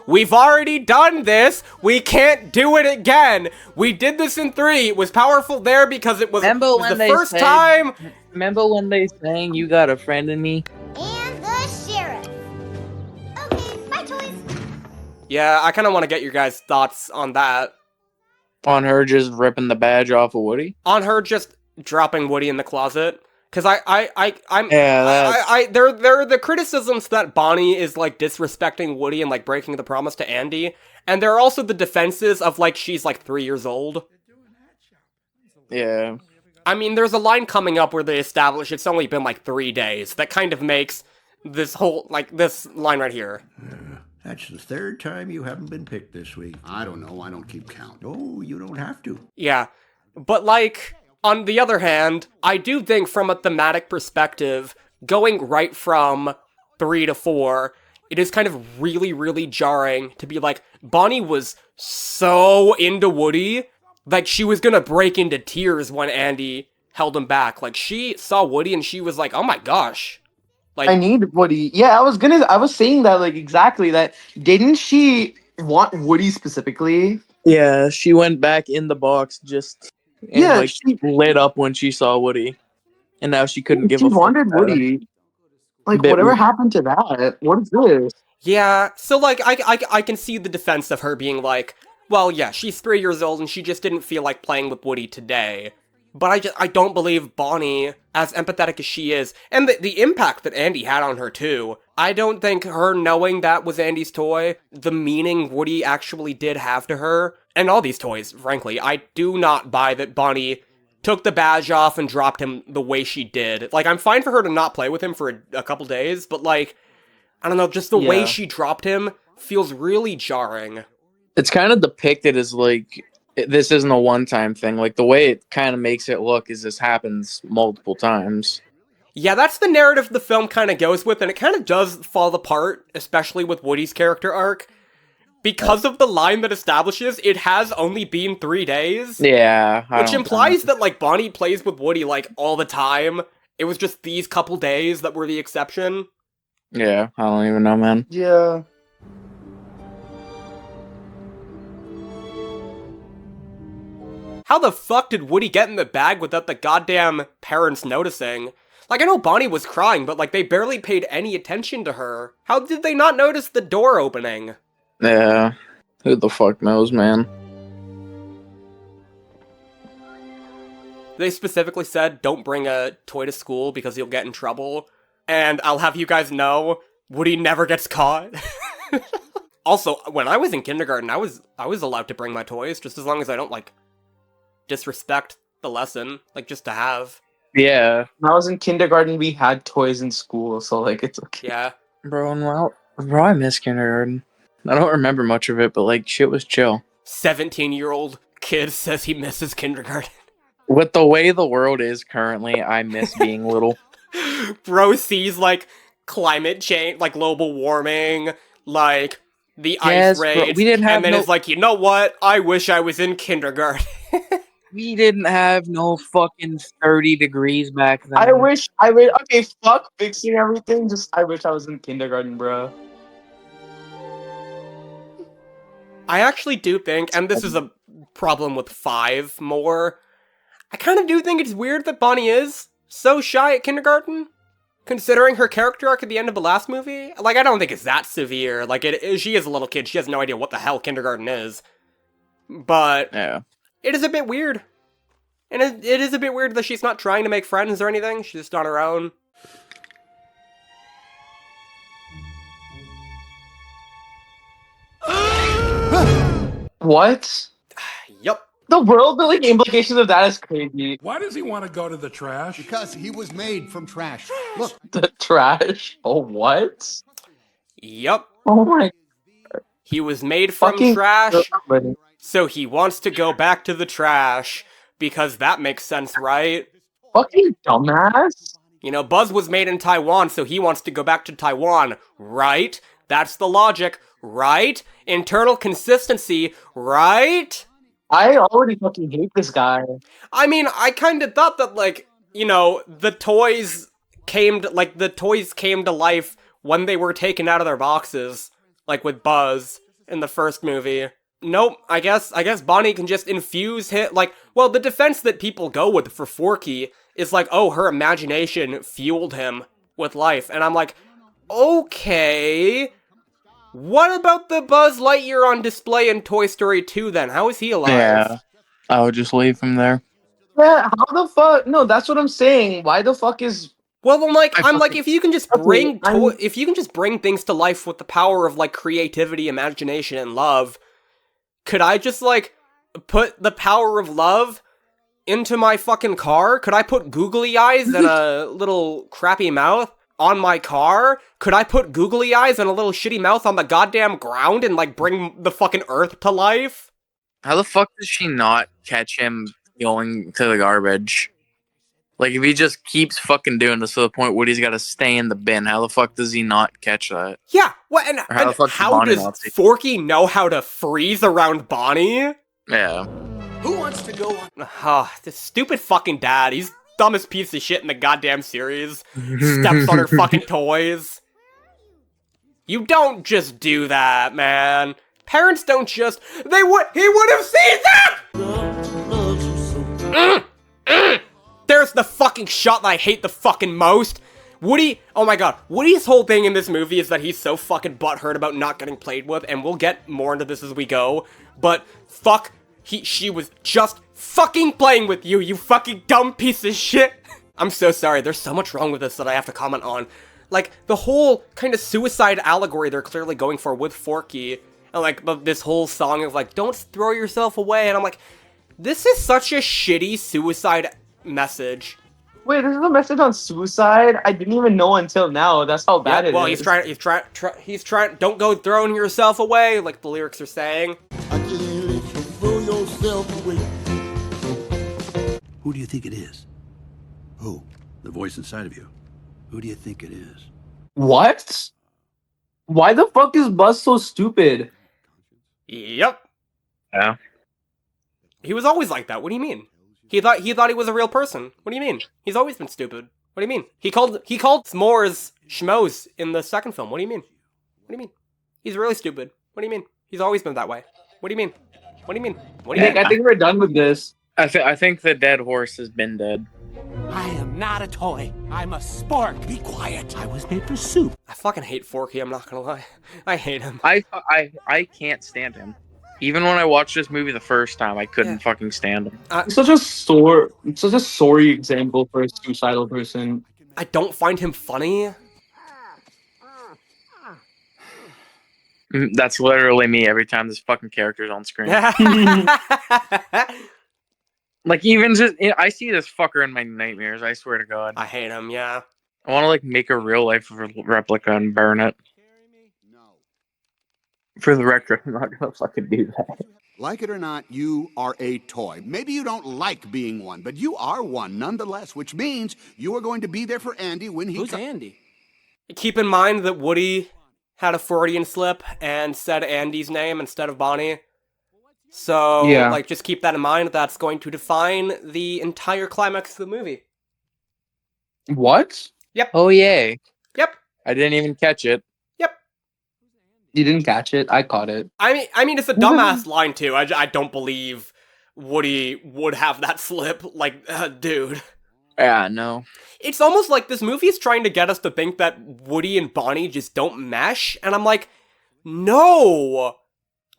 We've already done this. We can't do it again. We did this in 3. It was powerful there because it was the first time. Remember when they sang You Got a Friend in Me? And the sheriff. Okay, my toys. Yeah, I kind of want to get your guys' thoughts on that. On her just ripping the badge off of Woody? On her just dropping Woody in the closet. Because there are the criticisms that Bonnie is like disrespecting Woody and like breaking the promise to Andy, and there are also the defenses of like she's like 3 years old. Yeah. I mean, there's a line coming up where they establish it's only been like 3 days. That kind of makes this whole this line right here. That's the 3rd time you haven't been picked this week. I don't know. I don't keep count. Oh, you don't have to. Yeah, but like. On the other hand, I do think from a thematic perspective, going right from 3 to 4, it is kind of really, really jarring to be like, Bonnie was so into Woody that she was gonna break into tears when Andy held him back. Like, she saw Woody and she was like, oh my gosh. Like, I need Woody. Yeah, I was saying that, like, exactly that. Didn't she want Woody specifically? Yeah, she went back in the box and Yeah, like lit up when she saw Woody, and now she couldn't give she a fuck. wanted Woody. Like, Bit whatever weird. happened to that? What is this? Yeah, so, like, I can see the defense of her being like, well, yeah, she's 3 years old and she just didn't feel like playing with Woody today. But I don't believe Bonnie, as empathetic as she is, and the impact that Andy had on her, too. I don't think her knowing that was Andy's toy, the meaning Woody actually did have to her, and all these toys, frankly, I do not buy that Bonnie took the badge off and dropped him the way she did. Like, I'm fine for her to not play with him for a couple days, but, like, I don't know, just the way she dropped him feels really jarring. It's kind of depicted as like this isn't a one-time thing. Like the way it kind of makes it look is this happens multiple times. Yeah, that's the narrative the film kind of goes with, and it kind of does fall apart, especially with Woody's character arc. Because of the line that establishes it has only been 3 days. Yeah. Which implies that, like, Bonnie plays with Woody, like, all the time. It was just these couple days that were the exception. Yeah, I don't even know, man. Yeah. How the fuck did Woody get in the bag without the goddamn parents noticing? Like, I know Bonnie was crying, but, like, they barely paid any attention to her. How did they not notice the door opening? Yeah. Who the fuck knows, man? They specifically said, don't bring a toy to school because you'll get in trouble. And I'll have you guys know, Woody never gets caught. Also, when I was in kindergarten, I was allowed to bring my toys, just as long as I don't, like, disrespect the lesson, like, just to have. Yeah. When I was in kindergarten, we had toys in school, so, like, it's okay. Yeah. Bro, I miss kindergarten. I don't remember much of it, but, like, shit was chill. 17-year-old kid says he misses kindergarten. With the way the world is currently, I miss being little. Bro sees, like, climate change, like, global warming, like, the ice raids, and then is like, you know what? I wish I was in kindergarten. We didn't have no fucking 30 degrees back then. I wish, okay, fuck fixing everything, I wish I was in kindergarten, bro. I actually do think, and this is a problem with 5 more, I kind of do think it's weird that Bonnie is so shy at kindergarten, considering her character arc at the end of the last movie. Like, I don't think it's that severe. Like, she is a little kid, she has no idea what the hell kindergarten is. But, yeah. It is a bit weird. And it is a bit weird that she's not trying to make friends or anything, she's just on her own. What? Yup. The world-building implications of that is crazy. Why does he want to go to the trash? Because he was made from trash. Look. The trash? Oh, what? Yup. Oh my... He was made from trash, so he wants to go back to the trash, because that makes sense, right? Fucking dumbass. You know, Buzz was made in Taiwan, so he wants to go back to Taiwan, right? That's the logic, right? Internal consistency, right? I already fucking hate this guy. I mean, I kinda thought that, like, you know, the toys came to life when they were taken out of their boxes. Like with Buzz in the first movie. Nope, I guess Bonnie can just infuse the defense that people go with for Forky is like, oh, her imagination fueled him with life. And I'm like, okay, what about the Buzz Lightyear on display in Toy Story 2 then? How is he alive? Yeah, I would just leave him there. Yeah, how the fuck? No, that's what I'm saying. Why the fuck is... Well, I'm like, if you can just bring things to life with the power of, like, creativity, imagination, and love, could I just, like, put the power of love into my fucking car? Could I put googly eyes and a little crappy mouth on my car? Could I put googly eyes and a little shitty mouth on the goddamn ground and, like, bring the fucking earth to life? How the fuck does she not catch him going to the garbage? Like, if he just keeps fucking doing this to the point where he's got to stay in the bin, how the fuck does he not catch that? Yeah, what, and how does Forky know how to freeze around Bonnie? Yeah. Who wants to go on? This stupid fucking dad, he's dumbest piece of shit in the goddamn series. Steps on her fucking toys. You don't just do that, man. Parents don't just, he would have seen that! There's the fucking shot that I hate the fucking most. Woody, oh my god, Woody's whole thing in this movie is that he's so fucking butthurt about not getting played with, and we'll get more into this as we go, but fuck, she was just fucking playing with you, you fucking dumb piece of shit. I'm so sorry, there's so much wrong with this that I have to comment on. Like, the whole kind of suicide allegory they're clearly going for with Forky, and like, this whole song of like, don't throw yourself away, and I'm like, this is such a shitty suicide message. Wait, this is a message on suicide? I didn't even know until now. That's how bad it is. Well, he's trying, don't go throwing yourself away, like the lyrics are saying. I can't let you throw yourself away. Who do you think it is? Who? The voice inside of you. Who do you think it is? What? Why the fuck is Buzz so stupid? Yep. Yeah. He was always like that. What do you mean? He thought he was a real person. What do you mean? He's always been stupid. What do you mean? He called s'mores schmoes in the second film. What do you mean? What do you mean? He's really stupid. What do you mean? He's always been that way. What do you mean? What do you mean? What do you mean? I think we're done with this. I think the dead horse has been dead. I am not a toy. I'm a spork. Be quiet. I was made for soup. I fucking hate Forky, I'm not gonna lie. I hate him. I can't stand him. Even when I watched this movie the first time, I couldn't fucking stand him. It's such a sorry example for a suicidal person. I don't find him funny. That's literally me every time this fucking character's on screen. Like, even just, I see this fucker in my nightmares, I swear to God. I hate him, yeah. I want to, like, make a real life replica and burn it. For the record, I'm not gonna fucking do that. Like it or not, you are a toy. Maybe you don't like being one, but you are one nonetheless, which means you are going to be there for Andy when he Who's Andy? Keep in mind that Woody had a Freudian slip and said Andy's name instead of Bonnie. So, yeah. like, just keep that in mind. That's going to define the entire climax of the movie. What? Yep. Oh, yay. Yep. I didn't even catch it. Yep. You didn't catch it? I caught it. I mean, it's a dumbass line, too. I don't believe Woody would have that slip. Like, dude. Yeah, no. It's almost like this movie is trying to get us to think that Woody and Bonnie just don't mesh. And I'm like, no.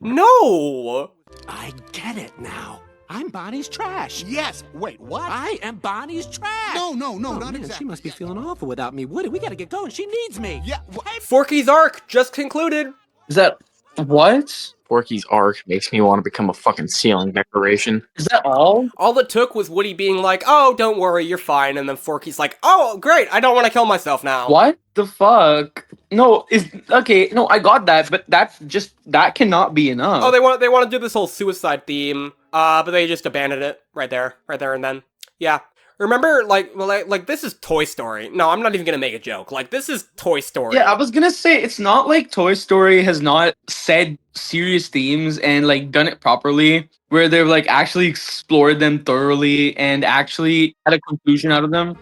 No. I get it now. I'm Bonnie's trash. Yes. Wait, what? I am Bonnie's trash. No, not man, exactly. She must be feeling awful without me. Woody, we gotta get going. She needs me. Yeah. Forky's arc just concluded. Is that what? Forky's arc makes me want to become a fucking ceiling decoration. Is that all? All it took was Woody being like, oh, don't worry, you're fine. And then Forky's like, oh, great, I don't want to kill myself now. What the fuck? No, no, I got that, but that cannot be enough. Oh, they want to do this whole suicide theme, but they just abandoned it right there and then. Yeah. Remember, like this is Toy Story. No, I'm not even gonna make a joke. Like, this is Toy Story. Yeah, I was gonna say, it's not like Toy Story has not said serious themes and, like, done it properly, where they've, like, actually explored them thoroughly and actually had a conclusion out of them.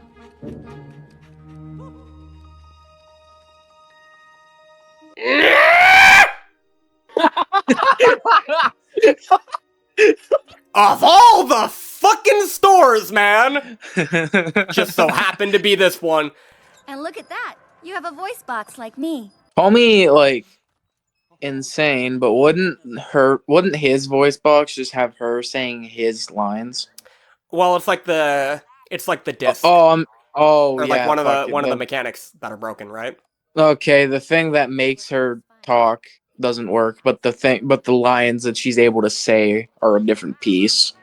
Of all the fucking stores, man! Just so happened to be this one. And look at that. You have a voice box like me. Call me, like, insane, but wouldn't his voice box just have her saying his lines? Well, it's like the disc. Or like yeah, one of the mechanics that are broken, right? Okay, the thing that makes her talk doesn't work, but the lines that she's able to say are a different piece.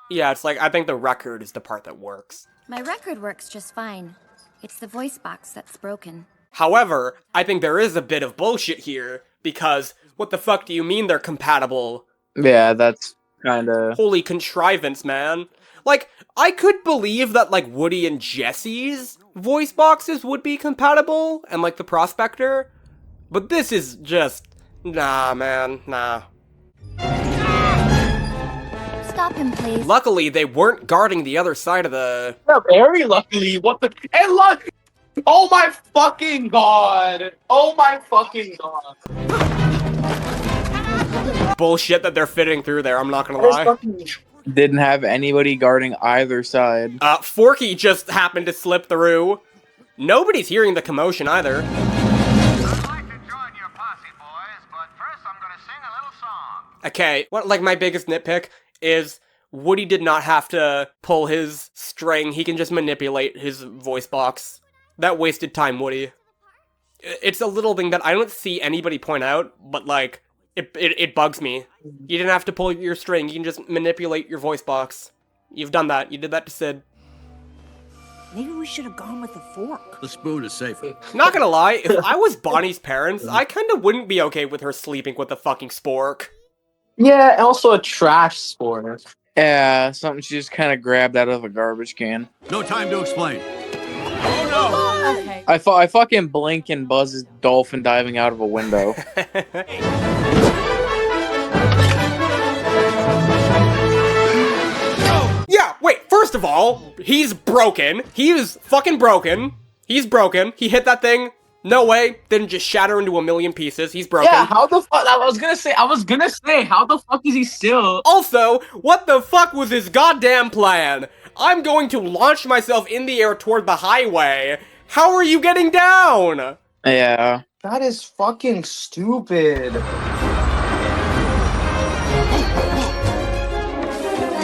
Yeah, it's like, I think the record is the part that works. My record works just fine. It's the voice box that's broken. However, I think there is a bit of bullshit here, because what the fuck do you mean they're compatible? Yeah, that's kinda... Holy contrivance, man. Like, I could believe that, like, Woody and Jesse's voice boxes would be compatible, and, like, the Prospector, but this is just... Nah, man, nah. Stop him, please. Luckily, they weren't guarding the other side of the... Yeah, very luckily. What the... And look! Oh my fucking god! Oh my fucking god! bullshit that they're fitting through there, I'm not gonna lie. Didn't have anybody guarding either side. Forky just happened to slip through. Nobody's hearing the commotion either. Okay, what, like, my biggest nitpick is Woody did not have to pull his string. He can just manipulate his voice box. That wasted time, Woody. It's a little thing that I don't see anybody point out, but, like, it bugs me. You didn't have to pull your string. You can just manipulate your voice box. You've done that. You did that to Sid. Maybe we should have gone with the fork. The spoon is safer. Not gonna lie, if I was Bonnie's parents, I kinda wouldn't be okay with her sleeping with a fucking spork. Yeah, and also a trash spork. Yeah, something she just kind of grabbed out of a garbage can. No time to explain. Oh no! Okay. I fucking blink and Buzz is dolphin diving out of a window. Yeah, wait, first of all, he's broken. He is fucking broken. He's broken. He hit that thing. No way. Didn't just shatter into a million pieces. He's broken. Yeah, how the fuck? I was gonna say, how the fuck is he still? Also, what the fuck was his goddamn plan? I'm going to launch myself in the air toward the highway. How are you getting down? Yeah. That is fucking stupid.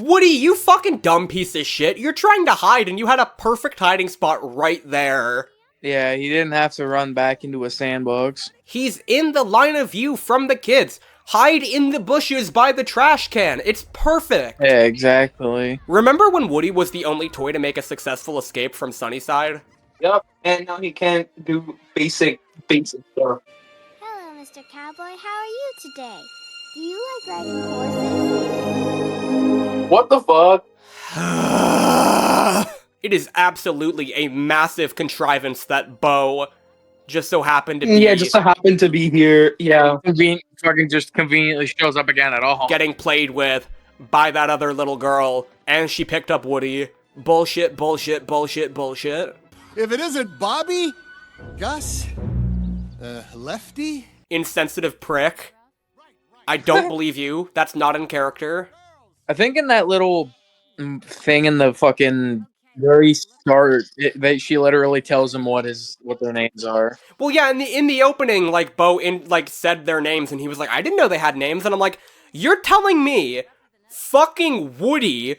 Woody, you fucking dumb piece of shit. You're trying to hide and you had a perfect hiding spot right there. Yeah, he didn't have to run back into a sandbox. He's in the line of view from the kids. Hide in the bushes by the trash can. It's perfect. Yeah, exactly. Remember when Woody was the only toy to make a successful escape from Sunnyside? Yep, and now he can't do basic stuff. Hello, Mr. Cowboy. How are you today? Do you like riding horses? What the fuck? It is absolutely a massive contrivance that Bo just so happened to be... Yeah, just so happened to be here, yeah. Fucking just conveniently shows up again at all. Getting played with by that other little girl, and she picked up Woody. Bullshit, bullshit, bullshit, bullshit. If it isn't Bobby, Gus, Lefty? Insensitive prick. I don't believe you. That's not in character. I think in that little thing in the fucking very start, that she literally tells them what their names are. Well, yeah, in the opening, like, Bo said their names, and he was like, I didn't know they had names, and I'm like, you're telling me fucking Woody,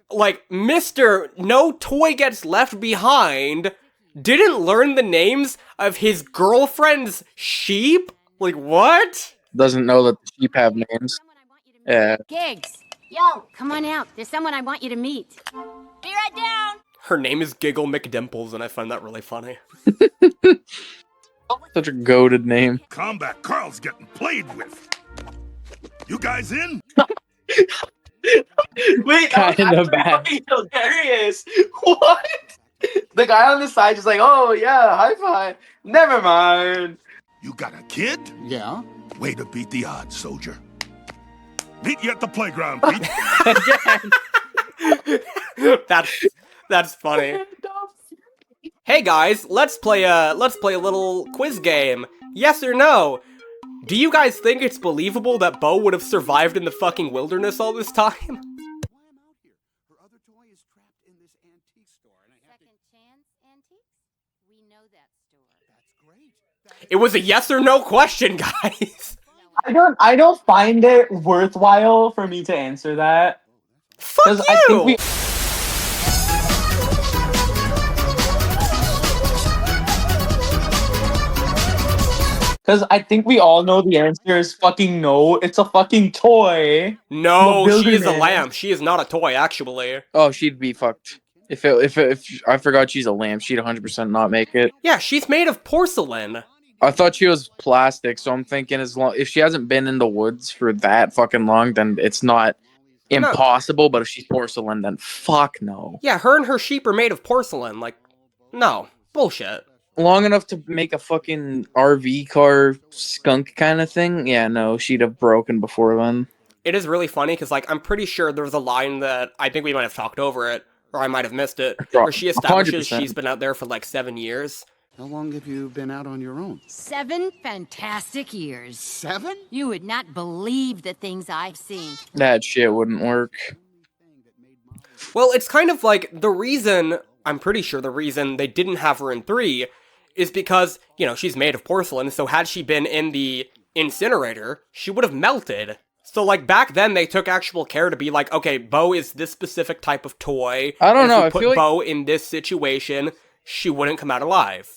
like, Mr. No Toy Gets Left Behind, didn't learn the names of his girlfriend's sheep? Like, what? Doesn't know that the sheep have names. Yeah. Gigs! Yo, come on out. There's someone I want you to meet. Be right down! Her name is Giggle McDimples, and I find that really funny. Such a goated name. Combat Carl's getting played with. You guys in? Wait, Kinda bad. Hilarious. What? The guy on the side just like, oh yeah, high five. Never mind. You got a kid? Yeah. Way to beat the odds, soldier. Meet you at the playground, Pete. That's funny. Hey guys, let's play a little quiz game. Yes or no? Do you guys think it's believable that Bo would have survived in the fucking wilderness all this time? It was a yes or no question, guys. I don't find it worthwhile for me to answer that. Fuck you! I think Because I think we all know the answer is fucking no. It's a fucking toy. No, she is a lamb. She is not a toy, actually. Oh, she'd be fucked. If I forgot she's a lamb, she'd 100% not make it. Yeah, she's made of porcelain. I thought she was plastic, so I'm thinking if she hasn't been in the woods for that fucking long, then it's not impossible. But if she's porcelain, then fuck no. Yeah, her and her sheep are made of porcelain. Like, no. Bullshit. Long enough to make a fucking RV car skunk kind of thing? Yeah, no, she'd have broken before then. It is really funny, because, like, I'm pretty sure there was a line that I think we might have talked over it, or I might have missed it, where she establishes 100%. she's been out there for, like, 7 years. How long have you been out on your own? 7 fantastic years. 7? You would not believe the things I've seen. That shit wouldn't work. Well, it's kind of like the reason, I'm pretty sure the reason they didn't have her in 3 is because, you know, she's made of porcelain, so had she been in the incinerator, she would have melted. So, like, back then, they took actual care to be like, okay, Bo is this specific type of toy. I don't know, If I we put feel like... Bo in this situation, she wouldn't come out alive.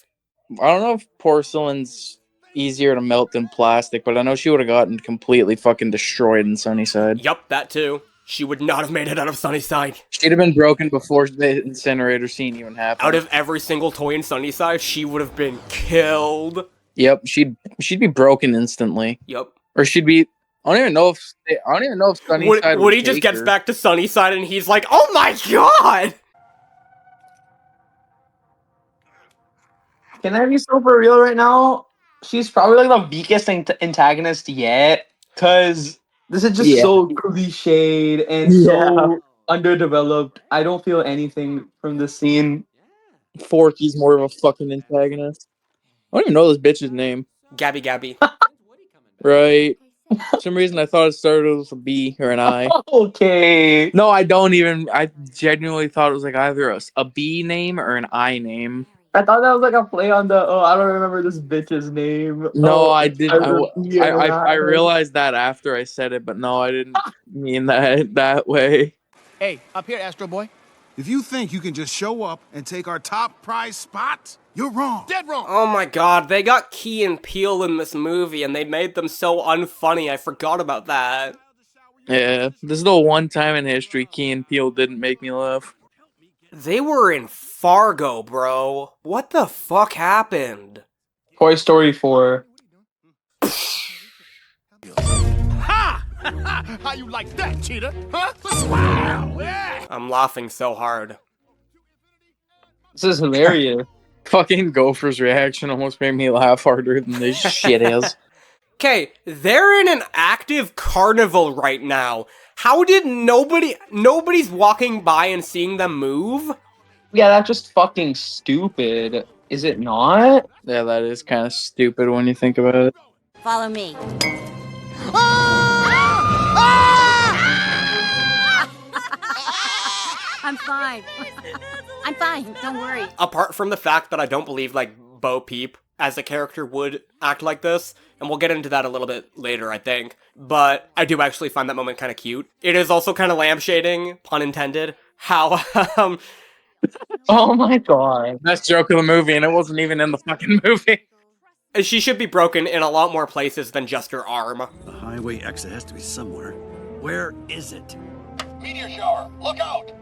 I don't know if porcelain's easier to melt than plastic, but I know she would have gotten completely fucking destroyed in Sunnyside. Yup, that too. She would not have made it out of Sunnyside. She'd have been broken before the incinerator scene even happened. Out of every single toy in Sunnyside, she would have been killed. Yep, she'd be broken instantly. Yep. Or she'd be... I don't even know if Sunnyside Woody just gets back to Sunnyside and he's like, oh my god! Can I be so for real right now? She's probably like the weakest antagonist yet, because this is just so cliched and so underdeveloped. I don't feel anything from this scene. Forky's more of a fucking antagonist. I don't even know this bitch's name. Gabby. Right. For some reason I thought it started with a B or an I. Okay. No, I don't even. I genuinely thought it was like either a B name or an I name. I thought that was like a play on the, I don't remember this bitch's name. No, I didn't. I realized that after I said it, but no, I didn't mean that way. Hey, up here, Astro Boy. If you think you can just show up and take our top prize spot, you're wrong. Dead wrong. Oh my god, they got Key and Peele in this movie and they made them so unfunny, I forgot about that. Yeah, this is the one time in history Key and Peele didn't make me laugh. They were in Fargo, bro. What the fuck happened? Toy Story 4. Ha! How you like that, cheetah? Huh? Wow! Yeah! I'm laughing so hard. This is hilarious. Fucking Gopher's reaction almost made me laugh harder than this shit is. Okay, they're in an active carnival right now. How did nobody's walking by and seeing them move? Yeah, that's just fucking stupid. Is it not? Yeah, that is kind of stupid when you think about it. Follow me. I'm fine. I'm fine, don't worry. Apart from the fact that I don't believe, like, Bo Peep as a character would act like this, and we'll get into that a little bit later, I think, but I do actually find that moment kind of cute. It is also kind of lampshading, pun intended, how, Oh my god. Best joke of the movie, and it wasn't even in the fucking movie. She should be broken in a lot more places than just her arm. The highway exit has to be somewhere. Where is it? Meteor shower, look out!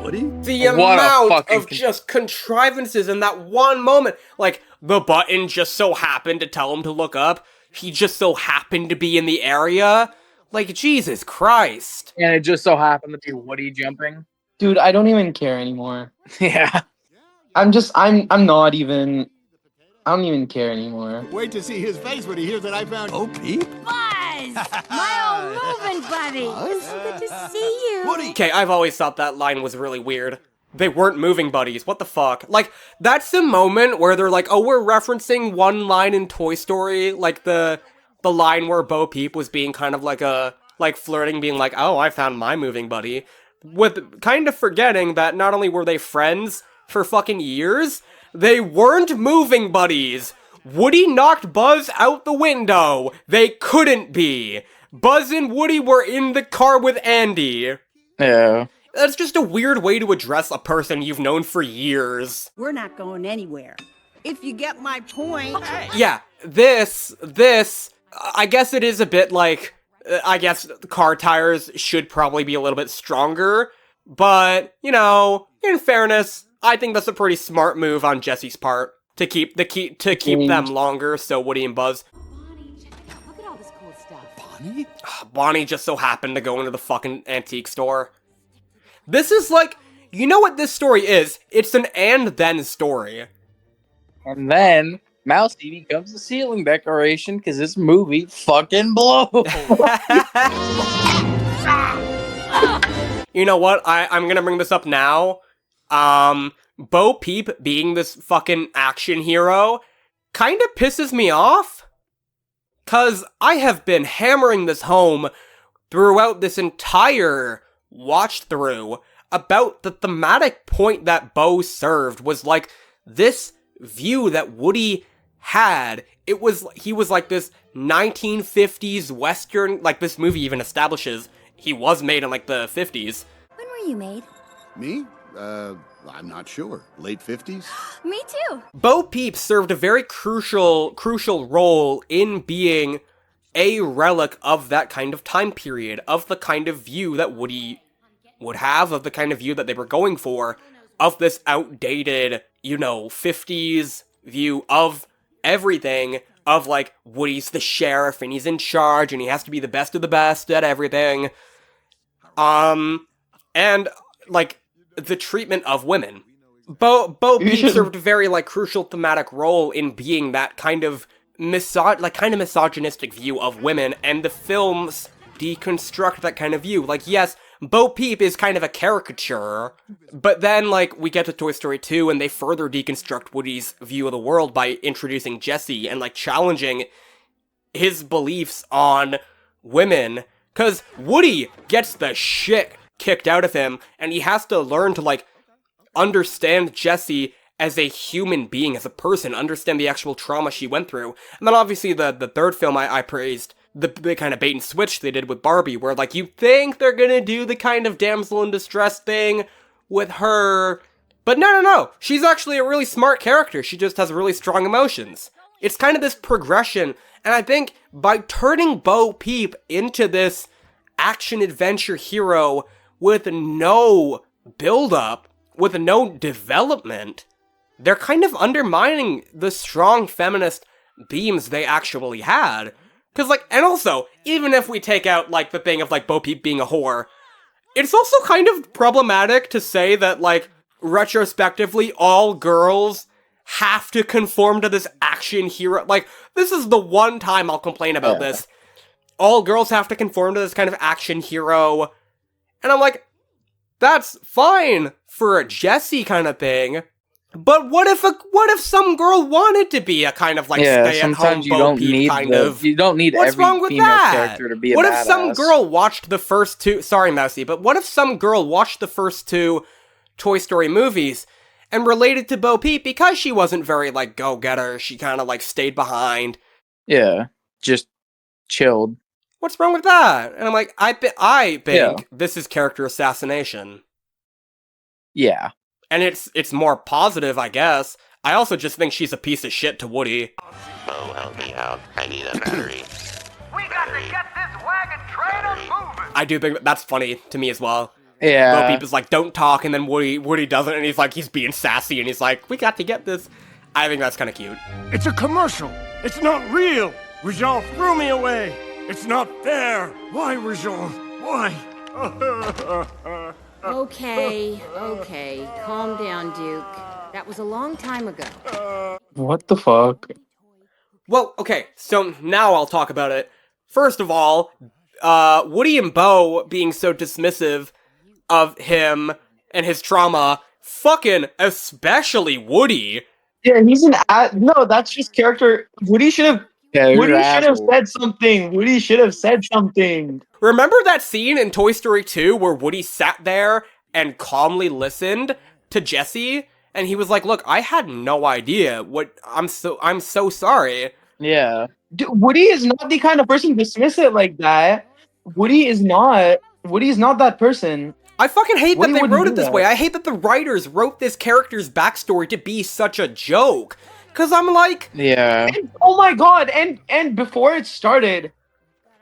Woody? The amount of just contrivances in that one moment. Like, the button just so happened to tell him to look up. He just so happened to be in the area. Like, Jesus Christ. And it just so happened to be Woody jumping. Dude, I don't even care anymore. Yeah. I don't even care anymore. Wait to see his face when he hears that I found Oh, Peep? Buzz! My old moving buddy! It's so good to see you! Woody! Okay, I've always thought that line was really weird. They weren't moving buddies, what the fuck? Like, that's the moment where they're like, oh, we're referencing one line in Toy Story, like the line where Bo Peep was being kind of like flirting, being like, oh, I found my moving buddy. With kind of forgetting that not only were they friends for fucking years, they weren't moving buddies. Woody knocked Buzz out the window. They couldn't be. Buzz and Woody were in the car with Andy. Yeah. That's just a weird way to address a person you've known for years. We're not going anywhere. If you get my point. Yeah, this, I guess it is a bit like, I guess the car tires should probably be a little bit stronger, but, you know, in fairness, I think that's a pretty smart move on Jesse's part to keep them longer. So Woody and Buzz. Bonnie, check it out. Look at all this cool stuff. Bonnie? Bonnie just so happened to go into the fucking antique store. This is like, you know what this story is? It's an and then story. And then Mousey becomes a ceiling decoration because this movie fucking blows. You know what? I'm gonna bring this up now. Bo Peep being this fucking action hero kinda pisses me off. 'Cause I have been hammering this home throughout this entire watch through about the thematic point that Bo served was like this view that Woody had. He was like this 1950s Western, like this movie even establishes he was made in like the 50s. When were you made? Me? I'm not sure. Late 50s? Me too. Bo Peep served a very crucial role in being a relic of that kind of time period, of the kind of view that Woody would have, of the kind of view that they were going for, of this outdated, 50s view of everything, of like, Woody's the sheriff and he's in charge and he has to be the best of the best at everything. And like, the treatment of women. Bo Peep served a very like crucial thematic role in being that kind of misogynistic view of women, and the films deconstruct that kind of view. Like, yes, Bo Peep is kind of a caricature, but then like we get to Toy Story 2 and they further deconstruct Woody's view of the world by introducing Jessie and like challenging his beliefs on women, cause Woody gets the shit kicked out of him, and he has to learn to, like, understand Jessie as a human being, as a person, understand the actual trauma she went through. And then obviously the third film I praised, the kind of bait and switch they did with Barbie, where, like, you think they're gonna do the kind of damsel in distress thing with her, but no, she's actually a really smart character, she just has really strong emotions. It's kind of this progression, and I think by turning Bo Peep into this action-adventure hero with no build-up, with no development, they're kind of undermining the strong feminist themes they actually had. Cause like, and also, even if we take out like the thing of like Bo Peep being a whore, it's also kind of problematic to say that like, retrospectively, all girls have to conform to this action hero. Like, this is the one time I'll complain about this. All girls have to conform to this kind of action hero. And I'm like, that's fine for a Jessie kind of thing, but what if some girl wanted to be a kind of like stay-at-home Bo Peep kind of? You don't need What's every wrong with female that? character to be a What badass. if some girl watched the first two? Sorry, Mousy, but what if some girl watched the first two Toy Story movies and related to Bo Peep because she wasn't very like go-getter? She kind of like stayed behind. Yeah, just chilled. What's wrong with that? And I'm like, I think this is character assassination. Yeah. And it's more positive, I guess. I also just think she's a piece of shit to Woody. Oh, help me out. I need a battery. We got to get this wagon train moving. I do think that's funny to me as well. Yeah. Bo Peep is like, don't talk, and then Woody doesn't, and he's like, he's being sassy, and he's like, we got to get this. I think that's kind of cute. It's a commercial. It's not real. Rajon threw me away. It's not fair. Why, Rajon? Why? Okay, calm down, Duke. That was a long time ago. What the fuck? Well, okay, so now I'll talk about it. First of all, Woody and Bo being so dismissive of him and his trauma, fucking especially Woody. Yeah, he's no, that's just character. Woody should have said something. Woody should have said something. Remember that scene in Toy Story 2 where Woody sat there and calmly listened to Jessie? And he was like, look, I had no idea I'm so sorry. Yeah. Dude, Woody is not the kind of person to dismiss it like that. Woody's not that person. I fucking hate that they wrote it this that. way. I hate that the writers wrote this character's backstory to be such a joke. Cause I'm like... Yeah. And, oh my god, and before it started,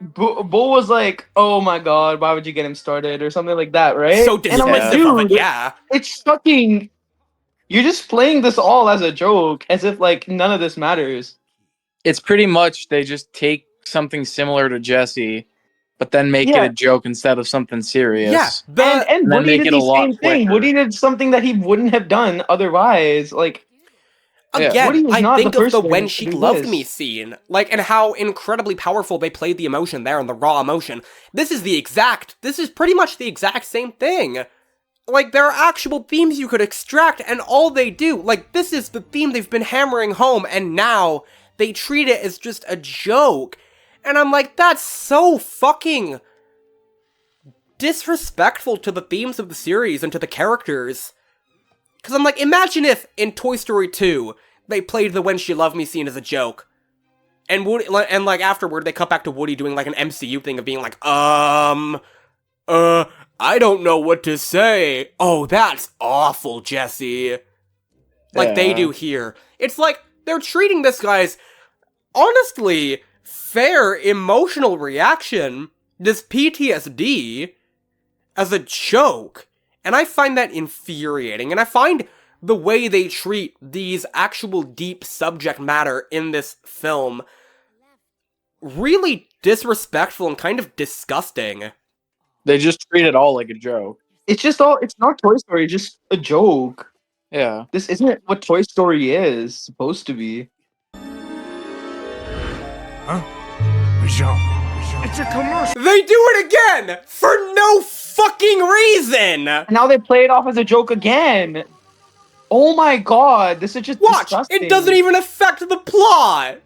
Bo was like, oh my god, why would you get him started? Or something like that, right? So dismissive of it, yeah. It's fucking... You're just playing this all as a joke, as if, like, none of this matters. It's pretty much, they just take something similar to Jessie, but then make it a joke instead of something serious. Yeah. And Woody did the same thing. Woody did something that he wouldn't have done otherwise, like... Again, I think of the When She Loved Me scene, like, and how incredibly powerful they played the emotion there and the raw emotion. This is pretty much the exact same thing. Like, there are actual themes you could extract, and all they do, like, this is the theme they've been hammering home, and now they treat it as just a joke. And I'm like, that's so fucking disrespectful to the themes of the series and to the characters. Because I'm like, imagine if, in Toy Story 2, they played the When She Loved Me scene as a joke. And Woody, and like, afterward, they cut back to Woody doing, like, an MCU thing of being like, I don't know what to say. Oh, that's awful, Jesse. Like they do here. It's like, they're treating this guy's, honestly, fair emotional reaction, this PTSD, as a joke. And I find that infuriating. And I find the way they treat these actual deep subject matter in this film really disrespectful and kind of disgusting. They just treat it all like a joke. It's not Toy Story, it's just a joke. Yeah. This isn't what Toy Story is supposed to be. Huh? Jean. It's a commercial. They do it again! For no fucking reason! Now they play it off as a joke again! Oh my god, this is just disgusting. It doesn't even affect the plot!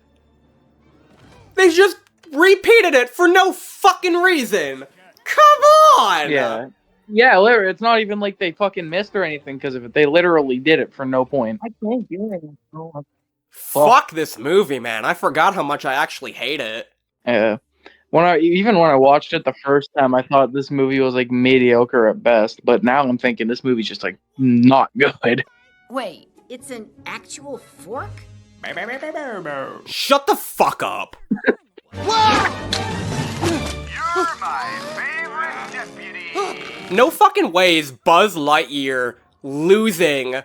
They just repeated it for no fucking reason! Come on! Yeah. Yeah, literally, it's not even like they fucking missed or anything because of it. They literally did it for no point. I can't do it. Fuck this movie, man. I forgot how much I actually hate it. Yeah. Even when I watched it the first time, I thought this movie was like mediocre at best. But now I'm thinking this movie's just like not good. Wait, it's an actual fork? Shut the fuck up. You're my favorite deputy. No fucking way is Buzz Lightyear losing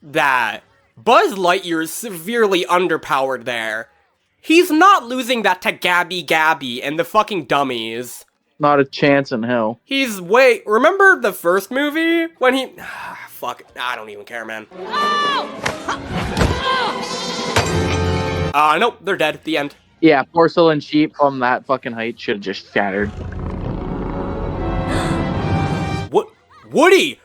that. Buzz Lightyear is severely underpowered there. He's not losing that to Gabby and the fucking dummies. Not a chance in hell. Remember the first movie? When he... fuck, I don't even care, man. Nope, they're dead at the end. Yeah, porcelain sheep from that fucking height should have just shattered. What? Woody!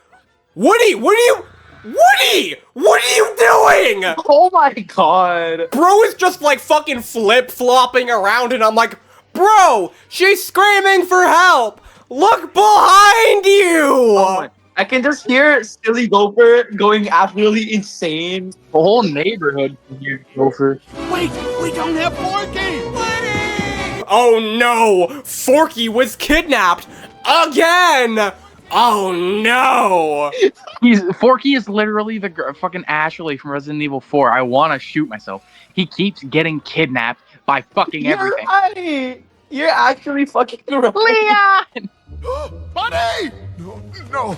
Woody, what are you... Woody! What are you doing? Oh my god. Bro is just like fucking flip-flopping around and I'm like, bro, she's screaming for help! Look behind you! Oh I can just hear Silly Gopher going absolutely insane. The whole neighborhood can hear Gopher. Wait, we don't have Forky! Woody! Oh no! Forky was kidnapped! Again! Oh no! Forky is literally the fucking Ashley from Resident Evil 4. I want to shoot myself. He keeps getting kidnapped by fucking everything. Right. You're actually fucking right. Leon! Buddy! No.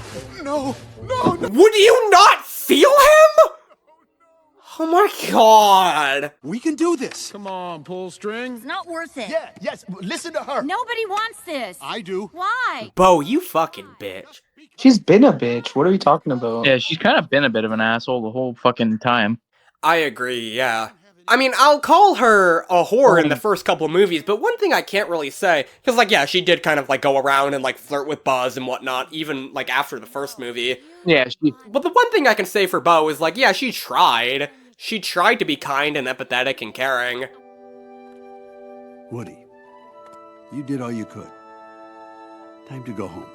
Would you not feel him? Oh my god. We can do this. Come on, pull string. It's not worth it. Yeah, yes, listen to her. Nobody wants this. I do. Why? Bo, you fucking bitch. She's been a bitch. What are we talking about? Yeah, she's kind of been a bit of an asshole the whole fucking time. I agree, yeah. I mean, I'll call her a whore in the first couple movies, but one thing I can't really say, because, like, yeah, she did kind of, like, go around and, like, flirt with Buzz and whatnot, even, like, after the first movie. Yeah, But the one thing I can say for Bo is, like, yeah, she tried. She tried to be kind and empathetic and caring. Woody, you did all you could. Time to go home.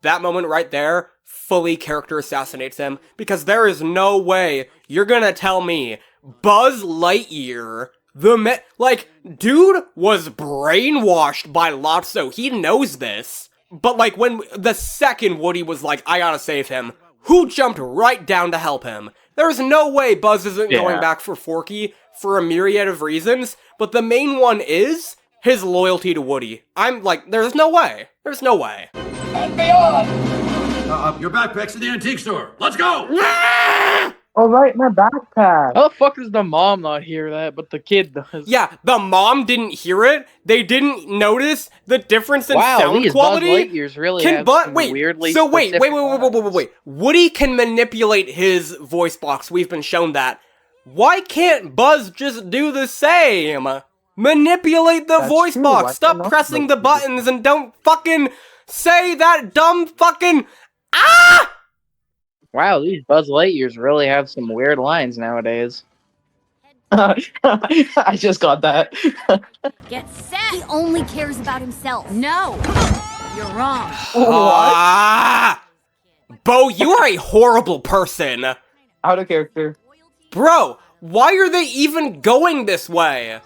That moment right there fully character assassinates him, because there is no way you're gonna tell me Buzz Lightyear, dude was brainwashed by Lotso. He knows this. But, like, when the second Woody was like, I gotta save him, who jumped right down to help him? There's no way Buzz isn't going back for Forky for a myriad of reasons, but the main one is his loyalty to Woody. I'm like, there's no way. There's no way. Your backpack's in the antique store. Let's go! All right, my backpack. How the fuck does the mom not hear that, but the kid does? Yeah, the mom didn't hear it. They didn't notice the difference in sound quality. Buzz Lightyears really have some weirdly wait. Woody can manipulate his voice box. We've been shown that. Why can't Buzz just do the same? Manipulate the voice box. Stop pressing the buttons and don't fucking say that dumb fucking... Ah! Wow, these Buzz Lightyears really have some weird lines nowadays. I just got that. Get set! He only cares about himself. No! You're wrong. Ah! Bo, you are a horrible person. Out of character. Bro, why are they even going this way?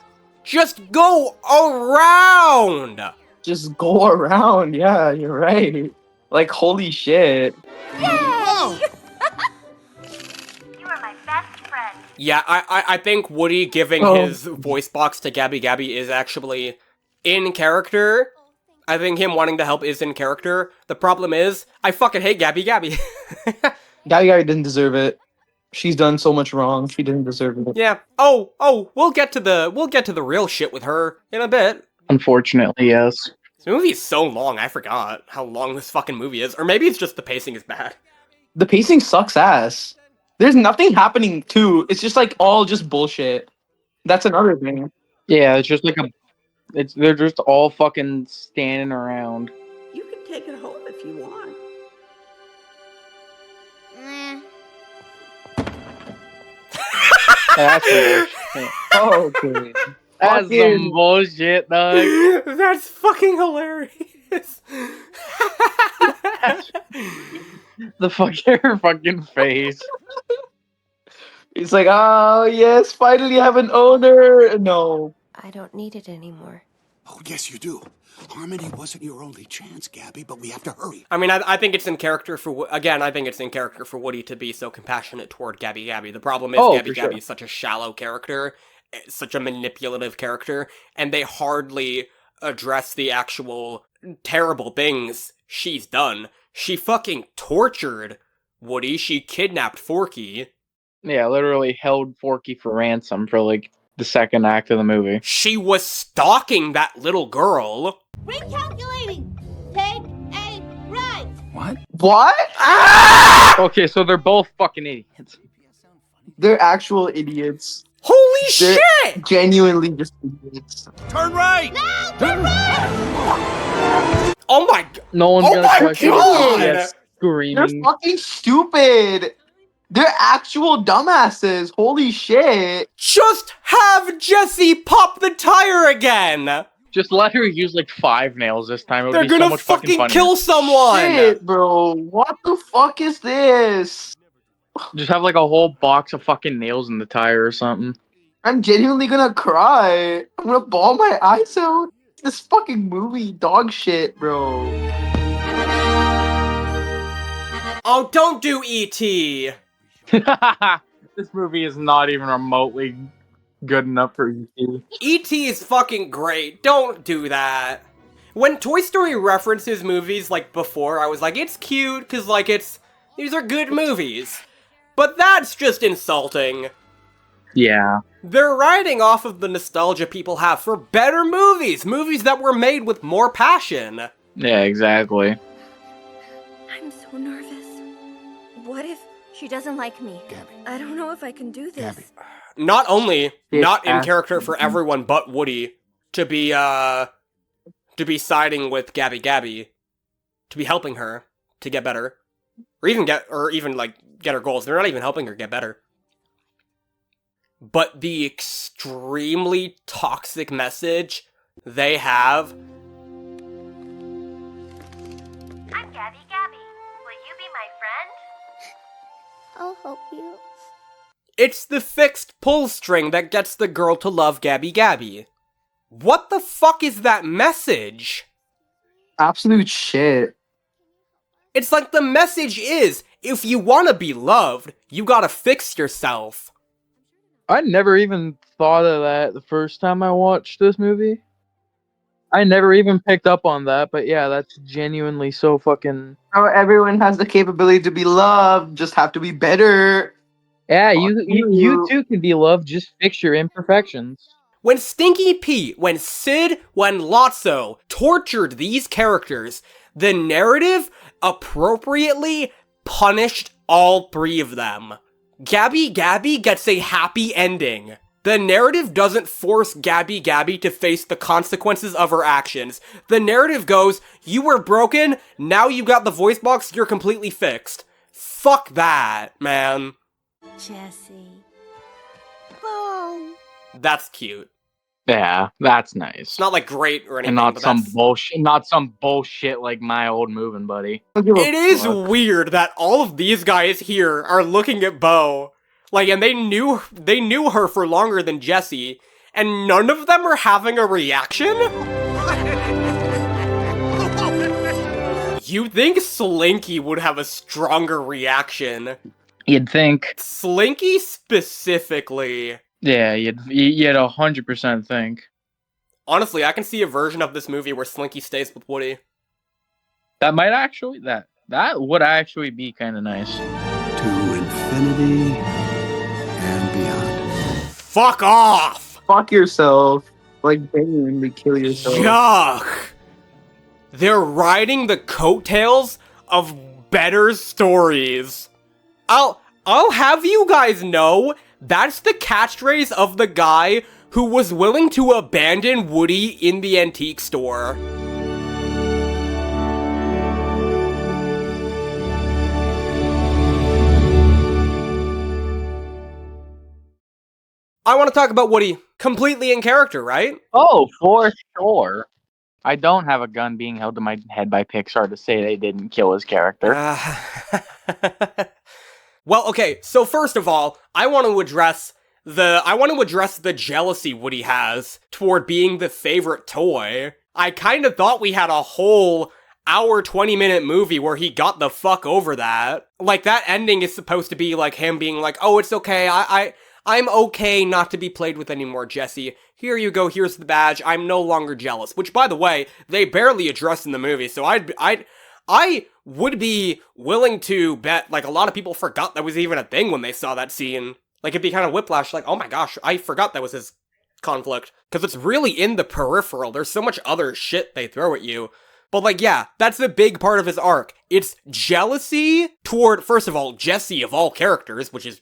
Just go around! Just go around, yeah, you're right. Like, holy shit. Yay! You are my best friend. Yeah, I think Woody giving his voice box to Gabby Gabby is actually in character. I think him wanting to help is in character. The problem is, I fucking hate Gabby Gabby. Gabby Gabby didn't deserve it. She's done so much wrong. She didn't deserve it. Yeah. Oh, we'll get to the real shit with her in a bit. Unfortunately, yes. This movie is so long, I forgot how long this fucking movie is. Or maybe it's just the pacing is bad. The pacing sucks ass. There's nothing happening too. It's just like all just bullshit. That's another thing. Yeah, it's just like they're just all fucking standing around. You can take it home if you want. That's bullshit. Oh, okay. That's some bullshit, dog. That's fucking hilarious. The fucking face. He's like, oh yes, finally have an owner. No. I don't need it anymore. Oh, yes, you do. Harmony wasn't your only chance, Gabby, but we have to hurry. I mean, I think it's in character for, again, I think it's in character for Woody to be so compassionate toward Gabby Gabby. The problem is Gabby Gabby is such a shallow character, such a manipulative character, and they hardly address the actual terrible things she's done. She fucking tortured Woody. She kidnapped Forky. Yeah, literally held Forky for ransom for, like, the second act of the movie. She was stalking that little girl. Recalculating. Take a right. What? What? Ah! Okay, so they're both fucking idiots. They're actual idiots. Holy They're shit! Genuinely just idiots. Turn right! No, turn right! Oh my god! No one's gonna question God! it. Screaming. They're fucking stupid. They're actual dumbasses. Holy shit. Just have Jessie pop the tire again! Just let her use like 5 nails this time. It would They're be gonna so much fucking funnier. kill someone! Shit, bro. What the fuck is this? Just have like a whole box of fucking nails in the tire or something. I'm genuinely gonna cry. I'm gonna bawl my eyes out. This fucking movie, dog shit, bro. Oh, don't do E.T. This movie is not even remotely good enough for E.T. E.T. is fucking great. Don't do that. When Toy Story references movies like before, I was like, it's cute, because like these are good movies. But that's just insulting. Yeah. They're riding off of the nostalgia people have for better movies. Movies that were made with more passion. Yeah, exactly. I'm so nervous. What if she doesn't like me? Gabby. I don't know if I can do this. Gabby. Not only not in character for everyone but Woody to be siding with Gabby Gabby, to be helping her to get better, or even get her goals. They're not even helping her get better. But the extremely toxic message they have. I'm Gabby Gabby. Will you be my friend? I'll help you. It's the fixed pull string that gets the girl to love Gabby Gabby. What the fuck is that message? Absolute shit. It's like the message is, if you want to be loved, you gotta fix yourself. I never even thought of that the first time I watched this movie. I never even picked up on that, but yeah, that's genuinely so fucking... Oh, everyone has the capability to be loved, just have to be better. Yeah, you too can be loved, just fix your imperfections. When Stinky Pete, when Sid, when Lotso tortured these characters, the narrative appropriately punished all 3 of them. Gabby Gabby gets a happy ending. The narrative doesn't force Gabby to face the consequences of her actions. The narrative goes, you were broken, now you got the voice box, you're completely fixed. Fuck that, man. Jesse. Boo. That's cute. Yeah, that's nice. It's not like great or anything, and not but some that's... bullshit. Not some bullshit like my old moving buddy. It is weird that all of these guys here are looking at Bo, like, and they knew her for longer than Jesse, and none of them are having a reaction. You'd think Slinky would have a stronger reaction. You'd think. Slinky specifically. Yeah, you'd 100% think. Honestly, I can see a version of this movie where Slinky stays with Woody. That might actually, that would actually be kind of nice. To infinity and beyond. Fuck off! Fuck yourself. Like, genuinely kill yourself. Yuck! They're riding the coattails of better stories. I'll have you guys know, that's the catchphrase of the guy who was willing to abandon Woody in the antique store. I want to talk about Woody completely in character, right? Oh, for sure. I don't have a gun being held to my head by Pixar to say they didn't kill his character. Well, okay, so first of all, I want to address the jealousy Woody has toward being the favorite toy. I kind of thought we had a whole hour, 20-minute movie where he got the fuck over that. Like, that ending is supposed to be like him being like, oh, it's okay, I'm okay not to be played with anymore, Jesse. Here you go, here's the badge, I'm no longer jealous. Which, by the way, they barely address in the movie, so I would be willing to bet, like, a lot of people forgot that was even a thing when they saw that scene. Like, it'd be kind of whiplash, like, oh my gosh, I forgot that was his conflict. Because it's really in the peripheral, there's so much other shit they throw at you. But, like, yeah, that's a big part of his arc. It's jealousy toward, first of all, Jesse of all characters, which is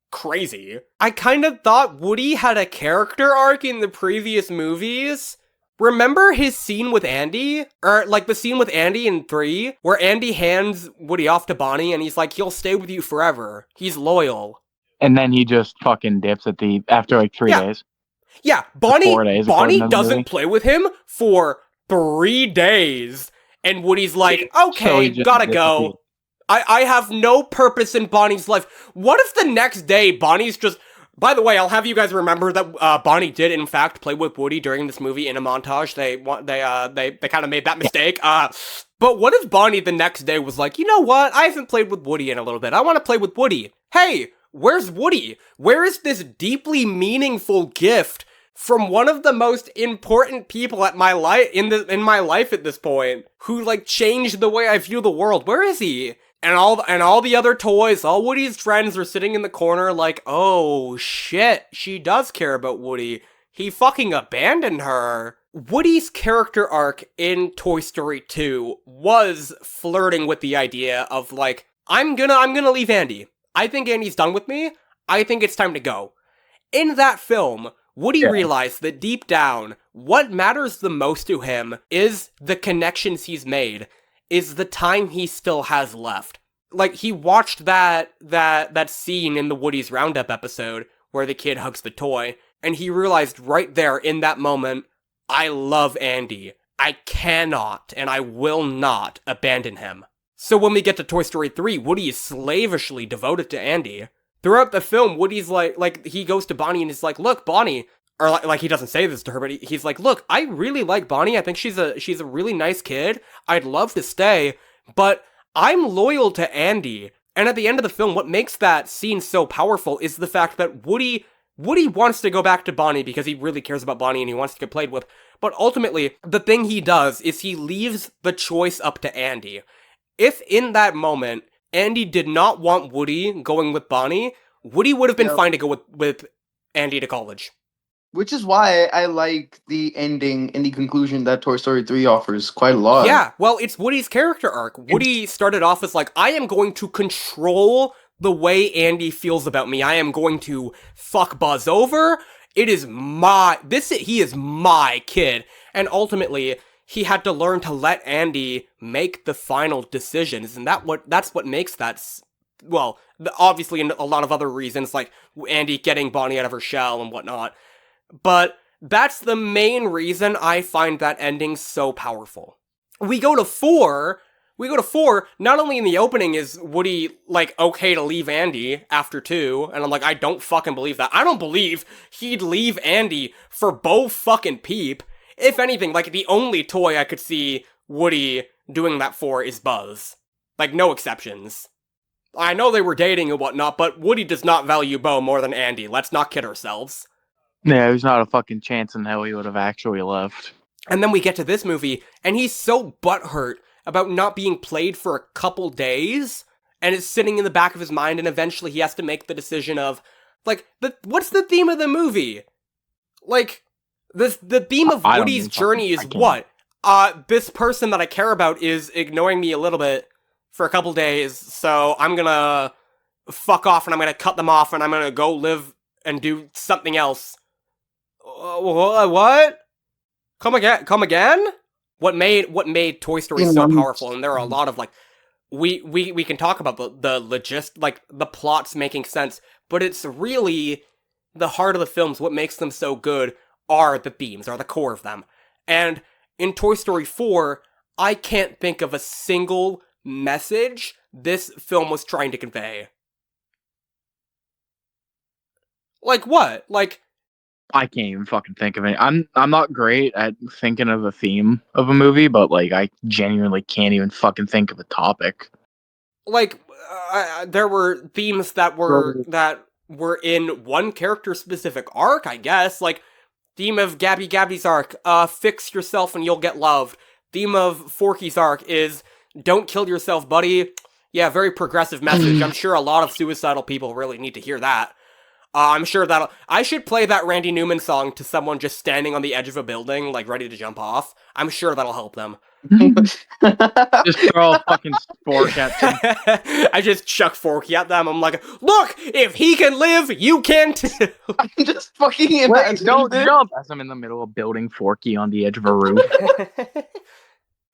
crazy. I kind of thought Woody had a character arc in the previous movies. Remember his scene with Andy? Or, like, the scene with Andy in 3? Where Andy hands Woody off to Bonnie and he's like, he'll stay with you forever. He's loyal. And then he just fucking dips after like 3 days. Yeah, Bonnie 4 days, Bonnie doesn't play with him for 3 days. And Woody's like, okay, so gotta go. I have no purpose in Bonnie's life. What if the next day Bonnie's just... By the way, I'll have you guys remember that Bonnie did, in fact, play with Woody during this movie in a montage. They kind of made that mistake. But what if Bonnie the next day was like, you know what? I haven't played with Woody in a little bit. I want to play with Woody. Hey, where's Woody? Where is this deeply meaningful gift from one of the most important people at my life in my life at this point, who like changed the way I view the world? Where is he? And all the other toys, all Woody's friends are sitting in the corner like, oh shit, she does care about Woody. He fucking abandoned her. Woody's character arc in Toy Story 2 was flirting with the idea of like, I'm gonna leave Andy. I think Andy's done with me. I think it's time to go. In that film, Woody realized that deep down, what matters the most to him is the connections he's made, is the time he still has left. Like, he watched that scene in the Woody's Roundup episode where the kid hugs the toy, and he realized right there in that moment, I love Andy. I cannot and I will not abandon him. So when we get to Toy Story 3, Woody is slavishly devoted to Andy. Throughout the film, Woody's like he goes to Bonnie and he's like, look, Bonnie, or like he doesn't say this to her, but he's like, look, I really like Bonnie. I think she's a really nice kid. I'd love to stay, but I'm loyal to Andy. And at the end of the film, what makes that scene so powerful is the fact that Woody wants to go back to Bonnie because he really cares about Bonnie and he wants to get played with. But ultimately, the thing he does is he leaves the choice up to Andy. If in that moment, Andy did not want Woody going with Bonnie, Woody would have been fine to go with Andy to college. Which is why I like the ending and the conclusion that Toy Story 3 offers quite a lot. Yeah, well, it's Woody's character arc. Woody started off as like, I am going to control the way Andy feels about me, I am going to fuck Buzz over. He is my kid. And ultimately, he had to learn to let Andy make the final decisions, and that's what makes that, well, obviously a lot of other reasons, like Andy getting Bonnie out of her shell and whatnot, but that's the main reason I find that ending so powerful. We go to 4, not only in the opening is Woody, like, okay to leave Andy after 2, and I'm like, I don't fucking believe that. I don't believe he'd leave Andy for Bo fucking Peep. If anything, like, the only toy I could see Woody doing that for is Buzz. Like, no exceptions. I know they were dating and whatnot, but Woody does not value Bo more than Andy. Let's not kid ourselves. Yeah, there's not a fucking chance in hell he would have actually left. And then we get to this movie, and he's so butthurt about not being played for a couple days, and it's sitting in the back of his mind, and eventually he has to make the decision of, like, what's the theme of the movie? Like, the theme of Woody's journey is what? This person that I care about is ignoring me a little bit for a couple days, so I'm gonna fuck off, and I'm gonna cut them off, and I'm gonna go live and do something else. What? Come again? What made Toy Story so powerful, and there are a lot of, like, we can talk about the plots making sense, but it's really the heart of the films. What makes them so good are the themes, are the core of them. And in Toy Story 4, I can't think of a single message this film was trying to convey. Like what? Like, I can't even fucking think of it. I'm not great at thinking of a theme of a movie, but, like, I genuinely can't even fucking think of a topic. Like, there were themes that were in one character specific arc, I guess. Like, theme of Gabby's arc, fix yourself and you'll get loved. Theme of Forky's arc is don't kill yourself, buddy. Yeah, very progressive message. I'm sure a lot of suicidal people really need to hear that. I'm sure I should play that Randy Newman song to someone just standing on the edge of a building, like, ready to jump off. I'm sure that'll help them. Just throw a fucking fork at them. I just chuck Forky at them. I'm like, look, if he can live, you can too. I'm just fucking imagining. Don't jump as I'm in the middle of building Forky on the edge of a roof.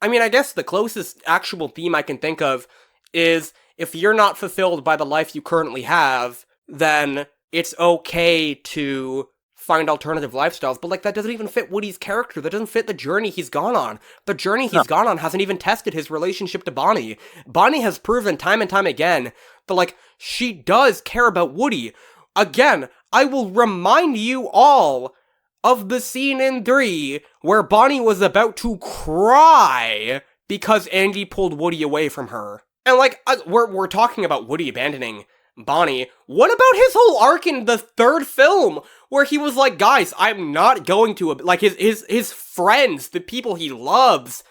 I mean, I guess the closest actual theme I can think of is if you're not fulfilled by the life you currently have, then it's okay to find alternative lifestyles, but, like, that doesn't even fit Woody's character. That doesn't fit the journey he's gone on. The journey he's gone on hasn't even tested his relationship to Bonnie. Bonnie has proven time and time again that, like, she does care about Woody. Again, I will remind you all of the scene in 3 where Bonnie was about to cry because Andy pulled Woody away from her. And, like, we're talking about Woody abandoning Bonnie. What about his whole arc in the 3rd film, where he was like, guys, I'm not going to, like, his friends, the people he loves,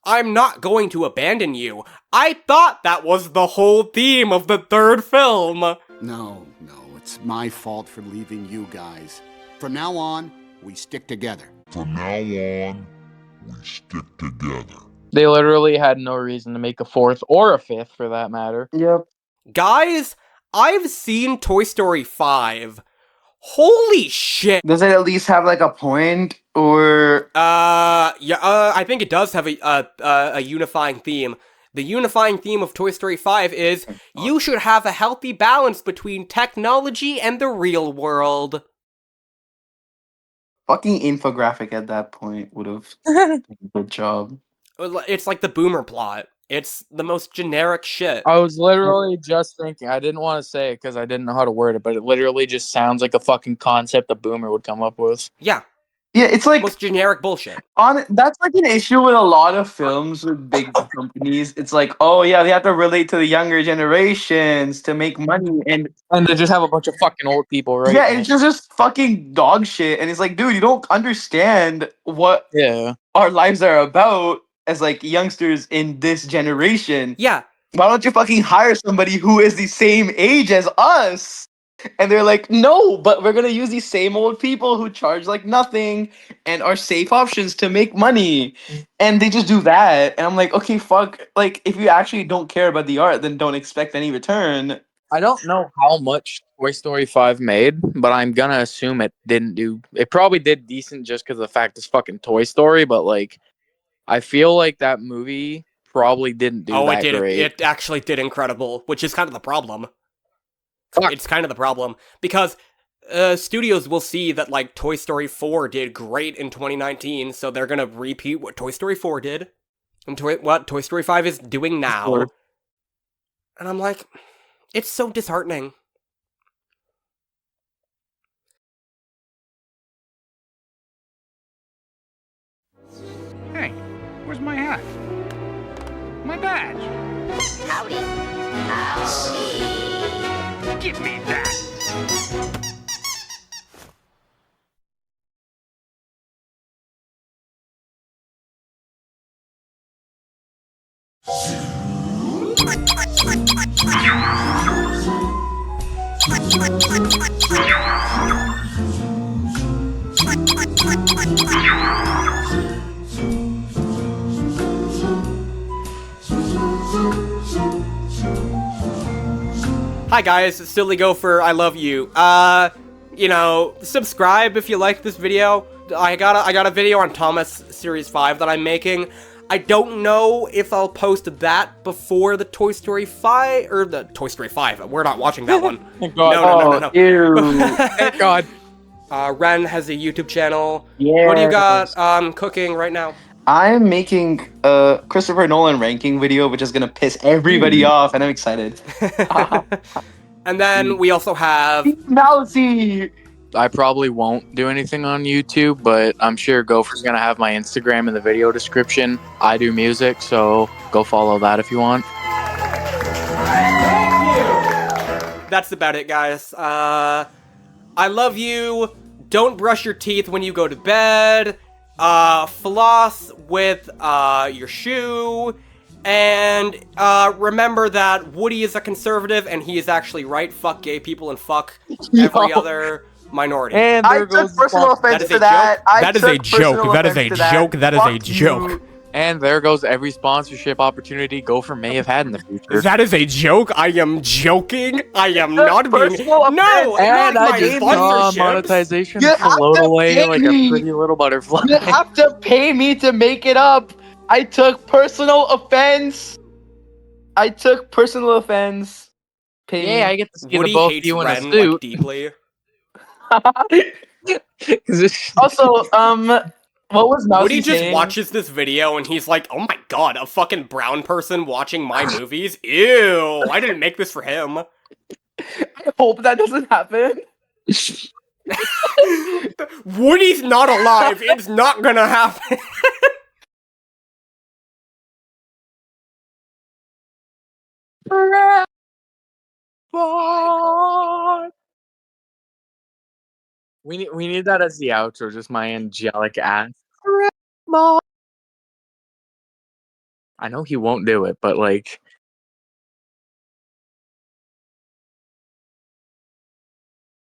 I'm not going to abandon you. I thought that was the whole theme of the 3rd film. No, it's my fault for leaving you guys. From now on, we stick together. They literally had no reason to make a 4th or a 5th, for that matter. Yep. Guys, I've seen Toy Story 5. Holy shit. Does it at least have, like, a point, or? I think it does have a unifying theme. The unifying theme of Toy Story 5 is you should have a healthy balance between technology and the real world. Fucking infographic at that point would have done a good job. It's like the Boomer plot. It's the most generic shit. I was literally just thinking, I didn't want to say it because I didn't know how to word it, but it literally just sounds like a fucking concept a Boomer would come up with. Yeah. Yeah, it's like most generic bullshit. That's like an issue with a lot of films with big companies. It's like, oh yeah, they have to relate to the younger generations to make money, and they just have a bunch of fucking old people, right? Yeah, it's just fucking dog shit, and it's like, dude, you don't understand what our lives are about as, like, youngsters in this generation. Yeah. Why don't you fucking hire somebody who is the same age as us? And they're like, no, but we're going to use these same old people who charge, like, nothing and are safe options to make money. And they just do that. And I'm like, okay, fuck. Like, if you actually don't care about the art, then don't expect any return. I don't know how much Toy Story 5 made, but I'm gonna assume it didn't do. It probably did decent just because of the fact it's fucking Toy Story. But like, I feel like that movie probably didn't do that great. It actually did incredible, which is kind of the problem. Fuck. It's kind of the problem because studios will see that like Toy Story 4 did great in 2019, so they're gonna repeat what Toy Story 4 did and what Toy Story 5 is doing now. Sure. And I'm like, it's so disheartening. Hey, where's my hat? My badge. Howdy. Howdy. Give me that. Hi guys, Silly Gopher, I love you. You know, subscribe if you like this video. I got a video on Thomas Series 5 that I'm making. I don't know if I'll post that before the Toy Story 5, or the Toy Story 5. We're not watching that one. Thank God. No. Ew. Thank God. Renn has a YouTube channel. Yeah. What do you got cooking right now? I'm making a Christopher Nolan ranking video, which is gonna piss everybody off, and I'm excited. And then we also have Mousey. I probably won't do anything on YouTube, but I'm sure Gopher's gonna have my Instagram in the video description. I do music, so go follow that if you want. That's about it, guys. I love you. Don't brush your teeth when you go to bed. Floss with your shoe. And remember that Woody is a conservative and he is actually right. Fuck gay people and fuck every other minority. And I took personal offense to that. That is a joke. That is a joke. That is a joke. And there goes every sponsorship opportunity Gopher may have had in the future. That is a joke. I am joking. I am not being. No, and not I my just sponsorships. monetization You have float to away pay like me. a pretty little butterfly. You have to pay me to make it up. I took personal offense. Pay Yeah, I get to see Woody the both of hates you in a Renn, like, suit. deeply. Also, what was Mousey Woody just saying? watches this video and he's like, oh my god, a fucking brown person watching my movies? Ew, I didn't make this for him. I hope that doesn't happen. Woody's not alive. It's not gonna happen. We need that as the outro, just my angelic ass. I know he won't do it, but like